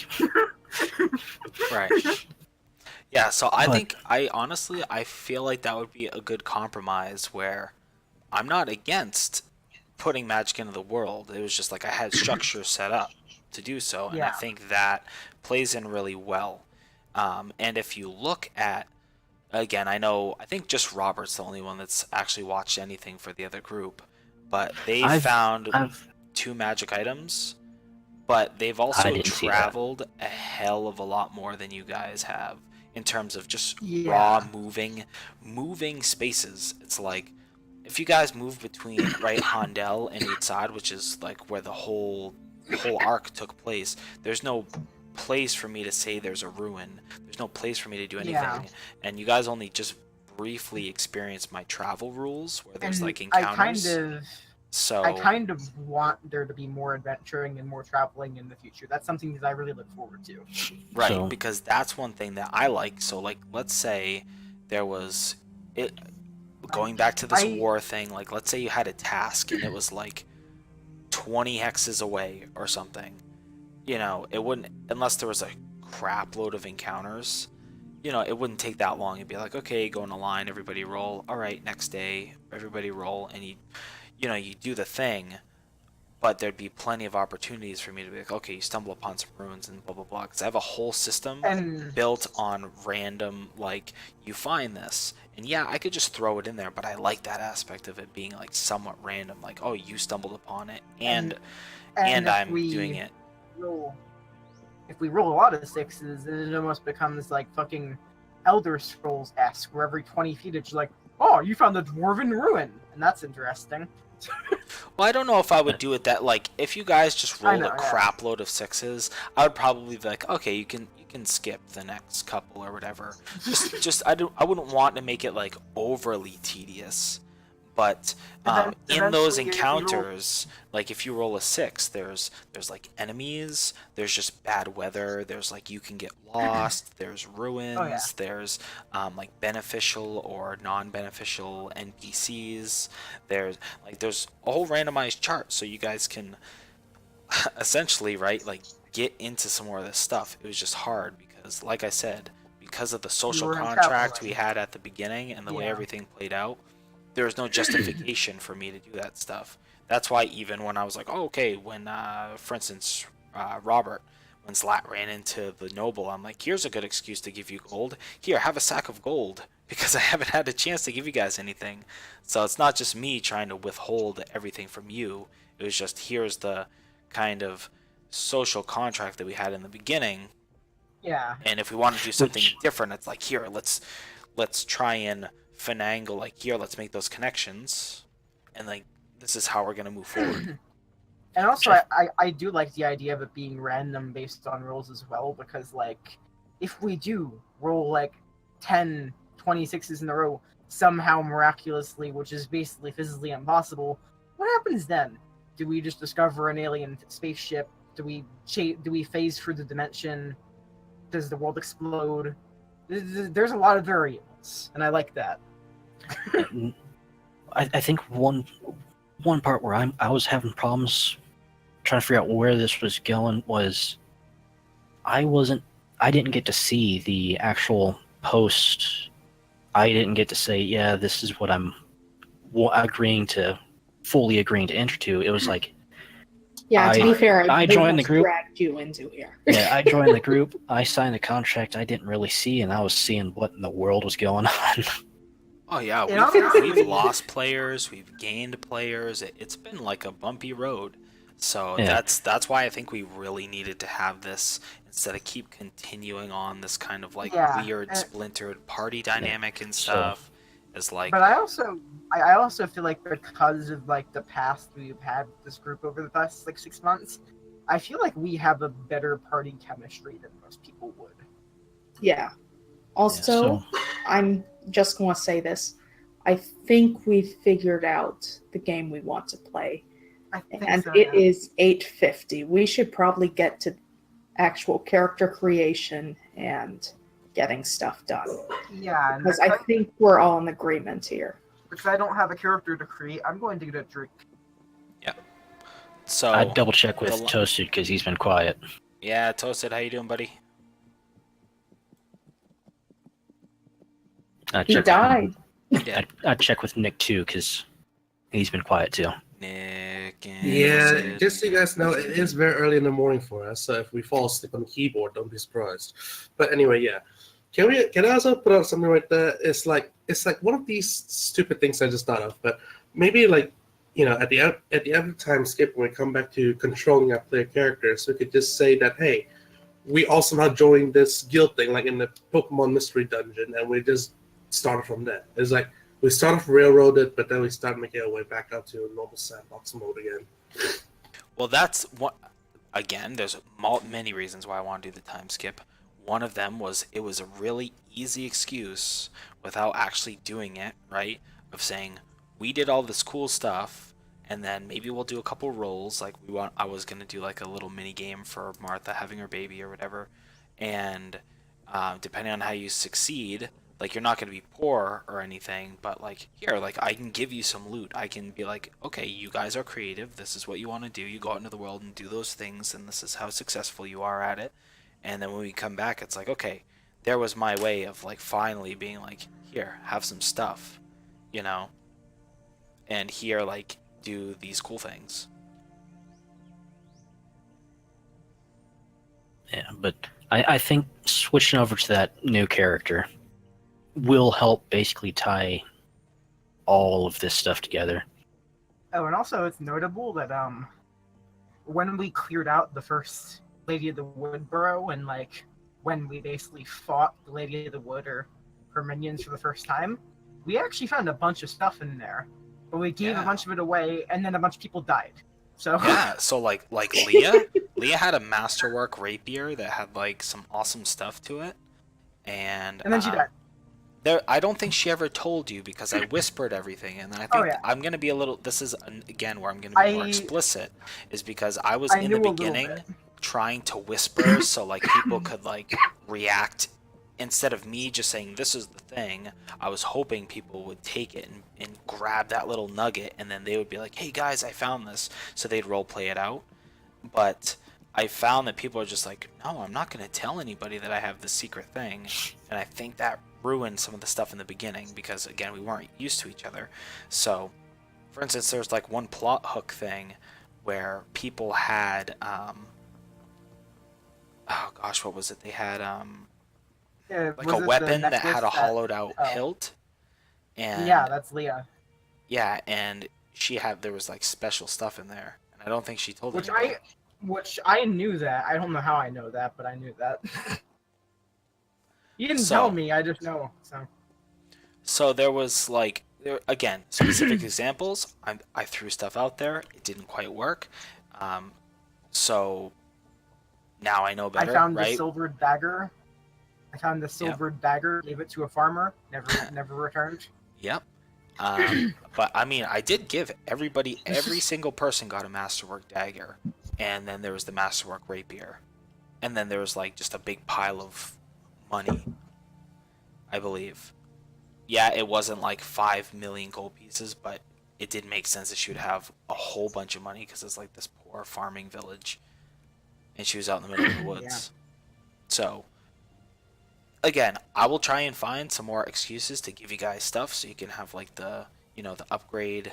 Right. Yeah, so I honestly feel like that would be a good compromise where I'm not against putting magic into the world. It was just like I had structure set up to do so, and I think that plays in really well. And if you look at, again, I think just Robert's the only one that's actually watched anything for the other group, but they found 2 magic items, but they've also traveled a hell of a lot more than you guys have. In terms of just raw moving spaces. It's like if you guys move between Hondel and Itzad, which is like where the whole arc took place, there's no place for me to say there's a ruin. There's no place for me to do anything. And you guys only just briefly experienced my travel rules where there's like encounters. I kind of want there to be more adventuring and more traveling in the future. That's something that I really look forward to. Right, because that's one thing that I like. So, like, let's say there was going back to this I- war thing, like let's say you had a task and it was like 20 hexes away or something. You know, it wouldn't, unless there was a crap load of encounters, you know, it wouldn't take that long. It'd be like, okay, go in a line, everybody roll. All right, next day, everybody roll, and you do the thing. But there'd be plenty of opportunities for me to be like, okay, you stumble upon some ruins and blah blah blah. Because I have a whole system And built on random, like you find this, and yeah, I could just throw it in there. But I like that aspect of it being like somewhat random, like oh, you stumbled upon it, and if I'm we doing it. roll, if we roll a lot of sixes, then it almost becomes like fucking Elder Scrolls-esque, where every 20 feet it's like, oh, you found the dwarven ruin, and that's interesting. Well, I don't know if I would do it that like if you guys just rolled know, a yeah. crap load of sixes, I would probably be like, okay, you can skip the next couple or whatever. Just I wouldn't want to make it like overly tedious. But in those Eventually, if you roll- encounters, like if you roll a 6, there's like enemies, there's just bad weather, there's like you can get lost, there's ruins, there's like beneficial or non-beneficial NPCs, there's a whole randomized chart, so you guys can essentially, right, like get into some more of this stuff. It was just hard because, like I said, because of the social were in contract capital. we had at the beginning and the way Yeah. everything played out, there was no justification for me to do that stuff. That's why even when I was like, oh, okay, when, for instance, Robert, when Zlat ran into the noble, I'm like, here's a good excuse to give you gold. Here, have a sack of gold, because I haven't had a chance to give you guys anything. So it's not just me trying to withhold everything from you. It was just, here's the kind of social contract that we had in the beginning. Yeah. And if we want to do something Which- different, it's like, here, let's try and finagle, like, here, let's make those connections, and like this is how we're gonna move forward. And also, I do like the idea of it being random based on rolls as well, because, like, if we do roll, like, 10, 26s in a row, somehow miraculously, which is basically physically impossible, what happens then? Do we just discover an alien spaceship? Do we phase through the dimension? Does the world explode? There's a lot of variables, and I like that. I think one part where I was having problems trying to figure out where this was going was I didn't get to see the actual post. I didn't get to say, yeah, this is what I'm fully agreeing to enter to. It was like, Yeah, to be fair, I they joined the just group. dragged you into here. yeah, I joined the group. I signed the contract I didn't really see, and I was seeing what in the world was going on. Oh yeah, And honestly- we've lost players, we've gained players. It's been like a bumpy road. So Yeah. that's why I think we really needed to have this instead of keep continuing on this kind of like Yeah, weird and- splintered party dynamic and So- stuff. Is like But I also feel like because of like the past we've had with this group over the past like 6 months, I feel like we have a better party chemistry than most people would. Yeah. Also, so- I'm just going to say this. I think we've figured out the game we want to play, I think and so, it yeah. is 8:50. We should probably get to actual character creation and getting stuff done. Yeah, and Because I think we're all in agreement here. because I don't have a character to create, I'm going to get a drink. so. I'd double check with the- Toasted because he's been quiet. Yeah, Toasted, how you doing, buddy? He died. I'd check with Nick too because he's been quiet too. Nick and Yeah, Sid. just so you guys know, it is very early in the morning for us. So if we fall asleep on the keyboard, don't be surprised. But anyway, yeah. Can I also put out something right there? It's like one of these stupid things I just thought of. But maybe like at the end of time skip when we come back to controlling our player characters, we could just say that hey, we all somehow joined this guild thing, like in the Pokemon Mystery Dungeon, and we just started from there. It's like we start off railroaded, but then we start making our way back up to normal sandbox mode again. Well, that's what. Again, there's many reasons why I want to do the time skip. One of them was it was a really easy excuse without actually doing it, right? Of saying we did all this cool stuff, and then maybe we'll do a couple rolls. Like I was gonna do like a little mini game for Martha having her baby or whatever, and depending on how you succeed, Like, you're not going to be poor or anything, but like, here, like, I can give you some loot. I can be like, okay, you guys are creative. This is what you want to do. You go out into the world and do those things, and this is how successful you are at it. And then when we come back, it's like, okay, there was my way of like finally being like, here, have some stuff, you know, and here, like, do these cool things. Yeah, but I think switching over to that new character will help basically tie all of this stuff together. Oh, and also it's notable that when we cleared out the first Lady of the Wood Burrow, and like when we basically fought the Lady of the Wood or her minions for the first time, we actually found a bunch of stuff in there, but we gave a bunch of it away, and then a bunch of people died. So yeah, so like Leah had a masterwork rapier that had like some awesome stuff to it, and then she died. I don't think she ever told you because I whispered everything, and I think I'm gonna be a little. This is again where I'm gonna be more explicit, is because I was in the beginning trying to whisper so like people could like react instead of me just saying this is the thing. I was hoping people would take it and grab that little nugget, and then they would be like, "Hey guys, I found this," so they'd role play it out. But I found that people are just like, "No, I'm not gonna tell anybody that I have this secret thing," and I think that ruined some of the stuff in the beginning because again we weren't used to each other. So for instance, there's like one plot hook thing where people had oh gosh, what was it, they had like a weapon that had a hollowed out hilt, and yeah, that's Leah. Yeah, and there was like special stuff in there, and I don't think she told anybody. Which I knew that. I don't know how I know that, but I knew that. You didn't tell me, I just know. So there was like, again, specific examples. I threw stuff out there. It didn't quite work. So now I know better, I found right? the silvered dagger. Gave it to a farmer. Never returned. Yep. But I mean, I did give every single person got a masterwork dagger, and then there was the masterwork rapier, and then there was like just a big pile of money, I believe. Yeah, it wasn't like 5 million gold pieces, but it did make sense that she would have a whole bunch of money because it's like this poor farming village, and she was out in the middle of the woods. So again, I will try and find some more excuses to give you guys stuff so you can have like the, you know, the upgrade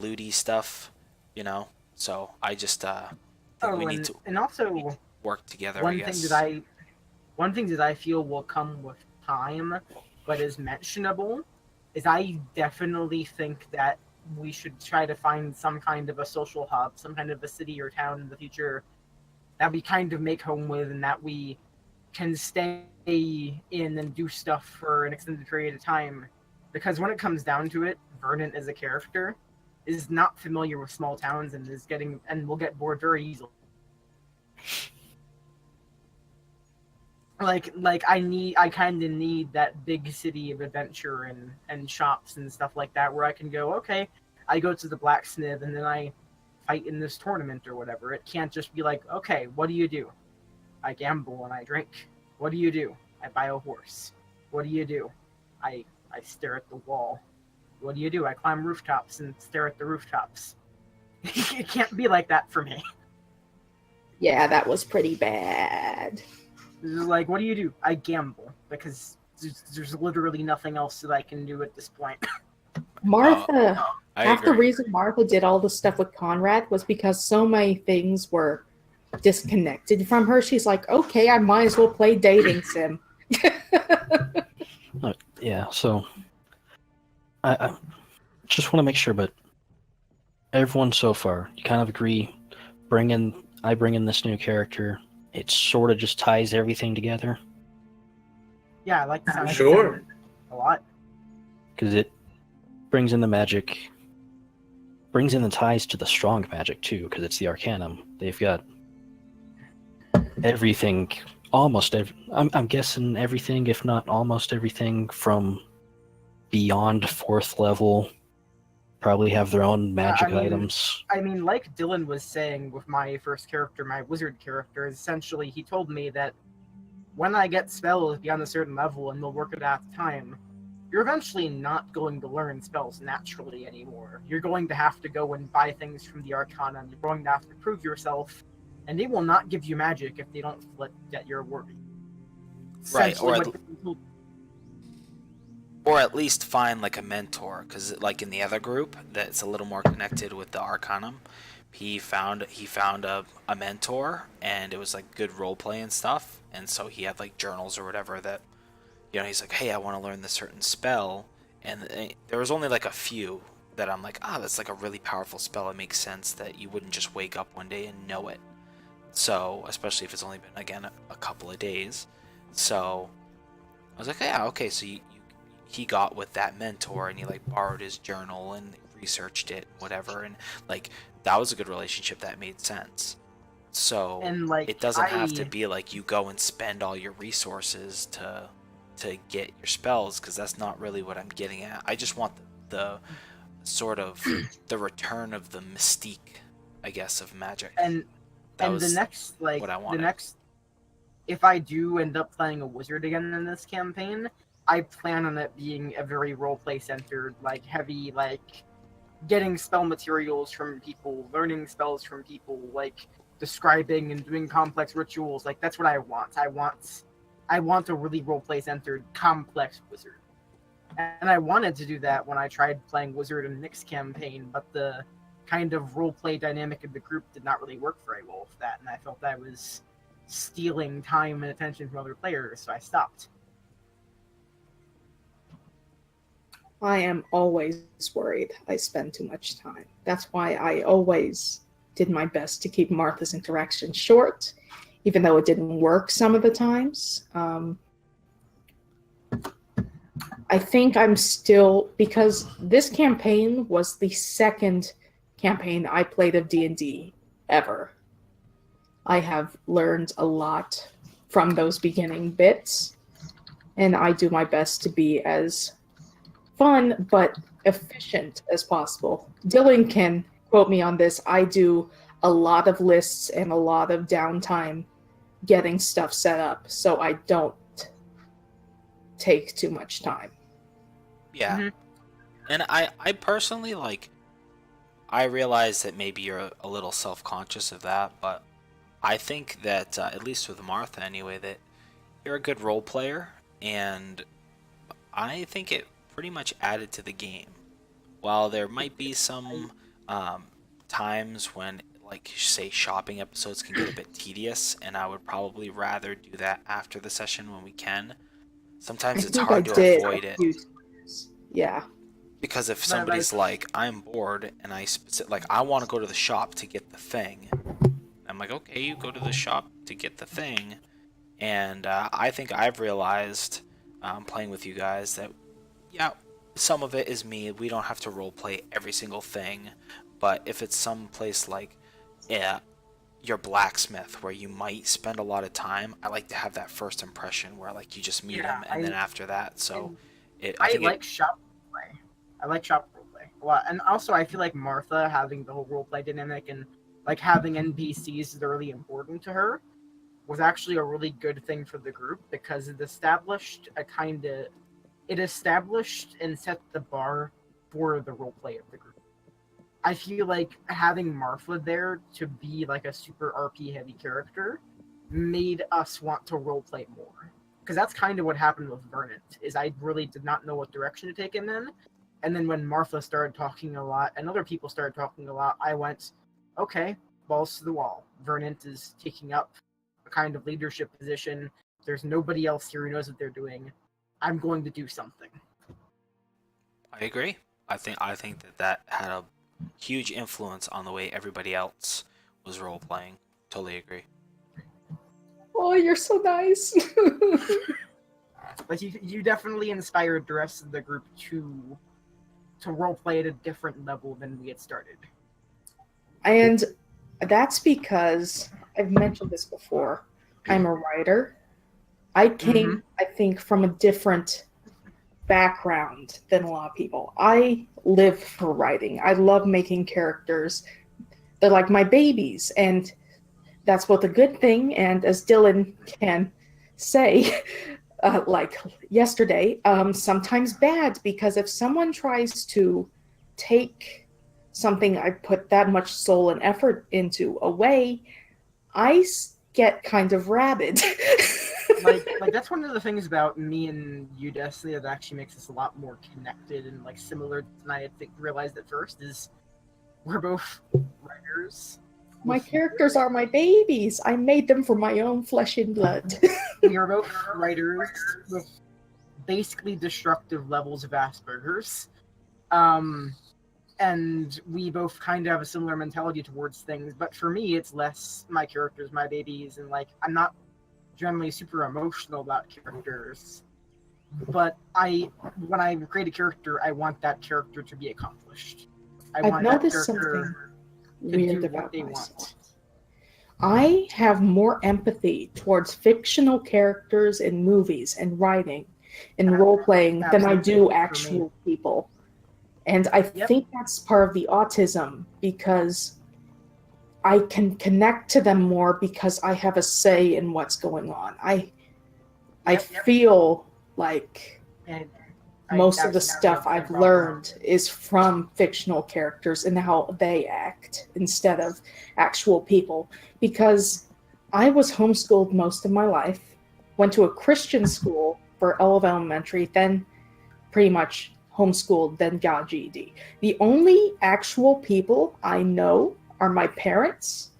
looty stuff, you know. So I just think we need to work together, I guess. One thing that I feel will come with time, but is mentionable, is I definitely think that we should try to find some kind of a social hub, some kind of a city or town in the future that we kind of make home with, and that we can stay in and do stuff for an extended period of time. Because when it comes down to it, Vernon as a character is not familiar with small towns and will get bored very easily. Like I kind of need that big city of adventure and shops and stuff like that where I can go, okay, I go to the blacksmith and then I fight in this tournament or whatever. It can't just be like, okay, what do you do? I gamble and I drink. What do you do? I buy a horse. What do you do? I stare at the wall. What do you do? I climb rooftops and stare at the rooftops. It can't be like that for me. Yeah, that was pretty bad. Like, what do you do? I gamble, because there's literally nothing else that I can do at this point. Martha, half the reason Martha did all the stuff with Conrad was because so many things were disconnected from her. She's like, okay, I might as well play dating sim. Yeah, so I just want to make sure, but everyone so far, you kind of agree, I bring in this new character, it sort of just ties everything together. Yeah, I like the sound. Sure. A lot. Because it brings in the magic, brings in the ties to the strong magic too, because it's the Arcanum. They've got everything, I'm guessing everything, if not almost everything, from beyond 4th level. Probably have their own magic items. I mean, like Dylan was saying with my first character, my wizard character, essentially he told me that when I get spells beyond a certain level and they'll work it out at the time, you're eventually not going to learn spells naturally anymore. You're going to have to go and buy things from the Arcana, and you're going to have to prove yourself, and they will not give you magic if they don't feel that you're worthy. Right, Essentially, or at least find like a mentor, because like in the other group that's a little more connected with the Arcanum, he found a mentor, and it was like good role play and stuff, and so he had like journals or whatever that, you know, he's like, hey, I want to learn this certain spell, and there was only like a few that I'm like, that's like a really powerful spell. It makes sense that you wouldn't just wake up one day and know it. So especially if it's only been again a couple of days. So I was like, yeah, okay. So he got with that mentor, and he like borrowed his journal and researched it, whatever, and like that was a good relationship that made sense. So and like it doesn't have to be like you go and spend all your resources to get your spells, because that's not really what I'm getting at. I just want the sort of the return of the mystique, I guess, of magic. And the next, like, what I wanted. the next, if I do end up playing a wizard again in this campaign, I plan on it being a very roleplay centered, like heavy, like getting spell materials from people, learning spells from people, like describing and doing complex rituals. Like that's what I want. I want a really roleplay centered, complex wizard. And I wanted to do that when I tried playing wizard in Nick's campaign, but the kind of roleplay dynamic of the group did not really work very well with that, and I felt I was stealing time and attention from other players, so I stopped. I am always worried I spend too much time. That's why I always did my best to keep Martha's interaction short, even though it didn't work some of the times. I think I'm still, because this campaign was the second campaign I played of D&D ever. I have learned a lot from those beginning bits, and I do my best to be as fun but efficient as possible. Dylan can quote me on this. I do a lot of lists and a lot of downtime getting stuff set up, so I don't take too much time. Yeah. Mm-hmm. And I personally, like, I realize that maybe you're a little self-conscious of that, but I think that, at least with Martha anyway, that you're a good role player, and I think it pretty much added to the game. While there might be some times when, like, say, shopping episodes can get a bit tedious, and I would probably rather do that after the session when we can. Sometimes it's hard to avoid it. Yeah. Because if somebody's like, I'm bored, and I want to go to the shop to get the thing, I'm like, okay, you go to the shop to get the thing. And I think I've realized, playing with you guys, that, yeah, some of it is me. We don't have to roleplay every single thing. But if it's some place like your blacksmith, where you might spend a lot of time, I like to have that first impression where, like, you just meet them, and then after that. So I like shop roleplay. I like shop roleplay a lot. And also, I feel like Martha having the whole roleplay dynamic and like having NPCs that are really important to her was actually a really good thing for the group, because it established and set the bar for the roleplay of the group. I feel like having Martha there to be like a super RP heavy character made us want to roleplay more. Because that's kind of what happened with Vernon, is I really did not know what direction to take him in. And then when Martha started talking a lot and other people started talking a lot, I went, okay, balls to the wall. Vernon is taking up a kind of leadership position. There's nobody else here who knows what they're doing. I'm going to do something. I agree. I think that had a huge influence on the way everybody else was role playing. Totally agree. Oh, you're so nice. But you definitely inspired the rest of the group to roleplay at a different level than we had started. And that's because I've mentioned this before. I'm a writer. I came, I think, from a different background than a lot of people. I live for writing. I love making characters. They're like my babies, and that's both a good thing, and as Dylan can say, like yesterday, sometimes bad, because if someone tries to take something I put that much soul and effort into away, get kind of rabid. like that's one of the things about me and you, Destiny, that actually makes us a lot more connected and like similar than I realized at first. Is we're both writers. My characters are my babies. I made them from my own flesh and blood. We are both writers with basically destructive levels of Asperger's. And we both kind of have a similar mentality towards things, but for me, it's less my characters, my babies, and like I'm not generally super emotional about characters. But when I create a character, I want that character to be accomplished. I've noticed something weird do about what they myself. want. I have more empathy towards fictional characters in movies and writing and role-playing than I do actual people. And I think that's part of the autism, because I can connect to them more because I have a say in what's going on. I feel like most of the stuff I've learned is from fictional characters and how they act instead of actual people. Because I was homeschooled most of my life, went to a Christian school for all of elementary, then pretty much homeschooled, then got a GED. The only actual people I know are my parents.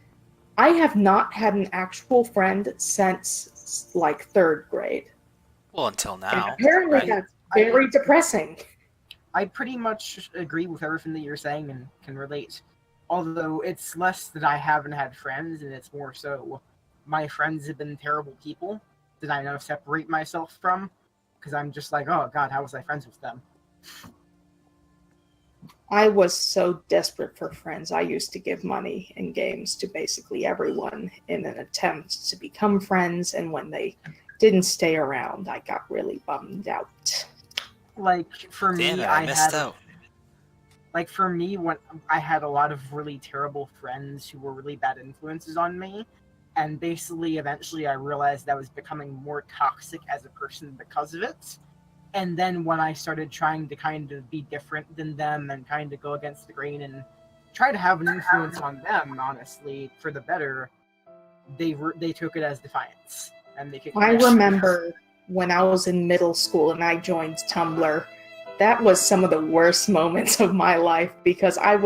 I have not had an actual friend since like 3rd grade. Well, until now. And apparently that's very depressing. I pretty much agree with everything that you're saying and can relate. Although it's less that I haven't had friends, and it's more so my friends have been terrible people that I now separate myself from, because I'm just like, oh god, how was I friends with them? I was so desperate for friends. I used to give money in games to basically everyone in an attempt to become friends, and when they didn't stay around, I got really bummed out. Like, for Damn me, it, I missed out. Like, for me, when I had a lot of really terrible friends who were really bad influences on me, and basically, eventually, I realized I was becoming more toxic as a person because of it. And then when I started trying to kind of be different than them and kind of go against the grain and try to have an influence on them, honestly, for the better, they took it as defiance. And they kicked me out. Remember when I was in middle school and I joined Tumblr, that was some of the worst moments of my life, because I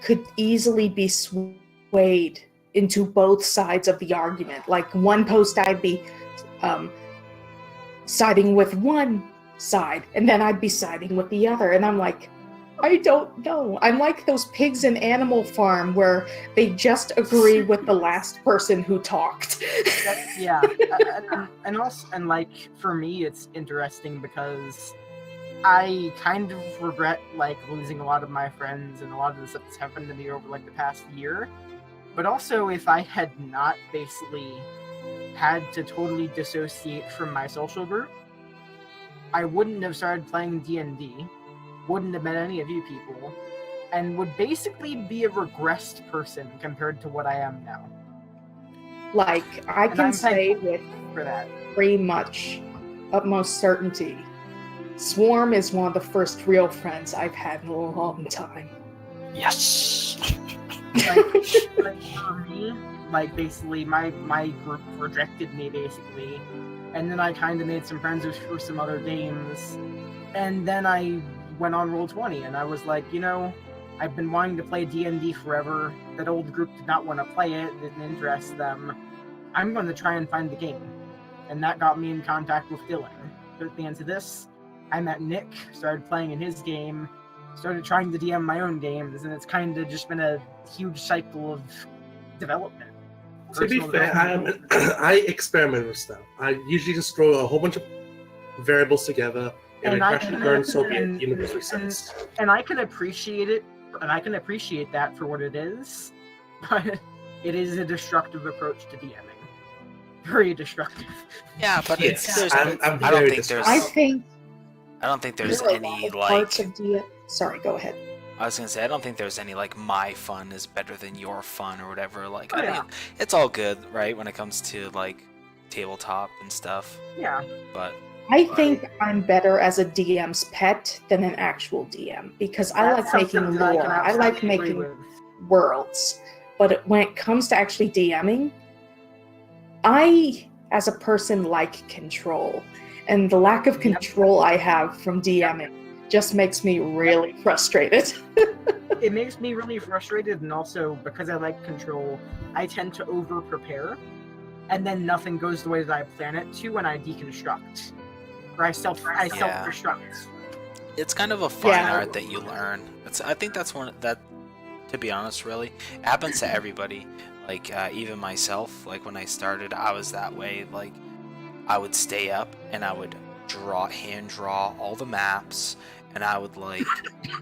could easily be swayed into both sides of the argument. Like, one post I'd be siding with one side, and then I'd be siding with the other, and I'm like, I don't know. I'm like those pigs in Animal Farm where they just agree with the last person who talked. Yeah, and like, for me, it's interesting because I kind of regret like losing a lot of my friends and a lot of the stuff that's happened to me over like the past year. But also, if I had not basically had to totally dissociate from my social group, I wouldn't have started playing D&D, wouldn't have met any of you people, and would basically be a regressed person compared to what I am now. Like, I can say with for that pretty much utmost certainty, Swarm is one of the first real friends I've had in a long time. Yes. like for me, like basically my group rejected me basically, and then I kind of made some friends for some other games, and then I went on Roll20, and I was like, I've been wanting to play D&D forever. That old group did not want to play it, didn't interest them. I'm going to try and find the game, and that got me in contact with Dylan. But at the end of this, I met Nick, started playing in his game, started trying to DM my own games, and it's kind of just been a huge cycle of development. To be fair, I experiment with stuff. I usually just throw a whole bunch of variables together in a crash and burn Soviet universe sense. And I can appreciate it, and I can appreciate that for what it is, but it is a destructive approach to DMing. Very destructive. Yeah, but I don't think there's any like. Sorry, go ahead. I was gonna say, I don't think there's any like my fun is better than your fun or whatever. Like, Oh, I yeah. think it's all good, right, when it comes to like tabletop and stuff. Yeah. But I think I'm better as a DM's pet than an actual DM because I That's like making something that lore. I like absolutely agree making with. worlds. But when it comes to actually DMing, I, as a person, like control. And the lack of Yep. control I have from DMing just makes me really frustrated. It makes me really frustrated, and also because I like control, I tend to over prepare, and then nothing goes the way that I plan it to, and I deconstruct, or I self destruct. it's kind of a fine Yeah. art that you learn. I think that's one that, to be honest, really happens to everybody. Like even myself, like when I started, I was that way. Like I would stay up and I would hand draw all the maps, and I would like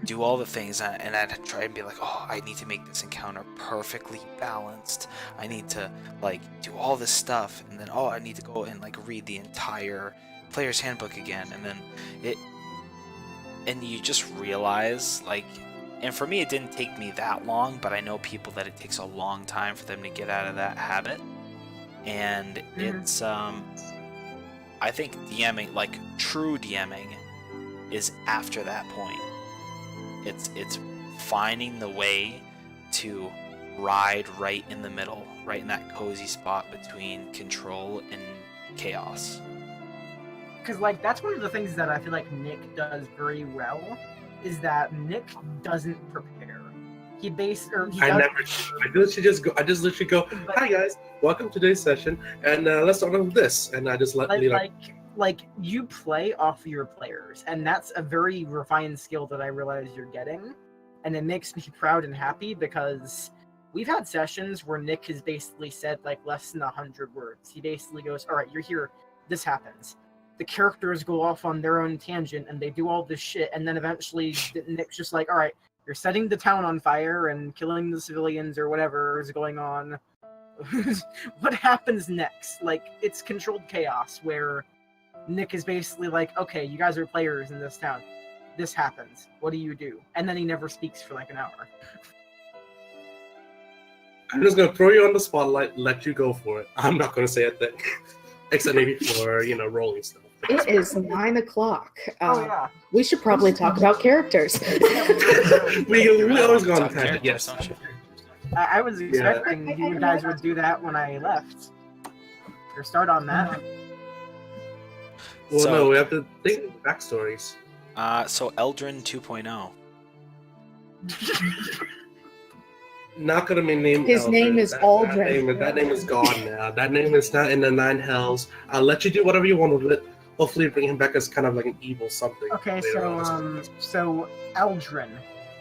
do all the things, and I'd try and be like, oh, I need to make this encounter perfectly balanced. I need to like do all this stuff, and then I need to go and like read the entire player's handbook again, and then and you just realize like. And for me, it didn't take me that long, but I know people that it takes a long time for them to get out of that habit. And it's, I think DMing, like true DMing, is after that point. It's finding the way to ride right in the middle, right in that cozy spot between control and chaos. Because like that's one of the things that I feel like Nick does very well, is that Nick doesn't prepare. He I does, I just literally go, hi guys, welcome to today's session, and let's start with this, and I just like you play off your players, and that's a very refined skill that I realize you're getting, and it makes me proud and happy because we've had sessions where Nick has basically said like less than 100 words. He basically goes, all right, you're here, this happens. The characters go off on their own tangent and they do all this shit, and then eventually Nick's just like, all right, you're setting the town on fire and killing the civilians or whatever is going on. What happens next? Like, it's controlled chaos where Nick is basically like, okay, you guys are players in this town. This happens. What do you do? And then he never speaks for like an hour. I'm just gonna throw you on the spotlight, let you go for it. I'm not gonna say a thing, except maybe for rolling stuff. It is 9 o'clock. Oh yeah. We should probably talk about characters. we always go on tangent. Yes. I was expecting you guys would do that when I left. Or start on that. Well, So- no, we have to think of backstories. So Eldrin 2.0. Not gonna be named. His Eldrin. name is Aldrin. That name is gone now. That name is not in the 9 hells. I'll let you do whatever you want with it. Hopefully, bring him back as kind of like an evil something. Okay, later on. so Aldrin.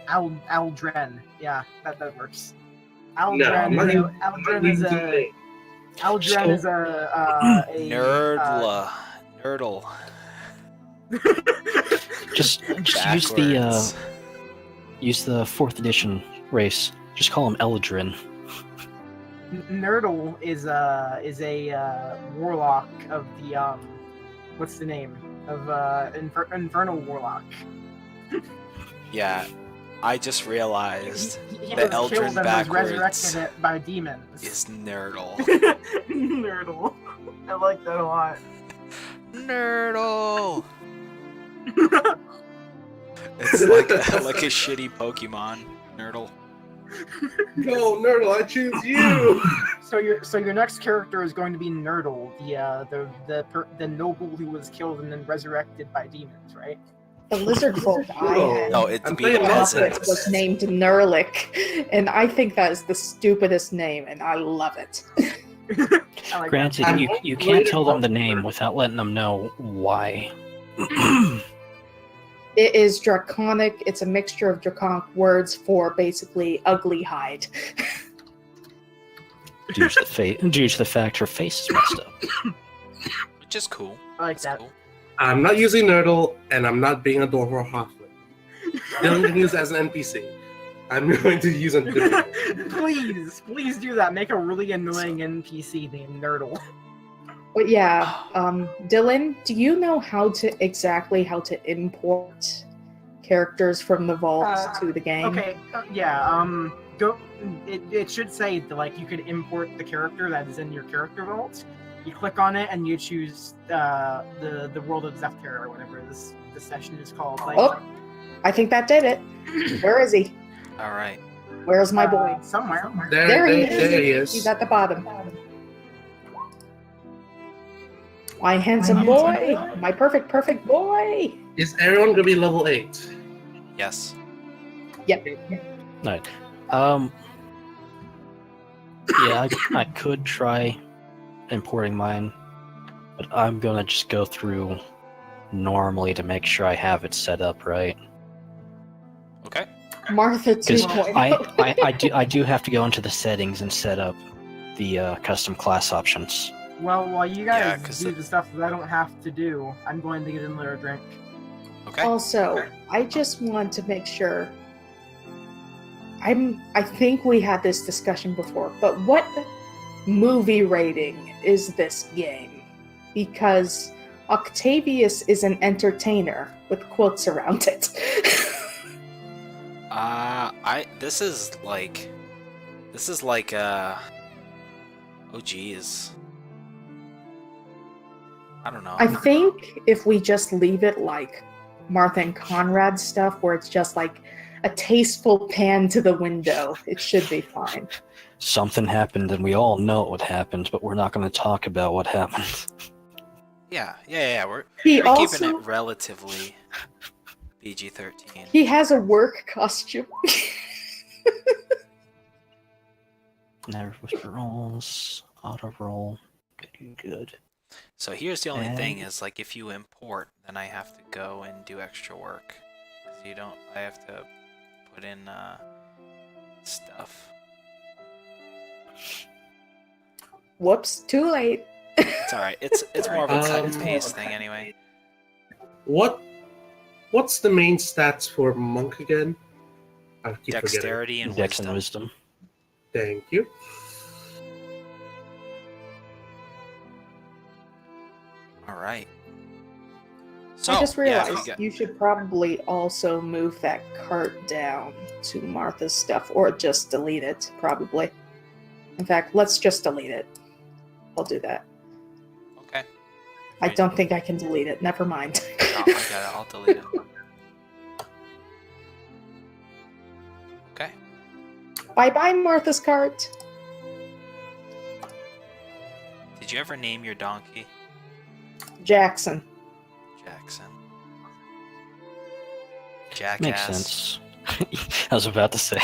Aldrin. Yeah, that works. No, Aldrin, Aldrin is a Nerdle. Just use the 4th edition race. Just call him Eldrin. Nerdle is a warlock of the what's the name of infernal warlock. Yeah, I just realized He the was killed Eldrin and was backwards resurrected by demons. is Nerdle. Nerdle. I like that a lot. Nerdle. It's like a shitty Pokemon. Nerdle. Go, Nerdle, I choose you. So your next character is going to be Nerdle, the noble who was killed and then resurrected by demons, right? The lizard folk I had No, it's I'm be playing peasant. was named Nerlick, and I think that is the stupidest name, and I love it. I like Granted, I'm you can't tell them the name without letting them know why. It is draconic. It's a mixture of draconic words for basically ugly hide. due to the fact her face is messed up. Which is cool. I like That's that. cool. I'm not using Nerdle, and I'm not being a dwarf or a halfling. Dylan can use it as an NPC. I'm going to use a different. Please do that. Make a really annoying NPC named Nerdle. But yeah, Dylan, do you know how to import characters from the vault to the game? Okay, yeah. Go. It should say that, like, you could import the character that is in your character vault. You click on it and you choose the World of Zephyr or whatever this session is called. Like, Oh, I think that did it. Where is he? All right. Where's my boy? Somewhere. There he is. There he is. He's at the bottom. My handsome boy. My perfect boy. Is everyone gonna be level 8? Yes. Yep. Right. Yeah, I could try importing mine, but I'm gonna just go through normally to make sure I have it set up right. Okay. Martha Because 2.0. I do have to go into the settings and set up the custom class options. Well, while you Yeah, guys 'cause do the- the stuff that I don't have to do, I'm going to get another drink. Okay. Also, I just want to make sure. I think we had this discussion before, but what movie rating is this game? Because Octavius is an entertainer with quotes around it. This is like oh geez. I don't know. I think if we just leave it like Martha and Conrad stuff, where it's just like a tasteful pan to the window, it should be fine. Something happened, and we all know what happened, but we're not going to talk about what happened. Yeah. We're He keeping also it relatively PG-13. he has a work costume. Never whisper rolls, auto roll, good. So here's the only thing And- is, like, if you import, then I have to go and do extra work. 'Cause I have to put in stuff. Whoops, too late. It's alright. It's more of a cut and Um, paste thing anyway. What's the main stats for monk again? I keep forgetting. Dexterity and Dex wisdom. and wisdom. Thank you. Alright. So, I just yeah, realized you you should probably also move that cart down to Martha's stuff, or just delete it, probably. In fact, let's just delete it. I'll do that. okay. I don't think I can delete it. Never mind. No, I got it. I'll delete it. Okay. Bye-bye, Martha's cart. Did you ever name your donkey? Jackson. Jackson. Makes Jackass. sense. I was about to say.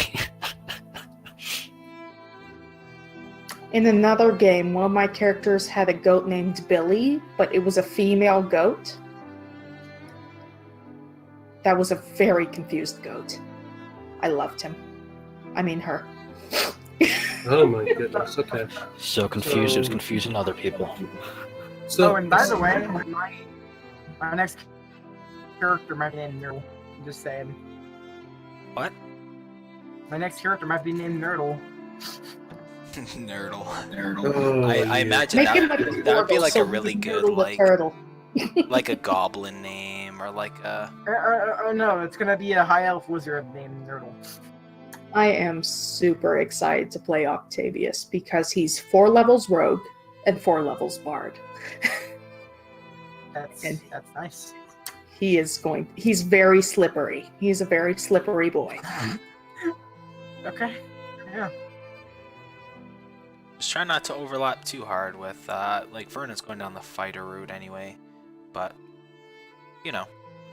In another game, one of my characters had a goat named Billy, but it was a female goat. That was a very confused goat. I loved him. I mean her. Oh my goodness. Okay. So confused, it was confusing other people. So, Oh, and by the way, my next character might be named Nerdle. I'm just saying. What? My next character might be named Nerdle. Nerdle. oh, I yeah. imagine Make that, him like a that would be turtle, like so a really he's good, Nerdle the like turtle. like a goblin name, or like a... No, it's gonna be a high elf wizard named Nerdle. I am super excited to play Octavius because he's 4 levels rogue and 4 levels bard. That's nice. He's very slippery. He's a very slippery boy. Okay. Yeah. Just try not to overlap too hard with, like, Vernon's going down the fighter route anyway, but, you know.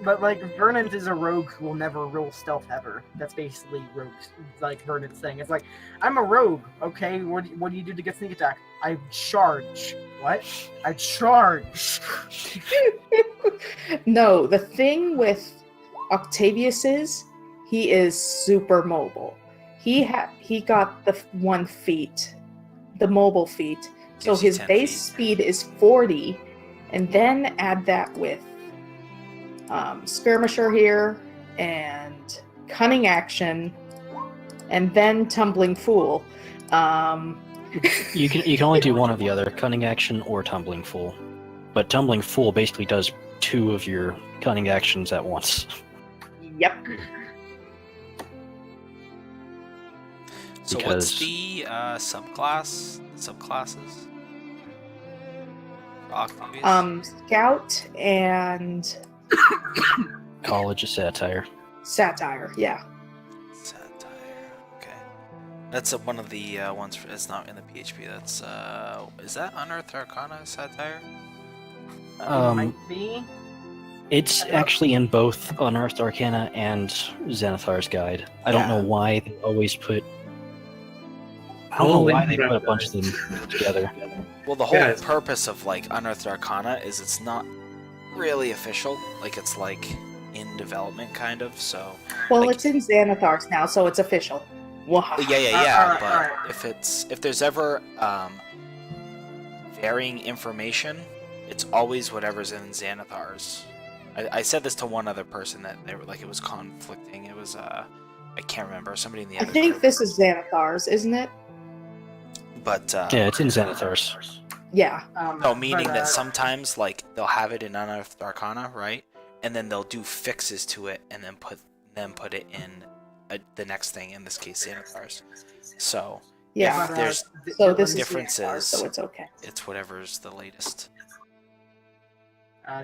But like Vernon is a rogue who will never roll stealth ever. That's basically rogue's like Vernon's thing. It's like, I'm a rogue, okay? What do you do to get sneak attack? I charge. What? I charge. No, the thing with Octavius is he is super mobile. He got the 1 feat, the mobile feat. So Gives you his 10 base feet. speed is 40, and then add that with skirmisher here and cunning action, and then tumbling fool. You can only do one or the other, cunning action or tumbling fool. But tumbling fool basically does 2 of your cunning actions at once. Yep. So what's the subclasses for Octavius? Scout and College of Satire. Satire. Yeah. Satire. Okay. That's one of the ones. It's not in the PHP. That's is that Unearthed Arcana Satire? Might be. It's actually in both Unearthed Arcana and Xanathar's Guide. I don't know why they always put. I don't know why they put a bunch of them together. Well, the whole purpose of like Unearthed Arcana is it's not really official. Like it's like in development, kind of. So. Well, like, it's in Xanathar's now, so it's official. Wow. Yeah. But if there's ever varying information, it's always whatever's in Xanathar's. I said this to one other person that they were like it was conflicting. It was I can't remember, somebody in the I other think group. this is Xanathar's, isn't it? But yeah, it's in Xanathar's. Yeah. No, meaning that sometimes like they'll have it in Unearthed Arcana, right? And then they'll do fixes to it and then put it in the next thing. In this case, Xanathar's. So yeah, if there's so this differences, is Xanathar's, so it's okay. It's whatever's the latest.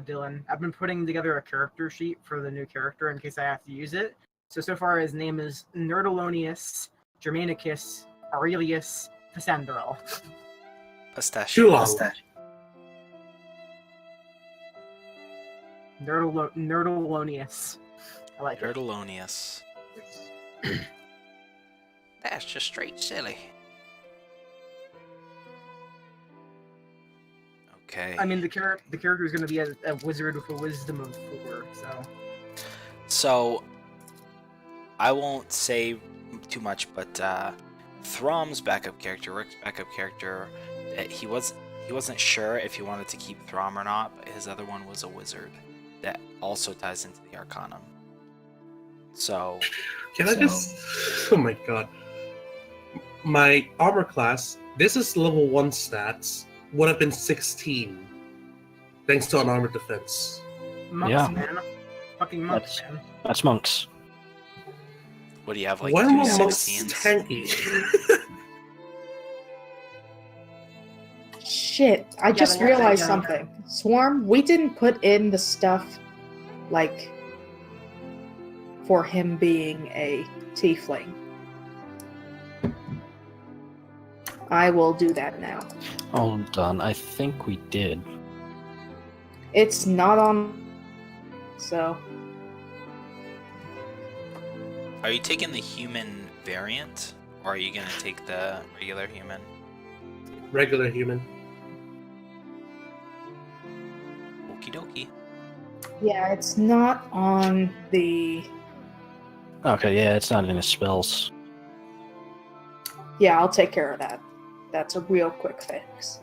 Dylan, I've been putting together a character sheet for the new character in case I have to use it. So far his name is Nerdalonius Germanicus Aurelius Pistandrel. Pistachio. Nerdalonius. I like it. Nerdalonius. That's just straight silly. Okay. I mean, the character is going to be a wizard with a wisdom of 4, So, I won't say too much, but Throm's backup character, Rick's backup character, he wasn't sure if he wanted to keep Throm or not, but his other one was a wizard that also ties into the Arcanum. So, can I just? Oh my god! My armor class. This is level 1 stats. Would have been 16, thanks to unarmored defense. Monks, man. Fucking monks, man. That's monks. What do you have, like Why are monks 216s? tanky? Shit, I just realized something. Swarm, we didn't put in the stuff, like, for him being a tiefling. I will do that now. Hold on, I think we did. It's not on, so... Are you taking the human variant, or are you going to take the regular human? Regular human. Okie dokie. Yeah, it's not on the... Okay, yeah, it's not in his spells. Yeah, I'll take care of that. That's a real quick fix.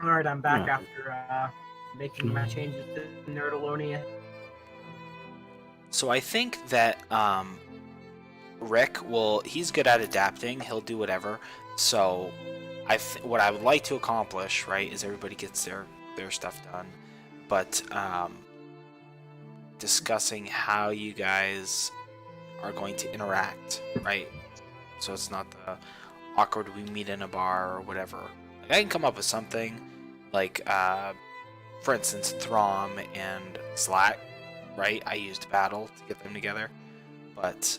Alright, I'm back after making my changes to Nerdalonia. So I think that Rick he's good at adapting. He'll do whatever. So what I would like to accomplish, right, is everybody gets their stuff done. But discussing how you guys are going to interact, right? So it's not the awkward we meet in a bar or whatever. Like, I can come up with something like, for instance, Throm and Slack, right? I used battle to get them together, but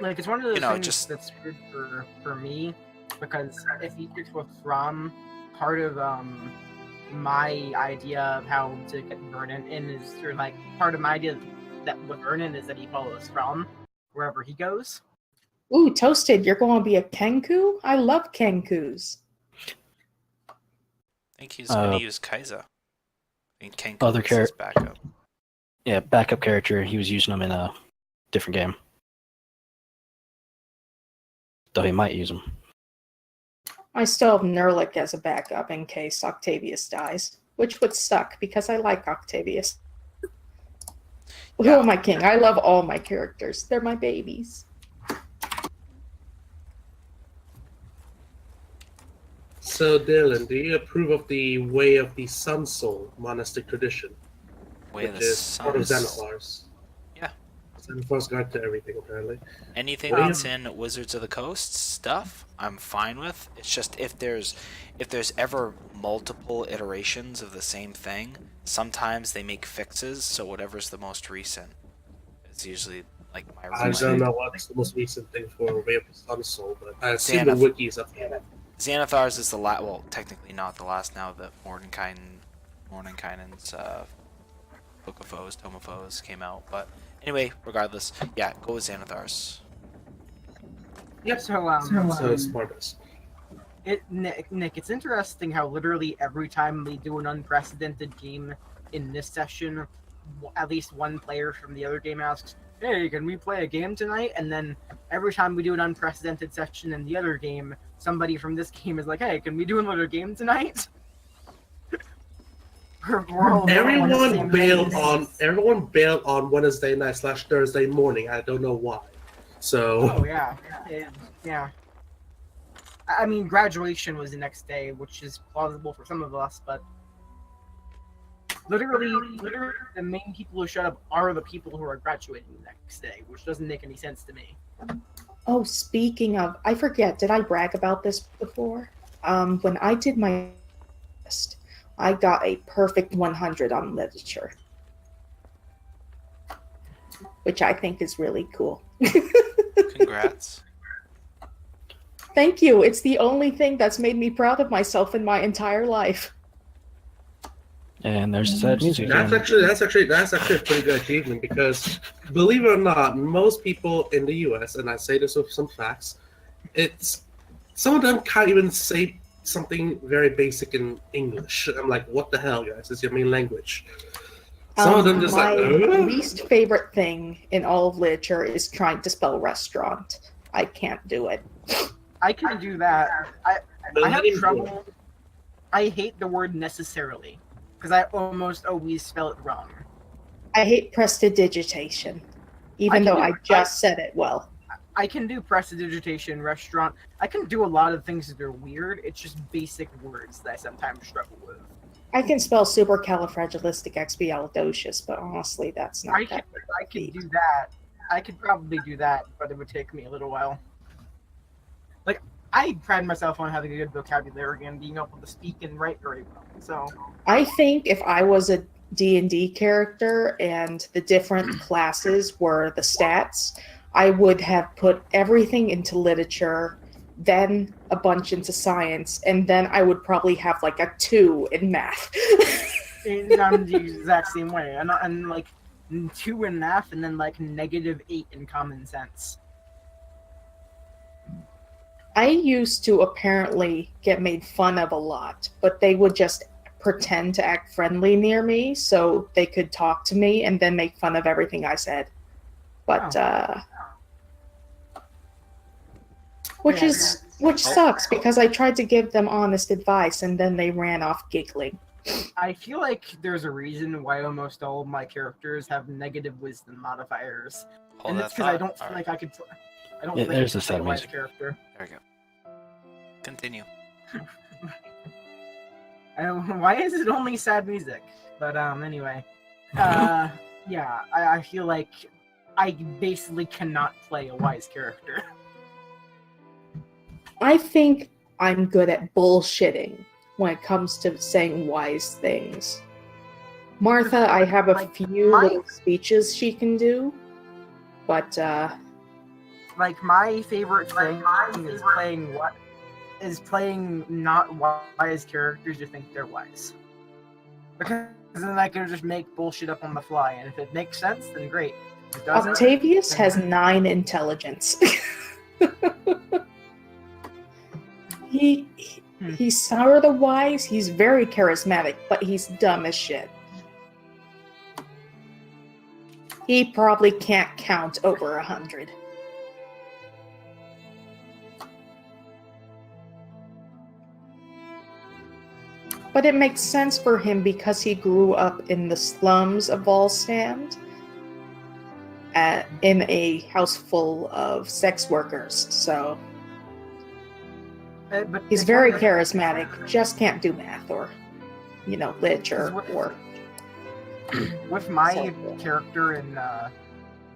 like, it's one of those things just that's weird for me, because if you pick with Throm, part of my idea of how to get Vernon in is, or like, part of my idea that with Vernon is that he follows Throm wherever he goes. Ooh, Toasted, you're going to be a Kenku? I love Kenkus. I think he's going to use Kaiza. I think Kenku Other is his backup. Yeah, backup character. He was using them in a different game. Though he might use them. I still have Nerlik as a backup in case Octavius dies, which would suck because I like Octavius. Who am I king? I love all my characters. They're my babies. So, Dylan, do you approve of the Way of the Sun Soul monastic tradition, Way of which the is part of Sun. Xanathar's? Yeah. Xanathar's guide to everything, apparently. Anything Um, that's in Wizards of the Coast stuff, I'm fine with. It's just if there's ever multiple iterations of the same thing, sometimes they make fixes. So whatever's the most recent is usually like my I rule. don't know what's the most recent thing for Way of the Sun Soul, but I assume the Xanath- wiki is up there. Xanathar's is the last. Well, technically not the last now that Mordenkainen's Book of Foes, Tome of Foes came out. But anyway, regardless, yeah, go with Xanathar's. Yep. So So it's smartest. Nick, it's interesting how literally every time we do an unprecedented game in this session, at least one player from the other game asks, "Hey, can we play a game tonight?" And then every time we do an unprecedented session in the other game, somebody from this game is like, "Hey, can we do another game tonight?" Everyone bailed on Wednesday night / Thursday morning. I don't know why. So Oh yeah, yeah. I mean, graduation was the next day, which is plausible for some of us, but literally, the main people who showed up are the people who are graduating the next day, which doesn't make any sense to me. Oh, speaking of, I forget, did I brag about this before? When I did my test, I got a perfect 100 on literature, which I think is really cool. Congrats. Thank you. It's the only thing that's made me proud of myself in my entire life. And there's the sad music. that's actually a pretty good achievement because, believe it or not, most people in the U.S. and I say this with some facts, some of them can't even say something very basic in English. I'm like, what the hell, guys? It's your main language. Some of them just my like. least favorite thing in all of literature is trying to spell restaurant. I can't do it. I can do that. I have trouble. I hate the word necessarily because I almost always spell it wrong. I hate prestidigitation, even though I just said it well. I can do prestidigitation, restaurant. I can do a lot of things that are weird. It's just basic words that I sometimes struggle with. I can spell supercalifragilisticexpialidocious, but honestly, that's not I could do that. I could probably do that, but it would take me a little while. Like, I pride myself on having a good vocabulary and being able to speak and write very well. So I think if I was a D&D character and the different classes were the stats, I would have put everything into literature, then a bunch into science, and then I would probably have like a 2 in math. and I'm the exact same way. And like 2 in math, and then like -8 in common sense. I used to apparently get made fun of a lot, but they would just pretend to act friendly near me so they could talk to me and then make fun of everything I said. But which sucks because I tried to give them honest advice and then they ran off giggling. I feel like there's a reason why almost all of my characters have negative wisdom modifiers, and it's because I don't feel like I could. I don't think I could play a wise character. There we go. Continue. Why is it only sad music? But anyway, yeah, I feel like I basically cannot play a wise character. I think I'm good at bullshitting when it comes to saying wise things. Martha, I have a few little speeches she can do, but like my favorite thing is playing not wise characters who think they're wise. Because then I can just make bullshit up on the fly, and if it makes sense, then great. If it doesn't, Octavius has 9 intelligence. He's sort of wise, he's very charismatic, but he's dumb as shit. He probably can't count over 100. But it makes sense for him because he grew up in the slums of Volstand, in a house full of sex workers, so... But He's it's very one of the- charismatic, just can't do math or, lich or With my So- character in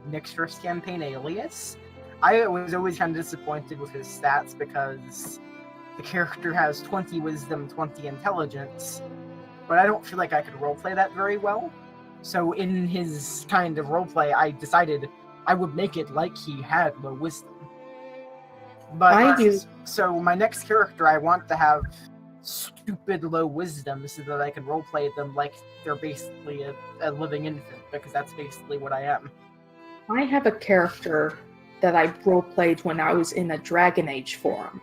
Nick's first campaign, Alias, I was always kind of disappointed with his stats because the character has 20 wisdom, 20 intelligence, but I don't feel like I could roleplay that very well. So in his kind of roleplay, I decided I would make it like he had low wisdom. But so my next character, I want to have stupid low wisdom so that I can roleplay them like they're basically a living infant, because that's basically what I am. I have a character that I roleplayed when I was in a Dragon Age forum,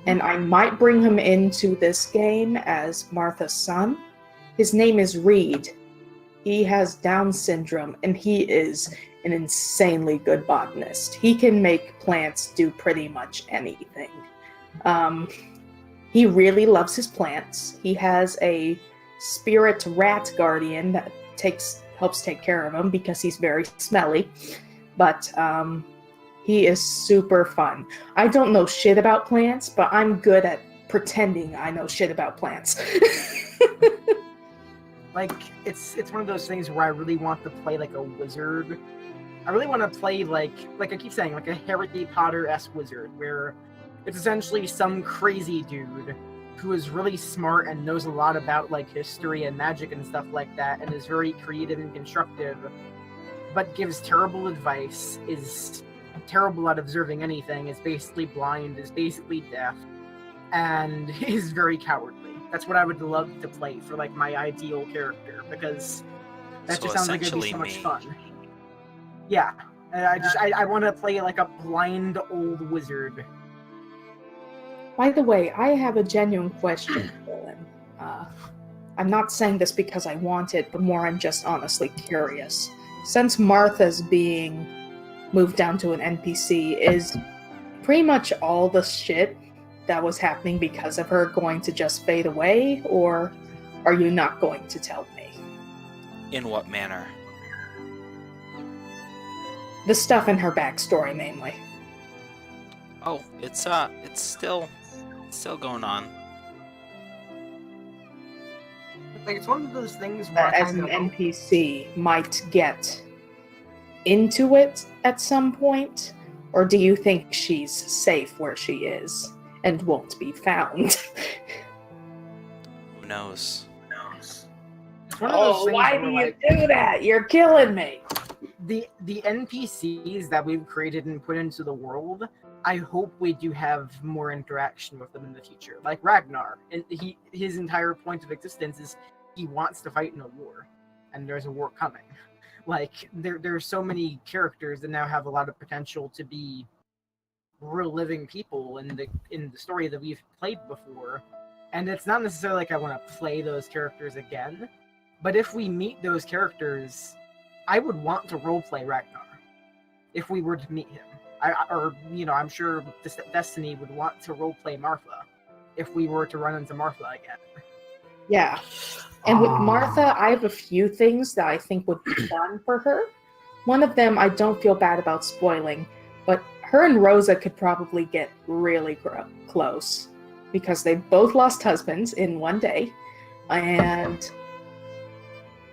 and I might bring him into this game as Martha's son. His name is Reed. He has Down syndrome, and he is an insanely good botanist. He can make plants do pretty much anything. He really loves his plants. He has a spirit rat guardian that helps take care of him because he's very smelly. But he is super fun. I don't know shit about plants, but I'm good at pretending I know shit about plants. Like, it's one of those things where I really want to play like a wizard. I really want to play like I keep saying, like a Harry Potter-esque wizard, where it's essentially some crazy dude who is really smart and knows a lot about like history and magic and stuff like that, and is very creative and constructive, but gives terrible advice, is terrible at observing anything, is basically blind, is basically deaf, and is very cowardly. That's what I would love to play for like my ideal character, because that just sounds like it'd be so much fun. Yeah, I want to play like a blind old wizard. By the way, I have a genuine question, Dylan. I'm not saying this because I want it, but more I'm just honestly curious. Since Martha's being moved down to an NPC, is pretty much all the shit that was happening because of her going to just fade away, or are you not going to tell me? In what manner? The stuff in her backstory, mainly. Oh, it's still going on. Like, it's one of those things where As an NPC might get into it at some point, or do you think she's safe where she is and won't be found? Who knows? It's one of those things why where, do you do that? You're killing me. The NPCs that we've created and put into the world, I hope we do have more interaction with them in the future. Like Ragnar, and his entire point of existence is he wants to fight in a war, and there's a war coming. Like there's so many characters that now have a lot of potential to be real living people in the story that we've played before. And it's not necessarily like I want to play those characters again, but if we meet those characters, I would want to roleplay Ragnar if we were to meet him. I'm sure Destiny would want to roleplay Martha if we were to run into Martha again. Yeah. And with Martha, I have a few things that I think would be fun for her. One of them I don't feel bad about spoiling, but her and Rosa could probably get really close because they both lost husbands in one day, and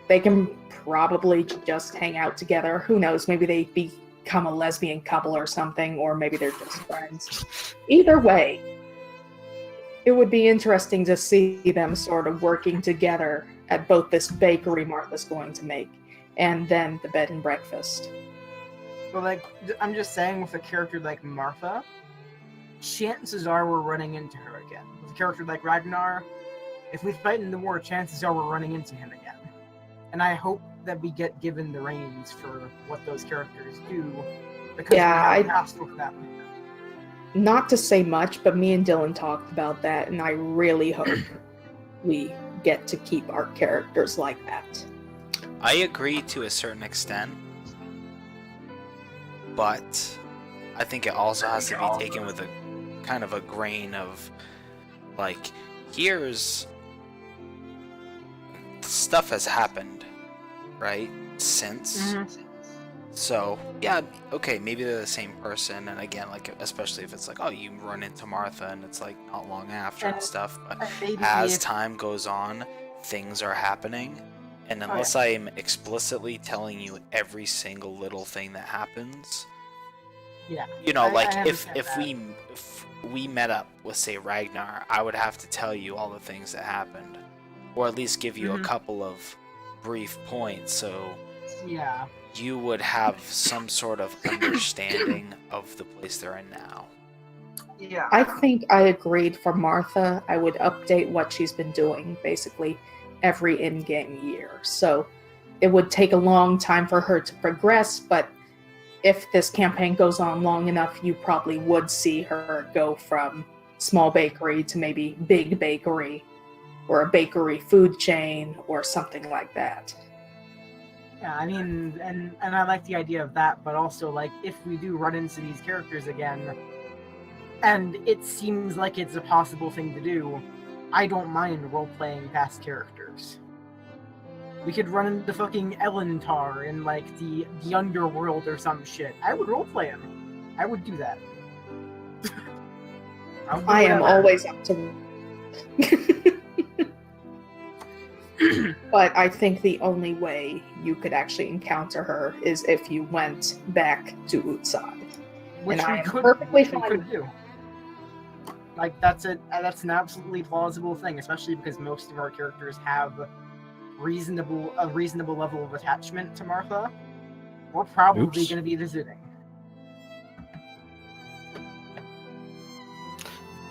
they can probably just hang out together. Who knows? Maybe they become a lesbian couple or something, or maybe they're just friends. Either way, it would be interesting to see them sort of working together at both this bakery Martha's going to make and then the bed and breakfast. But like, I'm just saying, with a character like Martha, chances are we're running into her again. With a character like Ragnar, if we fight in the war, chances are we're running into him again. And I hope that we get given the reins for what those characters do, because we have past with them. Not to say much, but me and Dylan talked about that, and I really hope we get to keep our characters like that. I agree to a certain extent, but I think it also has to be taken with a kind of a grain of, like, here's stuff has happened, right? Since. Mm-hmm. So yeah, okay, maybe they're the same person, and again, like especially if it's like, oh, you run into Martha, and it's like not long after and stuff. But Maybe as if, time goes on, things are happening, and Oh, unless I am explicitly telling you every single little thing that happens, yeah, you know, like I if understand if we met up with say Ragnar, I would have to tell you all the things that happened, or at least give you a Mhm. couple of brief points, so yeah. you would have some sort of understanding of the place they're in now. Yeah. I think I agreed for Martha. I would update what she's been doing basically every in-game year. So it would take a long time for her to progress, but if this campaign goes on long enough, you probably would see her go from small bakery to maybe big bakery or a bakery food chain or something like that. Yeah, I mean, and I like the idea of that, but also like if we do run into these characters again, and it seems like it's a possible thing to do, I don't mind role-playing past characters. We could run into fucking Elentar in like the underworld or some shit. I would roleplay him. I would do that. I'll do I am whatever. always up to But I think the only way you could actually encounter her is if you went back to Utsad. Which and I we am could, perfectly which we fine could with do. Like that's an absolutely plausible thing, especially because most of our characters have a reasonable level of attachment to Martha. We're probably Oops. going to be visiting.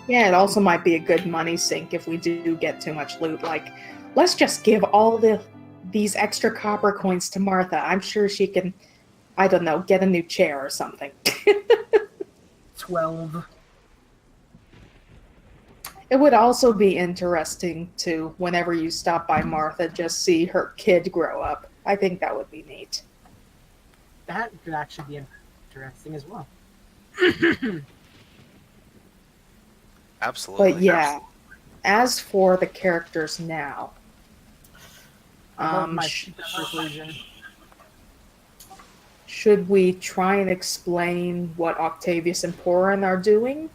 Yeah, it also might be a good money sink if we do get too much loot. Like, let's just give all these extra copper coins to Martha. I'm sure she can, I don't know, get a new chair or something. 12. It would also be interesting to, whenever you stop by Martha, just see her kid grow up. I think that would be neat. That could actually be interesting as well. Absolutely. But yeah, as for the characters now, I love my persuasion. should we try and explain what Octavius and Porin are doing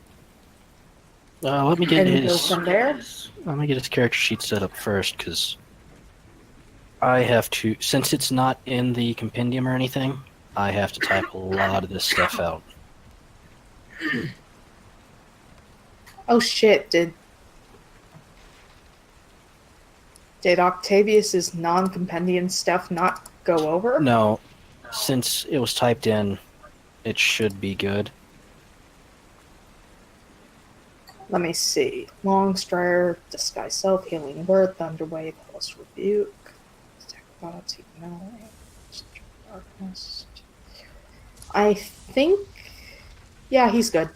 Let me get and go his from there? let me get his character sheet set up first, because I have to, since it's not in the compendium or anything, I have to type a lot of this stuff out. Oh shit, did Octavius's non-compendium stuff not go over? No, since it was typed in, it should be good. Let me see. Longstrider, Disguise Self, Healing Word, Thunderwave, Plus Rebuke, Attack Bots, Darkness. I think, yeah, he's good.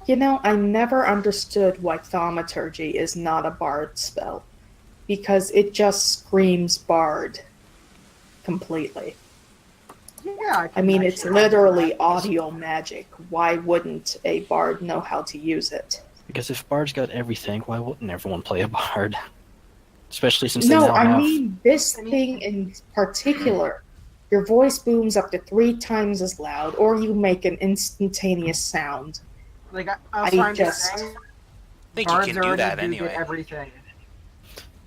You know, I never understood why Thaumaturgy is not a bard spell, because it just screams bard completely. Yeah, I mean, it's literally audio magic. Why wouldn't a bard know how to use it? Because if Bard's got everything, why wouldn't everyone play a Bard? Especially since they No, now I have... mean this thing in particular. Your voice booms up to 3 times as loud, or you make an instantaneous sound. Like I I'm just just- saying, I think bards you can do already that do anyway. get everything.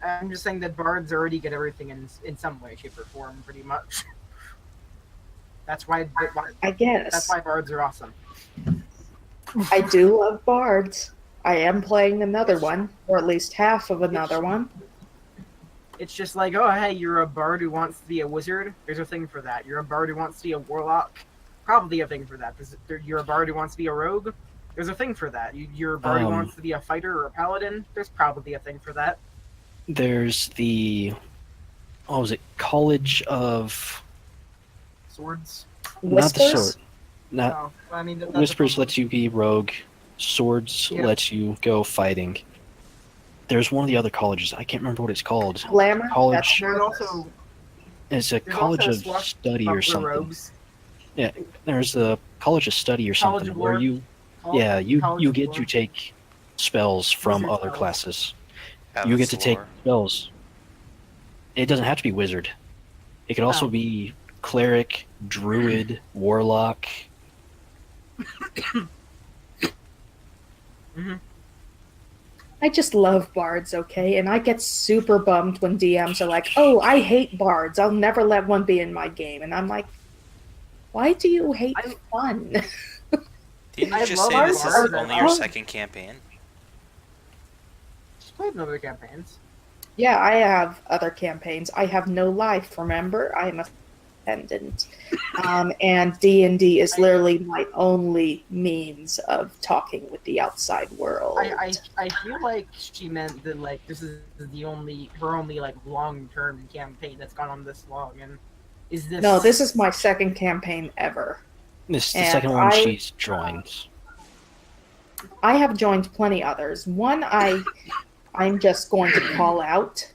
I'm just saying that bards already get everything in some way, shape, or form, pretty much. That's why I guess. that's why bards are awesome. I do love bards. I am playing another one, or at least half of another one. It's just like, oh hey, you're a bard who wants to be a wizard. There's a thing for that. You're a bard who wants to be a warlock. Probably a thing for that. You're a bard who wants to be a rogue. There's a thing for that. You're a bard who wants to be a fighter or a paladin. There's probably a thing for that. There's the... What was it? College of... Swords. Not the Whispers? sword. Not... No, I mean that's Whispers lets you be rogue. Swords Yeah. lets you go fighting. There's one of the other colleges. I can't remember what it's called. Glamour? College. There's also It's a there's college also of swashbuckler study or something. rogues. Yeah, there's a college of study or College something of where lore. you College get of to lore. take spells from Wizard other spells. classes. Yeah, you that's get to the take lore. spells. It doesn't have to be wizard. It could also Oh. be cleric, druid, warlock. I just love bards, okay? And I get super bummed when DMs are like, "Oh, I hate bards. I'll never let one be in my game." And I'm like, "Why do you hate I- fun?" Didn't I you just love say this is bards. only your Oh. second campaign? Just played in other campaigns. Yeah, I have other campaigns. I have no life, remember? I'm a dependent. And D&D is literally my only means of talking with the outside world. I feel like she meant that like this is her only like long-term campaign that's gone on this long, and is this? No, this is my second campaign ever. This is the And second one she's joined. I have joined plenty others. One I'm just going to call out.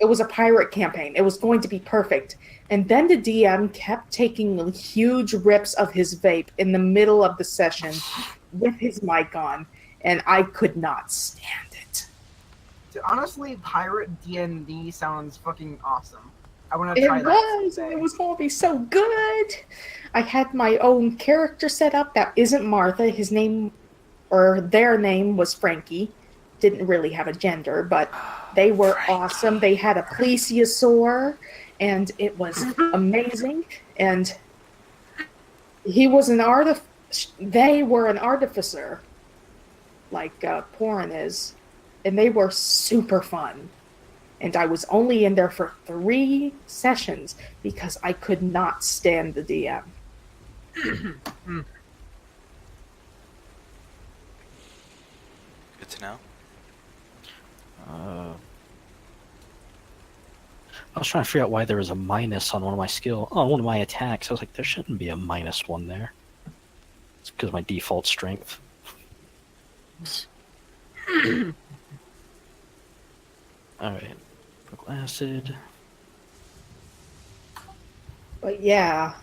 It was a pirate campaign. It was going to be perfect. And then the DM kept taking huge rips of his vape in the middle of the session with his mic on, and I could not stand it. Honestly, pirate D&D sounds fucking awesome. I want to It try that. was. someday. It was going to be so good. I had my own character set up that isn't Martha. His name, or their name, was Frankie. Didn't really have a gender, but they were awesome. They had a plesiosaur, and it was amazing. And he was an they were an artificer, like Porin is, and they were super fun. And I was only in there for 3 sessions because I could not stand the DM. Good to know. I was trying to figure out why there was a minus on one of my attacks. I was like, there shouldn't be a -1 there. It's because of my default strength. Alright. Purple acid. But yeah,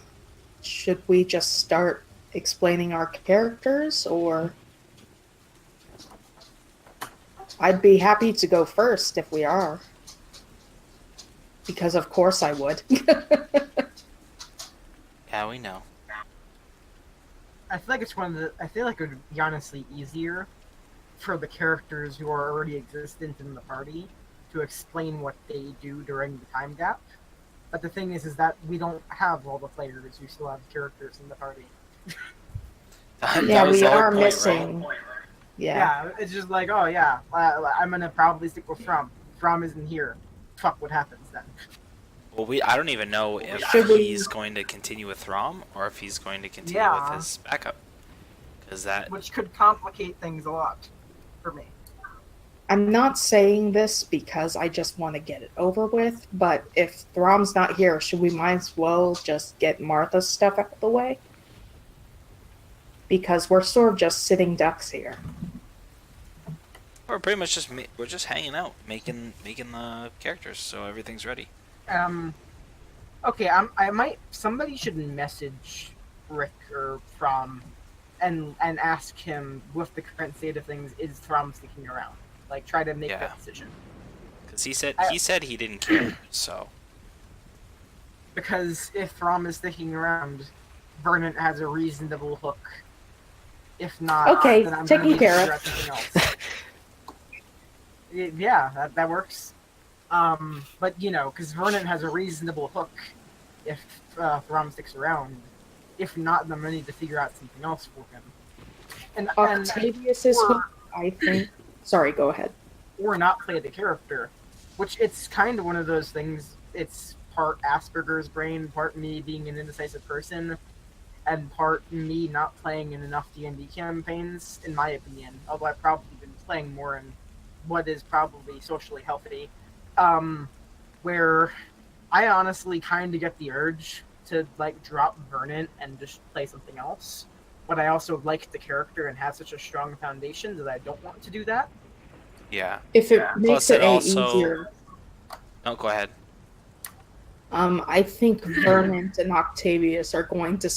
should we just start explaining our characters, or I'd be happy to go first if we are. Because of course I would. Yeah, we know. I feel like I feel like it would be honestly easier for the characters who are already existent in the party to explain what they do during the time gap. But the thing is that we don't have all the players who still have characters in the party. Yeah, was we the whole are point, missing. right? Yeah. It's just like, oh yeah, I'm gonna probably stick with From. From isn't here. Fuck, what happens then? Well, I don't even know if Should we- he's going to continue with Throm or if he's going to continue Yeah. with his backup. Because that Which could complicate things a lot for me. I'm not saying this because I just want to get it over with, but if Throm's not here, should we might as well just get Martha's stuff out of the way? Because we're sort of just sitting ducks here. we're pretty much just we're just hanging out, making the characters, so everything's ready. Okay, somebody should message Rick or From and ask him, with the current state of things, is Throm sticking around? Like, try to make Yeah. that decision. Because he said he didn't care, so Because if Throm is sticking around, Vernon has a reasonable hook. If not, Okay, then I'm taken gonna need to care of. figure out something else. Yeah, that works. But because Vernon has a reasonable hook if Throm sticks around. If not, then I'm gonna need to figure out something else for him. And Octavius's hook, I think. Sorry, go ahead. or not play the character, which it's kind of one of those things. It's part Asperger's brain, part me being an indecisive person, and part me not playing in enough D&D campaigns, in my opinion. Although I've probably been playing more in what is probably socially healthy, where I honestly kind of get the urge to like drop Vernon and just play something else. But I also like the character and have such a strong foundation that I don't want to do that. yeah. If it makes Plus, it it also- easier, No, go ahead. I think Vernon and Octavius are going to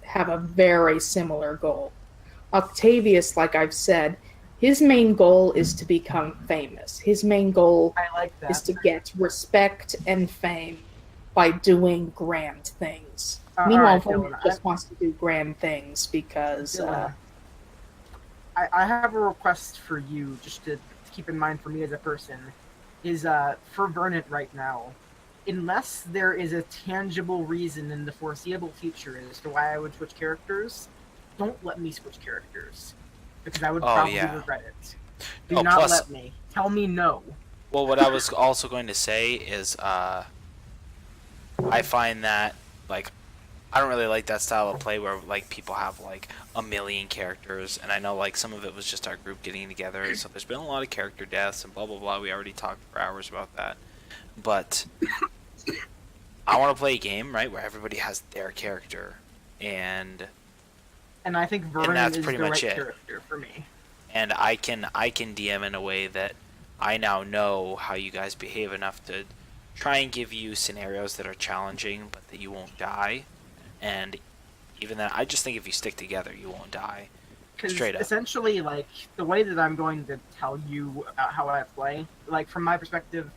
have a very similar goal. Octavius, like I've said, His main goal is to become famous. His main goal I like is that. to get respect and fame by doing grand things. All Meanwhile, right, Vernon Dylan, just wants to do grand things because Dylan, I have a request for you, just to keep in mind for me as a person, is for Vernon right now. Unless there is a tangible reason in the foreseeable future as to why I would switch characters, don't let me switch characters. Because I would probably regret it. Do not plus, let me. Tell me no. well, what I was also going to say is, I find that, like, I don't really like that style of play where, like, people have, like, a million characters, and I know, like, some of it was just our group getting together, so there's been a lot of character deaths and blah, blah, blah. We already talked for hours about that. But I want to play a game, right, where everybody has their character, and I think Vernon that's is pretty the much right it. character for me. and I can DM in a way that I now know how you guys behave enough to try and give you scenarios that are challenging, but that you won't die. And even then, I just think if you stick together, you won't die. Because Straight up. essentially, like, the way that I'm going to tell you about how I play, like, from my perspective,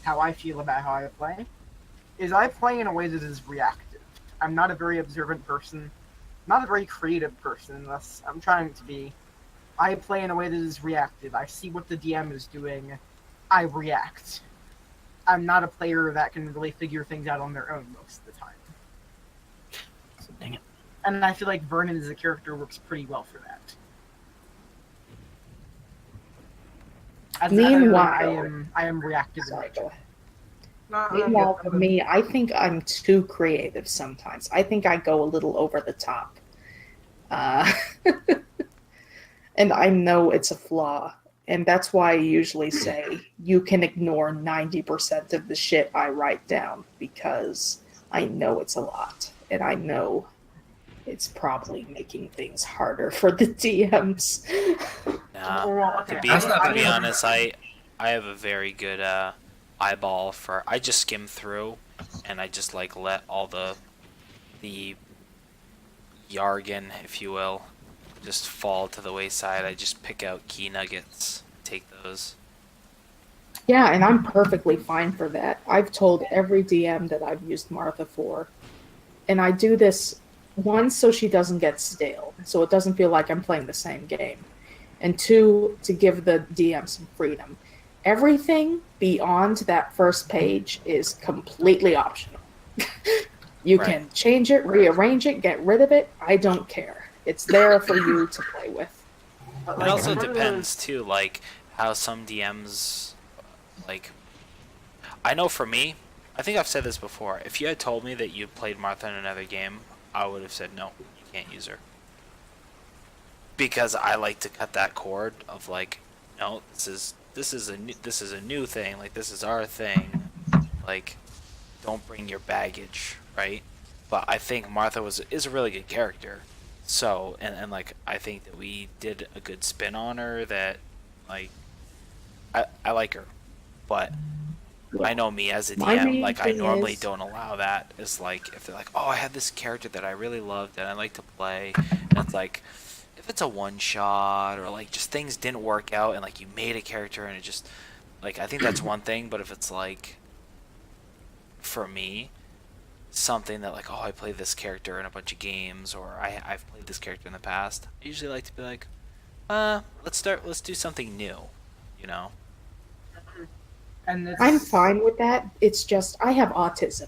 how I feel about how I play, is I play in a way that is reactive. I'm not a very observant person, not a very creative person, unless I'm trying to be. I play in a way that is reactive. I see what the DM is doing, I react. I'm not a player that can really figure things out on their own most of the time. Dang it. And I feel like Vernon as a character works pretty well for that. As a player, Meanwhile, I am reactive. sorry, go ahead. No, Meanwhile, for me, I think I'm too creative sometimes. I think I go a little over the top. And I know it's a flaw. And that's why I usually say you can ignore 90% of the shit I write down because I know it's a lot. And I know it's probably making things harder for the DMs. Nah. Well, To okay, be, That's not to bad. be honest, I have a very good eyeball for. I just skim through, and I just like let all the jargon, if you will, just fall to the wayside. I just pick out key nuggets, take those. Yeah, and I'm perfectly fine for that. I've told every DM that I've used Martha for, and I do this one so she doesn't get stale, so it doesn't feel like I'm playing the same game, and two, to give the DM some freedom. Everything beyond that first page is completely optional. You Right. can change it, rearrange it, get rid of it. I don't care. It's there for you to play with. But, It like, also one of depends too, like how some DMs, like, I know for me, I think I've said this before. If you had told me that you played Martha in another game, I would have said no, you can't use her. Because I like to cut that cord of like, no, this is a new thing. Like, this is our thing. Like, don't bring your baggage, right? But I think Martha is a really good character. So, and like, I think that we did a good spin on her that, like, I like her. But I know me as a My DM, main like, I thing normally is- don't allow that. It's like, if they're like, oh, I had this character that I really loved and I like to play, and it's like, if it's a one shot or like just things didn't work out and like you made a character and it just, like, I think that's one thing. But if it's like, for me, something that like, oh, I played this character in a bunch of games, or I've played this character in the past, I usually like to be like, let's do something new, you know? and it's, I'm fine with that. It's just I have autism.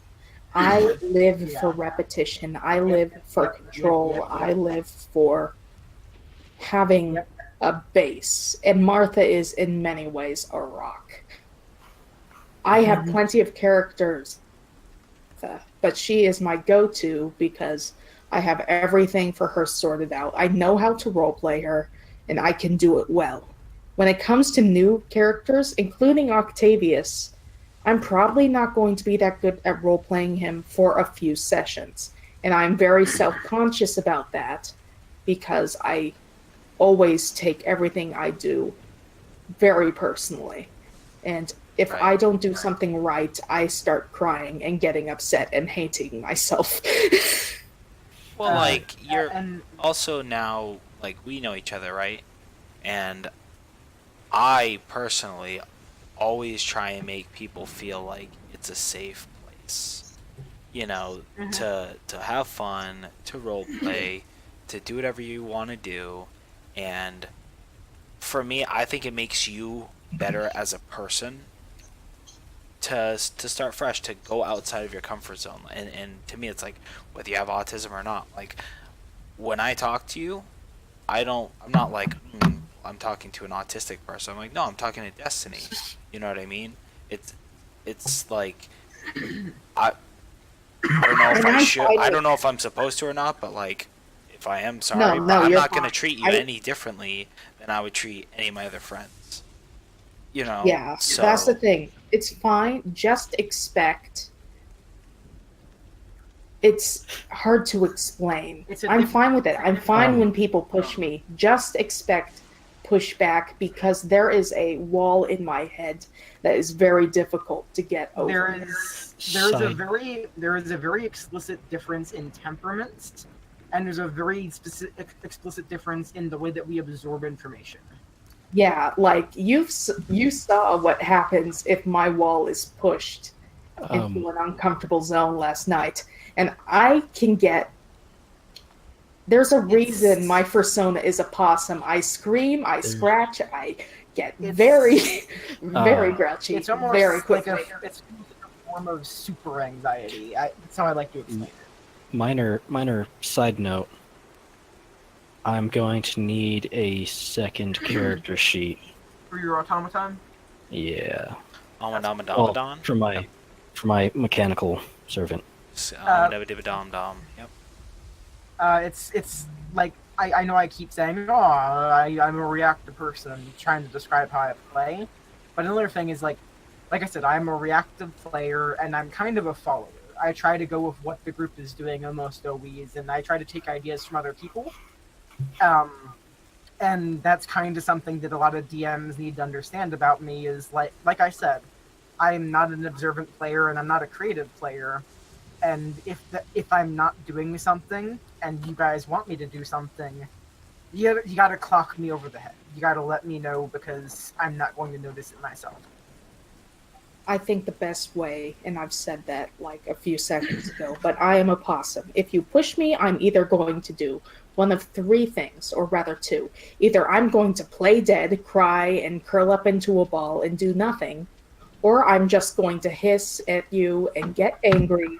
I live Yeah. for repetition. I live for yep, control. yep. I live for having Yep. a base. And Martha is in many ways a rock. I have plenty of characters, but she is my go-to because I have everything for her sorted out. I know how to roleplay her, and I can do it well. When it comes to new characters, including Octavius, I'm probably not going to be that good at role-playing him for a few sessions. And I'm very self-conscious about that because I always take everything I do very personally. And if Right. I don't do something right, I start crying and getting upset and hating myself. Well, like, you're and also now, like, we know each other, right? And I personally always try and make people feel like it's a safe place. To have fun, to role play, to do whatever you want to do, and for me, I think it makes you better as a person to start fresh, to go outside of your comfort zone. And to me, it's like whether you have autism or not. Like when I talk to you, I'm not like I'm talking to an autistic person. I'm like, no, I'm talking to Destiny. You know what I mean? It's like I I don't know if And I I'm should. fine I with don't know it. if I'm supposed to or not. But like, if I am, No, sorry. But no, I'm you're not gonna fine. treat you I any differently than I would treat any of my other friends. Yeah, that's the So thing. It's fine. Just expect. It's hard to explain. It's a I'm diff- fine with it. I'm fine Um, when people push me. Just expect pushback because there is a wall in my head that is very difficult to get over. There is a very explicit difference in temperaments, and there's a very specific explicit difference in the way that we absorb information. Yeah, like you saw what happens if my wall is pushed into an uncomfortable zone last night, and I can get. There's a reason my persona is a possum. I scream, I scratch, I get very, very grouchy, It's almost very quickly. it's a form of super anxiety. That's how I like to explain it. minor side note. I'm going to need a second character sheet. For your automaton, Yeah. Well, Amadamadan. for my mechanical servant. Amadabadibadam. Yep. it's like I know I keep saying, I'm a reactive person, trying to describe how I play, but another thing is like I said, I'm a reactive player and I'm kind of a follower. I try to go with what the group is doing on most OEs, and I try to take ideas from other people. And that's kind of something that a lot of DMs need to understand about me is like I said, I'm not an observant player and I'm not a creative player. And if I'm not doing something and you guys want me to do something, you got to clock me over the head. You got to let me know because I'm not going to notice it myself. I think the best way, and I've said that like a few seconds ago, but I am a possum. If you push me, I'm either going to do one of three things, or rather two. Either I'm going to play dead, cry, and curl up into a ball and do nothing, or I'm just going to hiss at you and get angry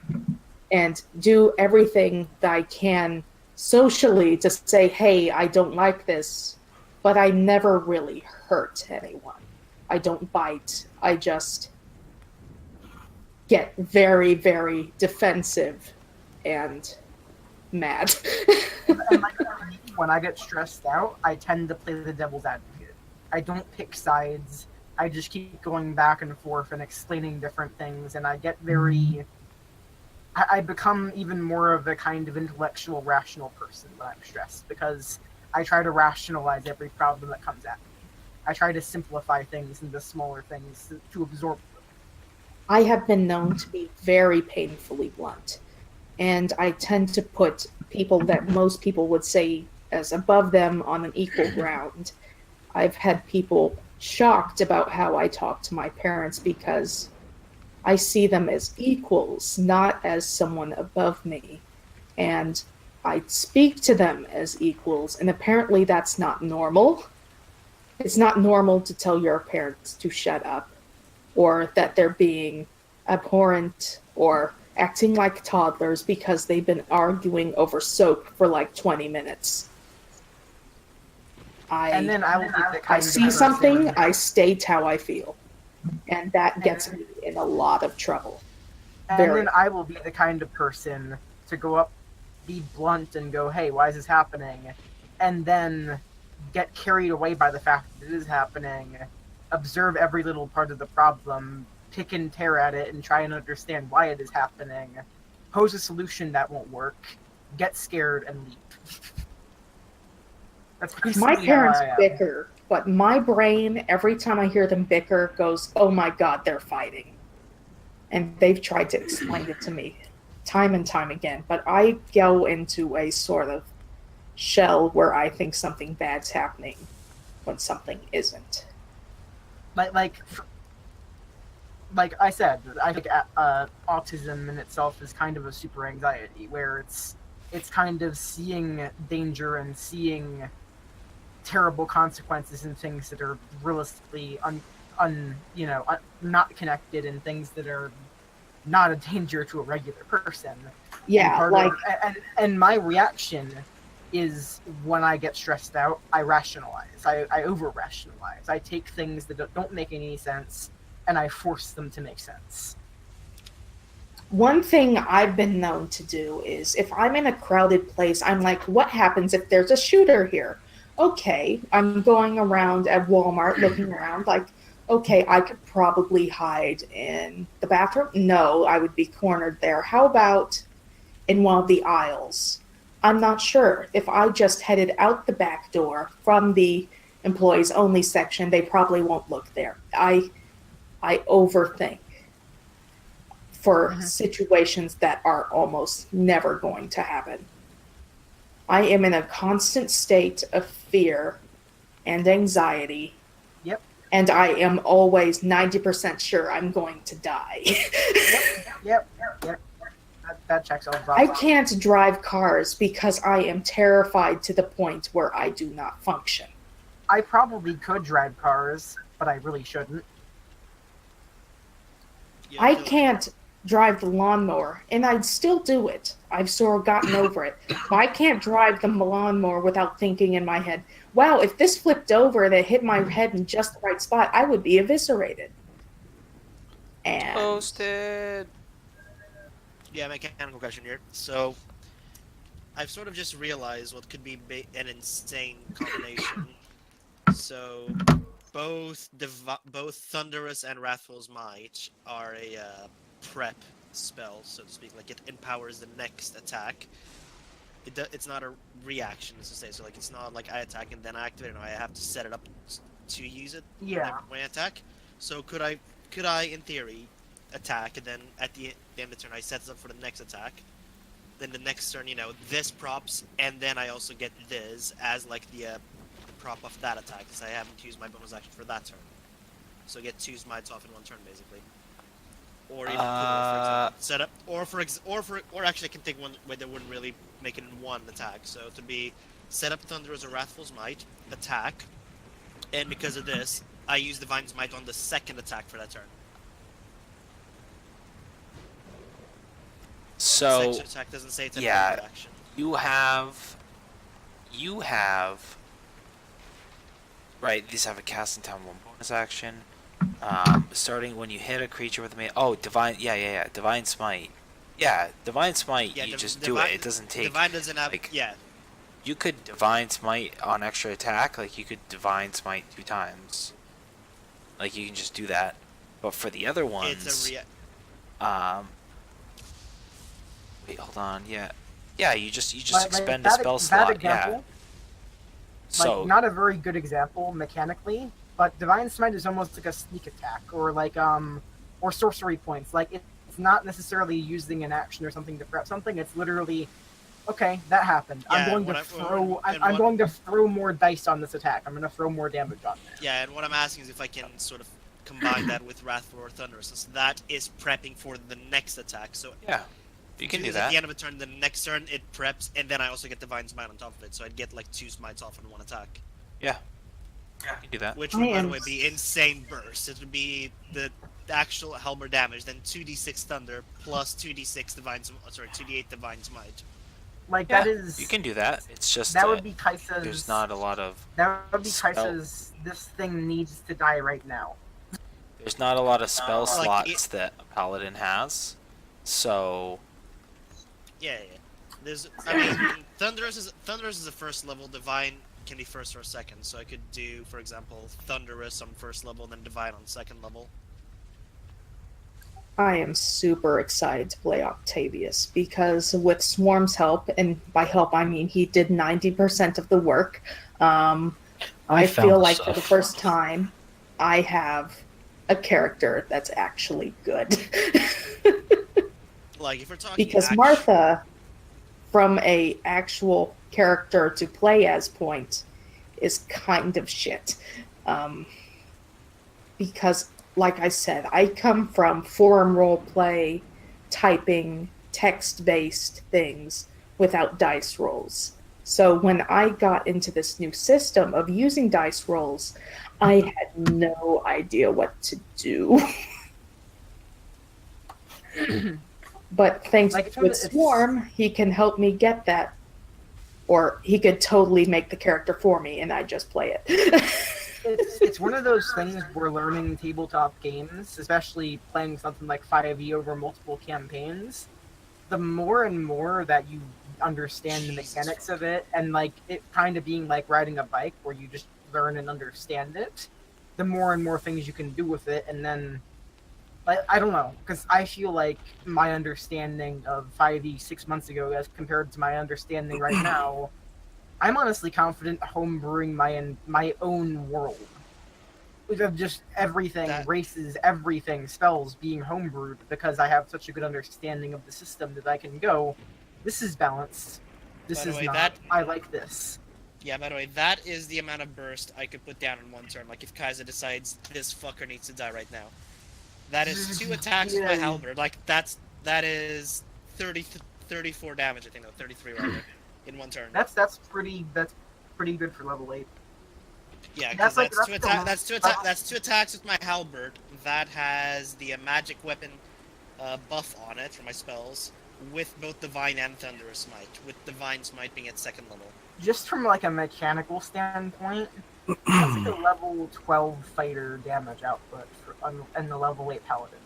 and do everything that I can socially to say, hey, I don't like this, but I never really hurt anyone. I don't bite. I just get very, very defensive and mad. And like when I get stressed out, I tend to play the devil's advocate. I don't pick sides. I just keep going back and forth and explaining different things, and I get very. I become even more of a kind of intellectual, rational person when I'm stressed because I try to rationalize every problem that comes at me. I try to simplify things into smaller things to absorb. I have been known to be very painfully blunt, and I tend to put people that most people would say as above them on an equal ground. I've had people shocked about how I talk to my parents because I see them as equals, not as someone above me. And I speak to them as equals, and apparently that's not normal. It's not normal to tell your parents to shut up, or that they're being abhorrent or acting like toddlers because they've been arguing over soap for like 20 minutes. And then I will be the I kind of see person- something, I state how I feel. And that gets me in a lot of trouble. And Very. then I will be the kind of person to go up, be blunt, and go, hey, why is this happening? And then get carried away by the fact that it is happening, observe every little part of the problem, pick and tear at it, and try and understand why it is happening, pose a solution that won't work, get scared, and leave. That's basically My parents how I am. bicker, but my brain, every time I hear them bicker, goes, oh my god, they're fighting. And they've tried to explain it to me time and time again, but I go into a sort of shell where I think something bad's happening when something isn't. like I said, I think autism in itself is kind of a super anxiety, where it's kind of seeing danger and seeing terrible consequences in things that are realistically not connected, and things that are not a danger to a regular person. Yeah, And my reaction is, when I get stressed out, I rationalize. I over rationalize. I take things that don't make any sense and I force them to make sense. one thing I've been known to do is if I'm in a crowded place, I'm like, what happens if there's a shooter here? Okay, I'm going around at Walmart looking around like, okay, I could probably hide in the bathroom. No, I would be cornered there. How about in one of the aisles? I'm not sure. If I just headed out the back door from the employees only section, they probably won't look there. I overthink for situations that are almost never going to happen. I am in a constant state of fear and anxiety. Yep. And I am always 90% sure I'm going to die. Yep. That checks all the boxes. I can't drive cars because I am terrified to the point where I do not function. I probably could drive cars, but I really shouldn't. Yeah, I can't drive the lawnmower, and I'd still do it. I've sort of gotten over it. But I can't drive the lawnmower without thinking in my head, wow, if this flipped over and it hit my head in just the right spot, I would be eviscerated. And Toasted. Yeah, mechanical question here. So, I've sort of just realized what could be an insane combination. So, both Thunderous and Wrathful's Might are a prep spell, so to speak. Like, it empowers the next attack. It's not a reaction, as to say. So, like, it's not like I attack and then I activate it. No, I have to set it up to use it when I attack. So, could I, in theory, attack, and then at the end of the turn I set this up for the next attack, then the next turn, this props, and then I also get this as like the prop of that attack, because I haven't used my bonus action for that turn, so I get 2 smites off in one turn basically. Or even for example, set up, or actually I can take one where they wouldn't really make it in one attack, so to be set up Thunderous or Wrathful's Might, attack, and because of this I use Divine Smite on the second attack for that turn. So Section attack doesn't say it's a action. you have right. These have a cast in time 1 bonus action. Starting when you hit a creature with a divine. Divine Smite. Yeah, Divine Smite. Yeah, you just do it. It doesn't take. Divine doesn't have. Like, yeah. You could Divine Smite on extra attack. Like you could Divine Smite 2 times. Like you can just do that. But for the other ones, It's a wait, hold on. Yeah. You just expend a that, spell that slot. example, So not a very good example mechanically, but Divine Smite is almost like a sneak attack, or like or sorcery points. Like it's not necessarily using an action or something to prep something. It's literally, okay, that happened. Yeah, I'm going to throw more dice on this attack. I'm going to throw more damage on there. Yeah, and what I'm asking is if I can sort of combine that with Wrathful or Thunderous, since that is prepping for the next attack. So yeah, you can do that. At the end of a turn, the next turn it preps, and then I also get Divine Smite on top of it, so I'd get like 2 smites off in one attack. Yeah, you can do that. Which would, by the way, be insane burst. It would be the actual Helmer damage, then 2d6 Thunder plus 2d6 2d8 Divine Smite. Like Yeah, that is. you can do that. It's just that would be Kaisa's. there's not a lot of. That would be Kaisa's. This thing needs to die right now. There's not a lot of spell Like slots that a paladin has, so. Yeah. Thunderous is a first level. Divine can be first or second. So I could do, for example, Thunderous on first level, and then Divine on second level. I am super excited to play Octavius because with Swarm's help, and by help I mean he did 90% of the work, I feel like for the first time I have a character that's actually good. Like if we're talking because Martha, from a actual character to play as point, is kind of shit. because, like I said, I come from forum role play, typing, text-based things without dice rolls. So when I got into this new system of using dice rolls, I had no idea what to do. But thanks Like, with Swarm, he can help me get that. Or he could totally make the character for me, and I just play it. It's one of those things where learning tabletop games, especially playing something like 5e over multiple campaigns, the more and more that you understand the mechanics of it, and like it kind of being like riding a bike where you just learn and understand it, the more and more things you can do with it, and then like I don't know, because I feel like my understanding of 5e 6 months ago as compared to my understanding right now, I'm honestly confident homebrewing my own world. Of just everything, races, everything, spells being homebrewed because I have such a good understanding of the system that I can go, this is balanced, this is not, I like this. Yeah, by the way, that is the amount of burst I could put down in one turn. Like, if Kaiser decides this fucker needs to die right now. That is 2 attacks with my halberd. Like, that is 34 damage, I think, no, 33 rather, in one turn. That's pretty good for level 8. Yeah, because that's two attacks with my halberd. That has the magic weapon buff on it for my spells, with both Divine and Thunderous Smite, with Divine Smite being at 2nd level. Just from like a mechanical standpoint, that's like a level 12 fighter damage output in the level 8 paladin.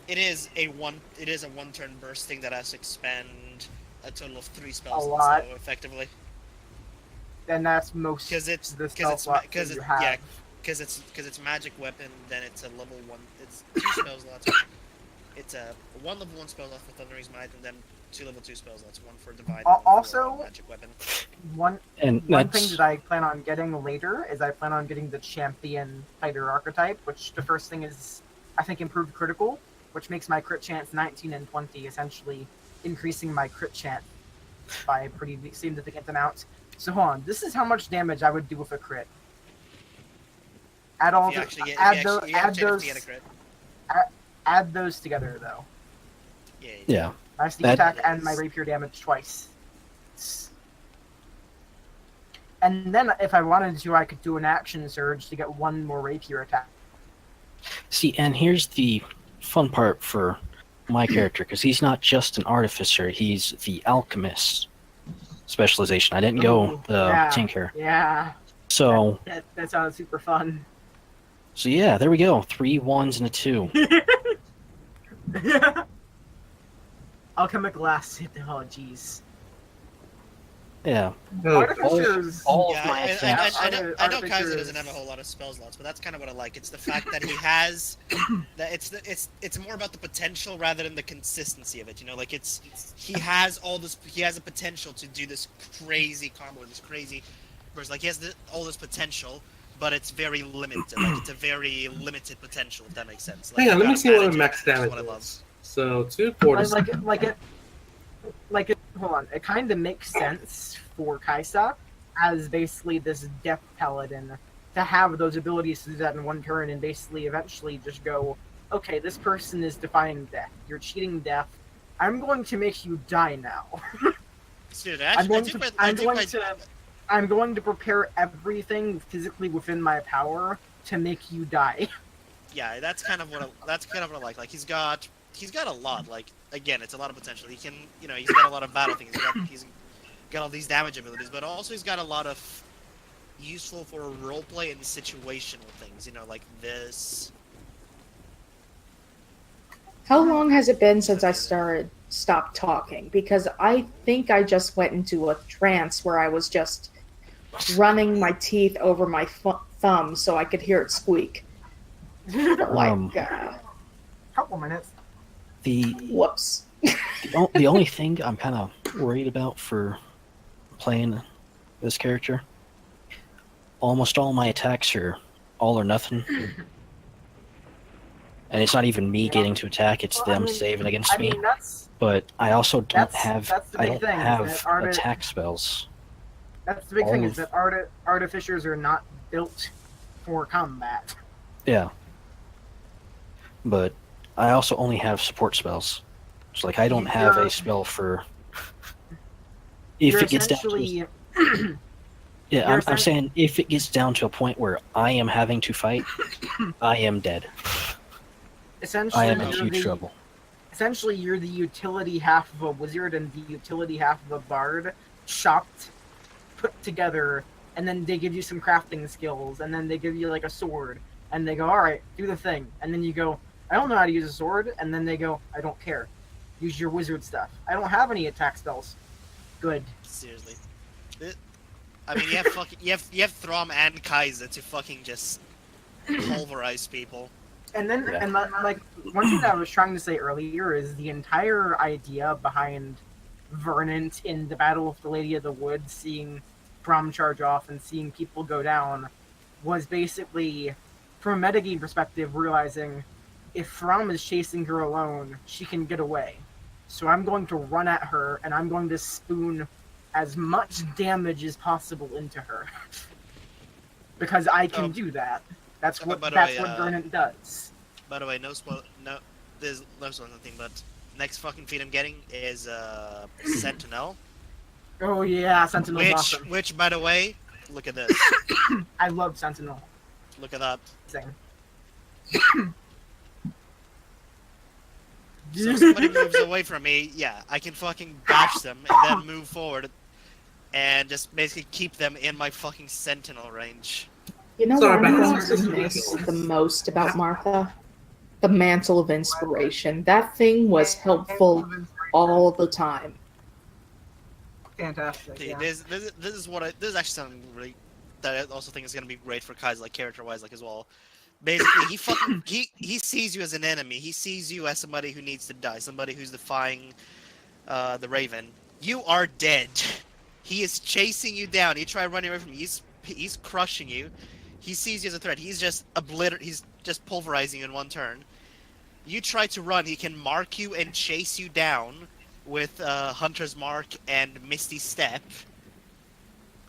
It is a one-turn burst thing that has to expend a total of 3 spells. A lot. So effectively. And that's most because it's magic weapon. Then it's a level 1. It's 2 spell slots. It's a 1 level 1 spell slot for Thundering Smite, and then 2 level 2 spell slots. 1 for Divine. Also, for magic weapon. One thing that I plan on getting later is I plan on getting the champion fighter archetype, which the first thing is I think improved critical, which makes my crit chance 19 and 20, essentially increasing my crit chance by a pretty significant amount. So hold on, this is how much damage I would do with a crit. Add all add those together though. Yeah. My sneak attack and my rapier damage twice. And then if I wanted to, I could do an action surge to get 1 more rapier attack. See, and here's the fun part for my character, because he's not just an artificer, he's the alchemist specialization. I didn't go the tinker. Yeah. So that sounds super fun. So yeah, there we go. 3 1s and a 2. Alchemical acid. Oh jeez. Yeah. Artificers. All yeah, of my attacks. I know Kaiser doesn't have a whole lot of spell slots, but that's kind of what I like. It's the fact that he has that it's more about the potential rather than the consistency of it. You know, like he has a potential to do this crazy combo, this crazy burst. Like he has all this potential, but it's very limited. Like it's a very limited potential, if that makes sense. Like, hang on, let me see what max damage is. So 2 quarters. Hold on. It kind of makes sense for Kaisa as basically this death paladin to have those abilities to do that in one turn and basically eventually just go, okay, this person is defying death. You're cheating death. I'm going to make you die now. Dude, I'm going to prepare everything physically within my power to make you die. Yeah, that's kind of what I like. Like he's got a lot. Like again, it's a lot of potential. He can, he's got a lot of battle things. He's got all these damage abilities, but also he's got a lot of useful for roleplay and situational things. Like this. How long has it been since I stopped talking? Because I think I just went into a trance where I was just running my teeth over my thumb so I could hear it squeak. Couple minutes. Whoops. The only thing I'm kind of worried about for playing this character, almost all my attacks are all or nothing. And it's not even me getting to attack, it's them saving against me. But I also don't have attack spells. That's the big thing, is that artificers are not built for combat. Yeah. But I also only have support spells. It's like I don't have a spell for. If You're it gets down to. essentially. Yeah, you're I'm saying if it gets down to a point where I am having to fight, I am dead. Essentially, I am in you're huge the, trouble. Essentially, you're the utility half of a wizard and the utility half of a bard, chopped, put together, and then they give you some crafting skills, and then they give you like a sword, and they go, all right, do the thing, and then you go, I don't know how to use a sword, and then they go, I don't care, use your wizard stuff. I don't have any attack spells. Good. Seriously. I mean, you have Throm and Kaiser to fucking just pulverize people. And then, Yeah. and like, one thing that I was trying to say earlier is the entire idea behind Vernant in the Battle of the Lady of the Woods, seeing Prom charge off and seeing people go down, was basically, from a metagame perspective, realizing if From is chasing her alone, she can get away. So I'm going to run at her, and I'm going to spoon as much damage as possible into her. Because I can do that. That's what Vernant does. By the way, there's no spoil nothing, but next fucking feat I'm getting is Sentinel. Oh yeah, Sentinel's awesome. Which, by the way, look at this. I love Sentinel. Look at that. Thing. So if somebody moves away from me, yeah, I can fucking bash them and then move forward and just basically keep them in my fucking Sentinel range. You know Sorry, what I'm Matt. going to miss the most about Martha? The Mantle of Inspiration. That thing was helpful all the time. Fantastic. Okay, Yeah. this is actually something really that I also think is gonna be great for Kai's like character wise like as well. Basically, he sees you as an enemy. He sees you as somebody who needs to die, somebody who's defying the Raven. You are dead. He is chasing you down. You try running away from him. He's crushing you. He sees you as a threat. He's just He's just pulverizing you in one turn. You try to run. He can mark you and chase you down with Hunter's Mark and Misty Step.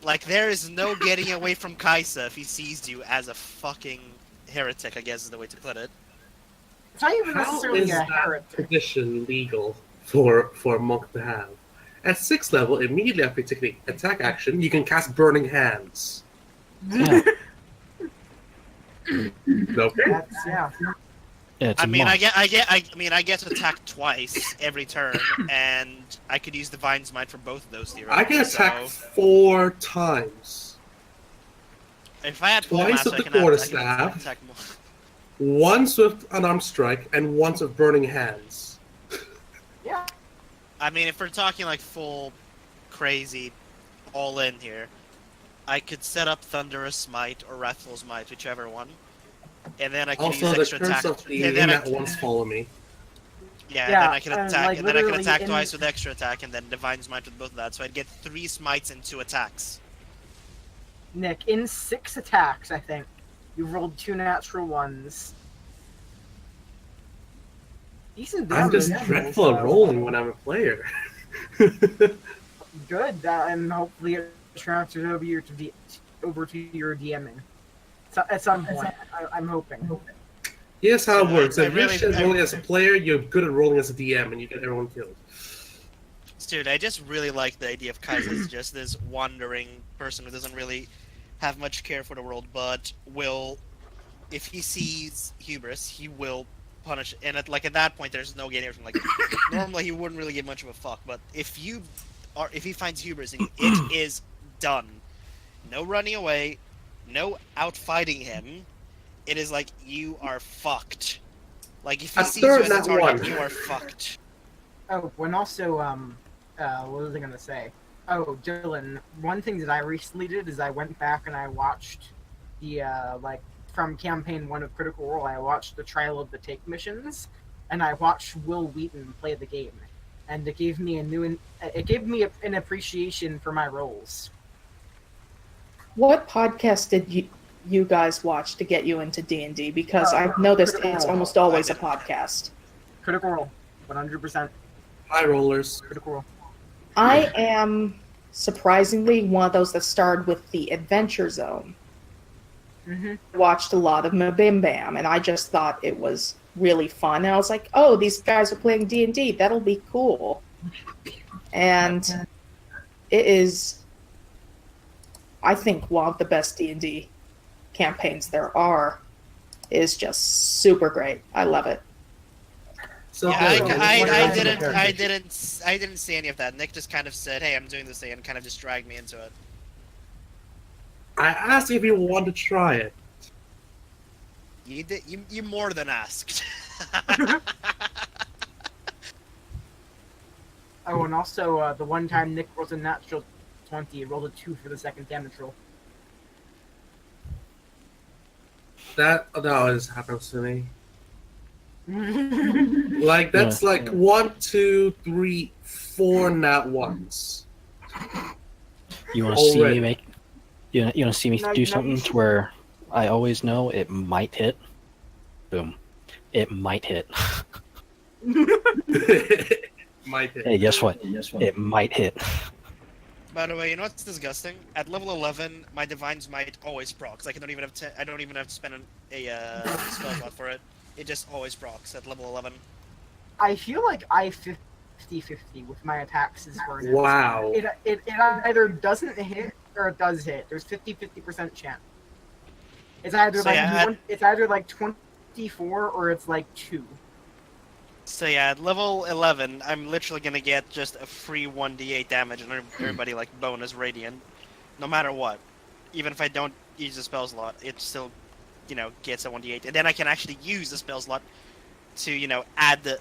Like, there is no getting away from Kaisa if he sees you as a fucking heretic, I guess is the way to put it. It's not even How necessarily is a that heretic. tradition legal for a monk to have? At 6th level, immediately after taking the attack action, you can cast Burning Hands. Yeah. Okay. That's, yeah. Yeah, it's I a mean, monk. I get to attack twice every turn, and I could use Divine Smite for both of those theoretically. I can attack So 4 times. if I had full Twice mass, with I the can quarterstaff. attack more. Once with Unarmed Strike, and once with Burning Hands. Yeah. I mean, if we're talking like full, crazy, all in here, I could set up Thunderous Smite or Wrathful Smite, whichever one, and then I could Also, use the extra curse attack. of the and then that once follow me. Yeah, Yeah, and then I can attack, like, and then I can literally attack in- twice with extra attack, and then Divine Smite with both of that. So I'd get 3 smites and 2 attacks. Nick, in 6 attacks, I think, you rolled 2 natural ones. Decent I'm just damage, dreadful so at rolling when I'm a player. Good, and hopefully it transfers over to your DMing. So, at some point, I'm hoping. Here's how it works. I If you're really- shit rolling as a player, you're good at rolling as a DM, and you get everyone killed. Dude, I just really like the idea of Kaiser as just this wandering person who doesn't really have much care for the world, but will, if he sees hubris, he will punish. And at that point, there's no getting from like. Normally, he wouldn't really give much of a fuck, but if he finds hubris, and it is done. No running away, no outfighting him. It is like you are fucked. Like if he sees you as a target, you are fucked. Oh, and also, what was I gonna say? Oh, Dylan, one thing that I recently did is I went back and I watched the, from Campaign 1 of Critical Role, I watched the Trial of the Take missions, and I watched Will Wheaton play the game. And it gave me an appreciation for my roles. What podcast did you guys watch to get you into D&D? Because I've noticed it's almost always a podcast. Critical Role, 100%. High rollers. Critical Role. I am surprisingly one of those that started with the Adventure Zone. watched a lot of Mabim Bam, and I just thought it was really fun. And I was like, oh, these guys are playing D&D. That'll be cool. And it is, I think, one of the best D&D campaigns there are. It is just super great. I love it. So Yeah, good. I didn't see any of that. Nick just kind of said, "Hey, I'm doing this thing," and kind of just dragged me into it. I asked if you want to try it. You did. You more than asked. Oh, and also the one time Nick rolled a natural 20, he rolled a 2 for the second damage roll. That always happens to me. Like that's like 1, 2, 3, 4 nat ones. You want to see me Already. make? You want to see me do something to where I always know it might hit? Boom, it might hit. Might hit. Hey, guess what? It might hit. By the way, you know what's disgusting? At level 11, my divines might always proc. Like I don't even have to spend a spell slot for it. It just always procs at level 11. I feel like I 50-50 with my attacks as far as Wow. it either doesn't hit or it does hit. There's 50% chance. It's either So yeah, it's either like 24 or it's like 2. So yeah, at level 11, I'm literally gonna get just a free 1d8 damage and everybody like bonus radiant, no matter what. Even if I don't use the spell slot, it still, gets a 1d8, and then I can actually use the spell slot to, add the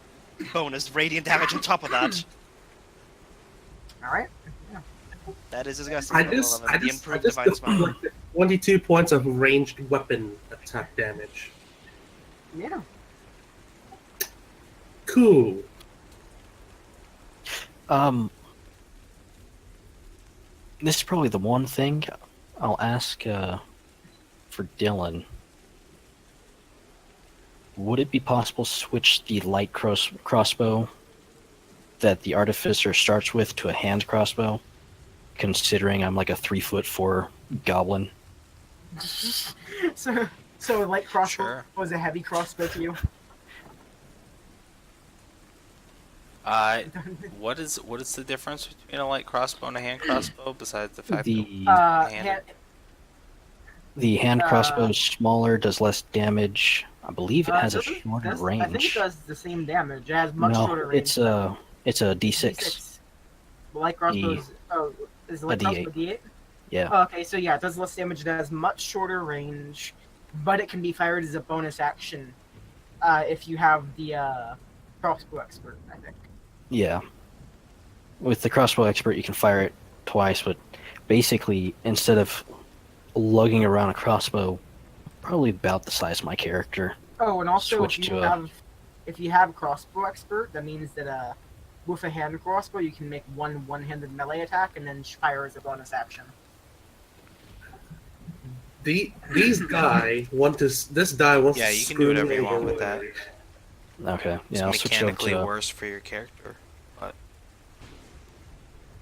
bonus radiant damage on top of that. All right. That is disgusting. I level just 11, the took improved divine smite. like 22 points of ranged weapon attack damage. Yeah. Cool. This is probably the one thing I'll ask for Dylan. Would it be possible to switch the light crossbow that the artificer starts with to a hand crossbow? Considering I'm like a 3'4" goblin. So a light crossbow Sure. was a heavy crossbow to you. What is the difference between a light crossbow and a hand crossbow besides the fact The that the hand crossbow is smaller, does less damage. I believe it has a shorter range. I think it does the same damage. It has much shorter range. It's a D6. The light crossbow is the light crossbow D8? Yeah. Oh, okay, so yeah, it does less damage. It has much shorter range, but it can be fired as a bonus action if you have the crossbow expert, I think. Yeah. With the crossbow expert, you can fire it twice, but basically, instead of lugging around a crossbow, probably about the size of my character. Oh, and also Switch if you have crossbow expert, that means that with a hand crossbow, you can make one-handed melee attack and then fire as a bonus action. These guy want to. This guy wants Yeah, to you can do whatever you screw want me with that. away. Okay, it's yeah, I'll switch over mechanically to... worse for your character, but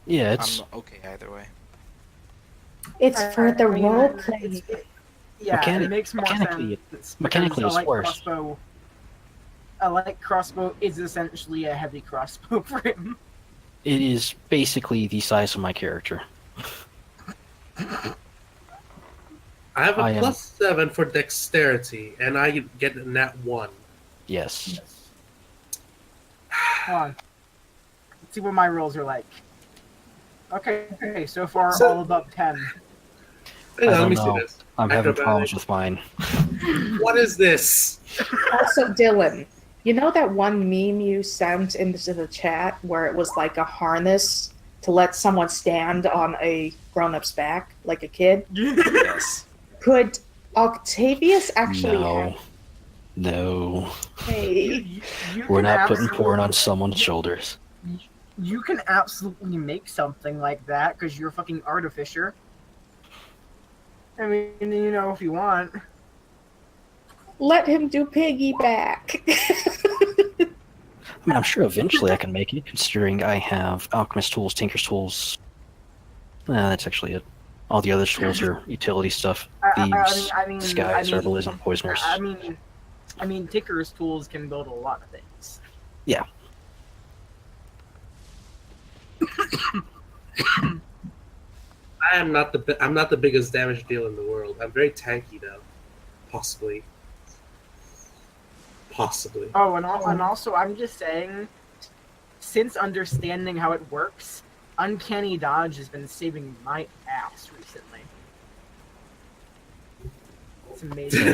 Yeah, it's... I'm okay either way. It's for the I mean, role play. Yeah, it makes more mechanically, sense. mechanically because it's worse. A light crossbow is essentially a heavy crossbow for him. It is basically the size of my character. I have a I am- +7 for dexterity, and I get a nat 1. Yes. Hold on. Let's see what my rolls are like. Okay, so far So- all above 10. Hang on, I let don't me know. see this. I'm having Acrobatic. problems with mine. What is this? Also, Dylan, you know that one meme you sent into the chat where it was like a harness to let someone stand on a grown-up's back, like a kid? Yes. Could Octavius actually have No. a... We're can not putting absolutely- porn on someone's shoulders. You can absolutely make something like that because you're a fucking artificer. I mean, if you want. Let him do piggyback. I mean, I'm sure eventually I can make it, considering I have alchemist tools, tinker's tools. That's actually it. All the other tools are utility stuff. I Thieves, disguise, herbalism, poisoners. I mean, Ticker's tools can build a lot of things. Yeah. I'm not the biggest damage dealer in the world. I'm very tanky though, possibly. Oh, and also, I'm just saying, since understanding how it works, Uncanny Dodge has been saving my ass recently. It's amazing.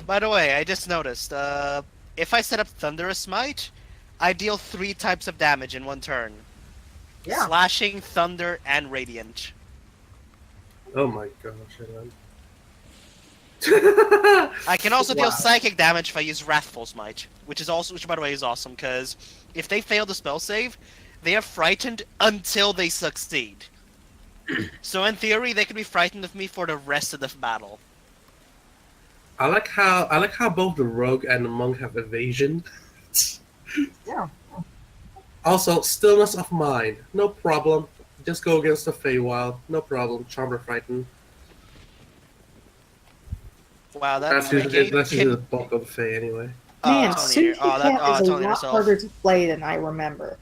By the way, I just noticed, if I set up Thunderous Smite, I deal 3 types of damage in one turn. Yeah. Slashing, Thunder, and Radiant. Oh my gosh, I can also Wow. deal Psychic damage if I use Wrathful Smite, which by the way is awesome, because if they fail the spell save, they are frightened until they succeed. So in theory, they could be frightened of me for the rest of the battle. I like how both the rogue and the monk have evasion. Yeah. Also, stillness of mind, no problem. Just go against the Feywild, no problem. Charmer frightened. Wow, That's usually the bulk of the Fey anyway. Man, Tony, Sushi Cat is a Tony lot yourself. harder to play than I remember.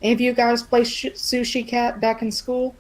Any of you guys play Sushi Cat back in school?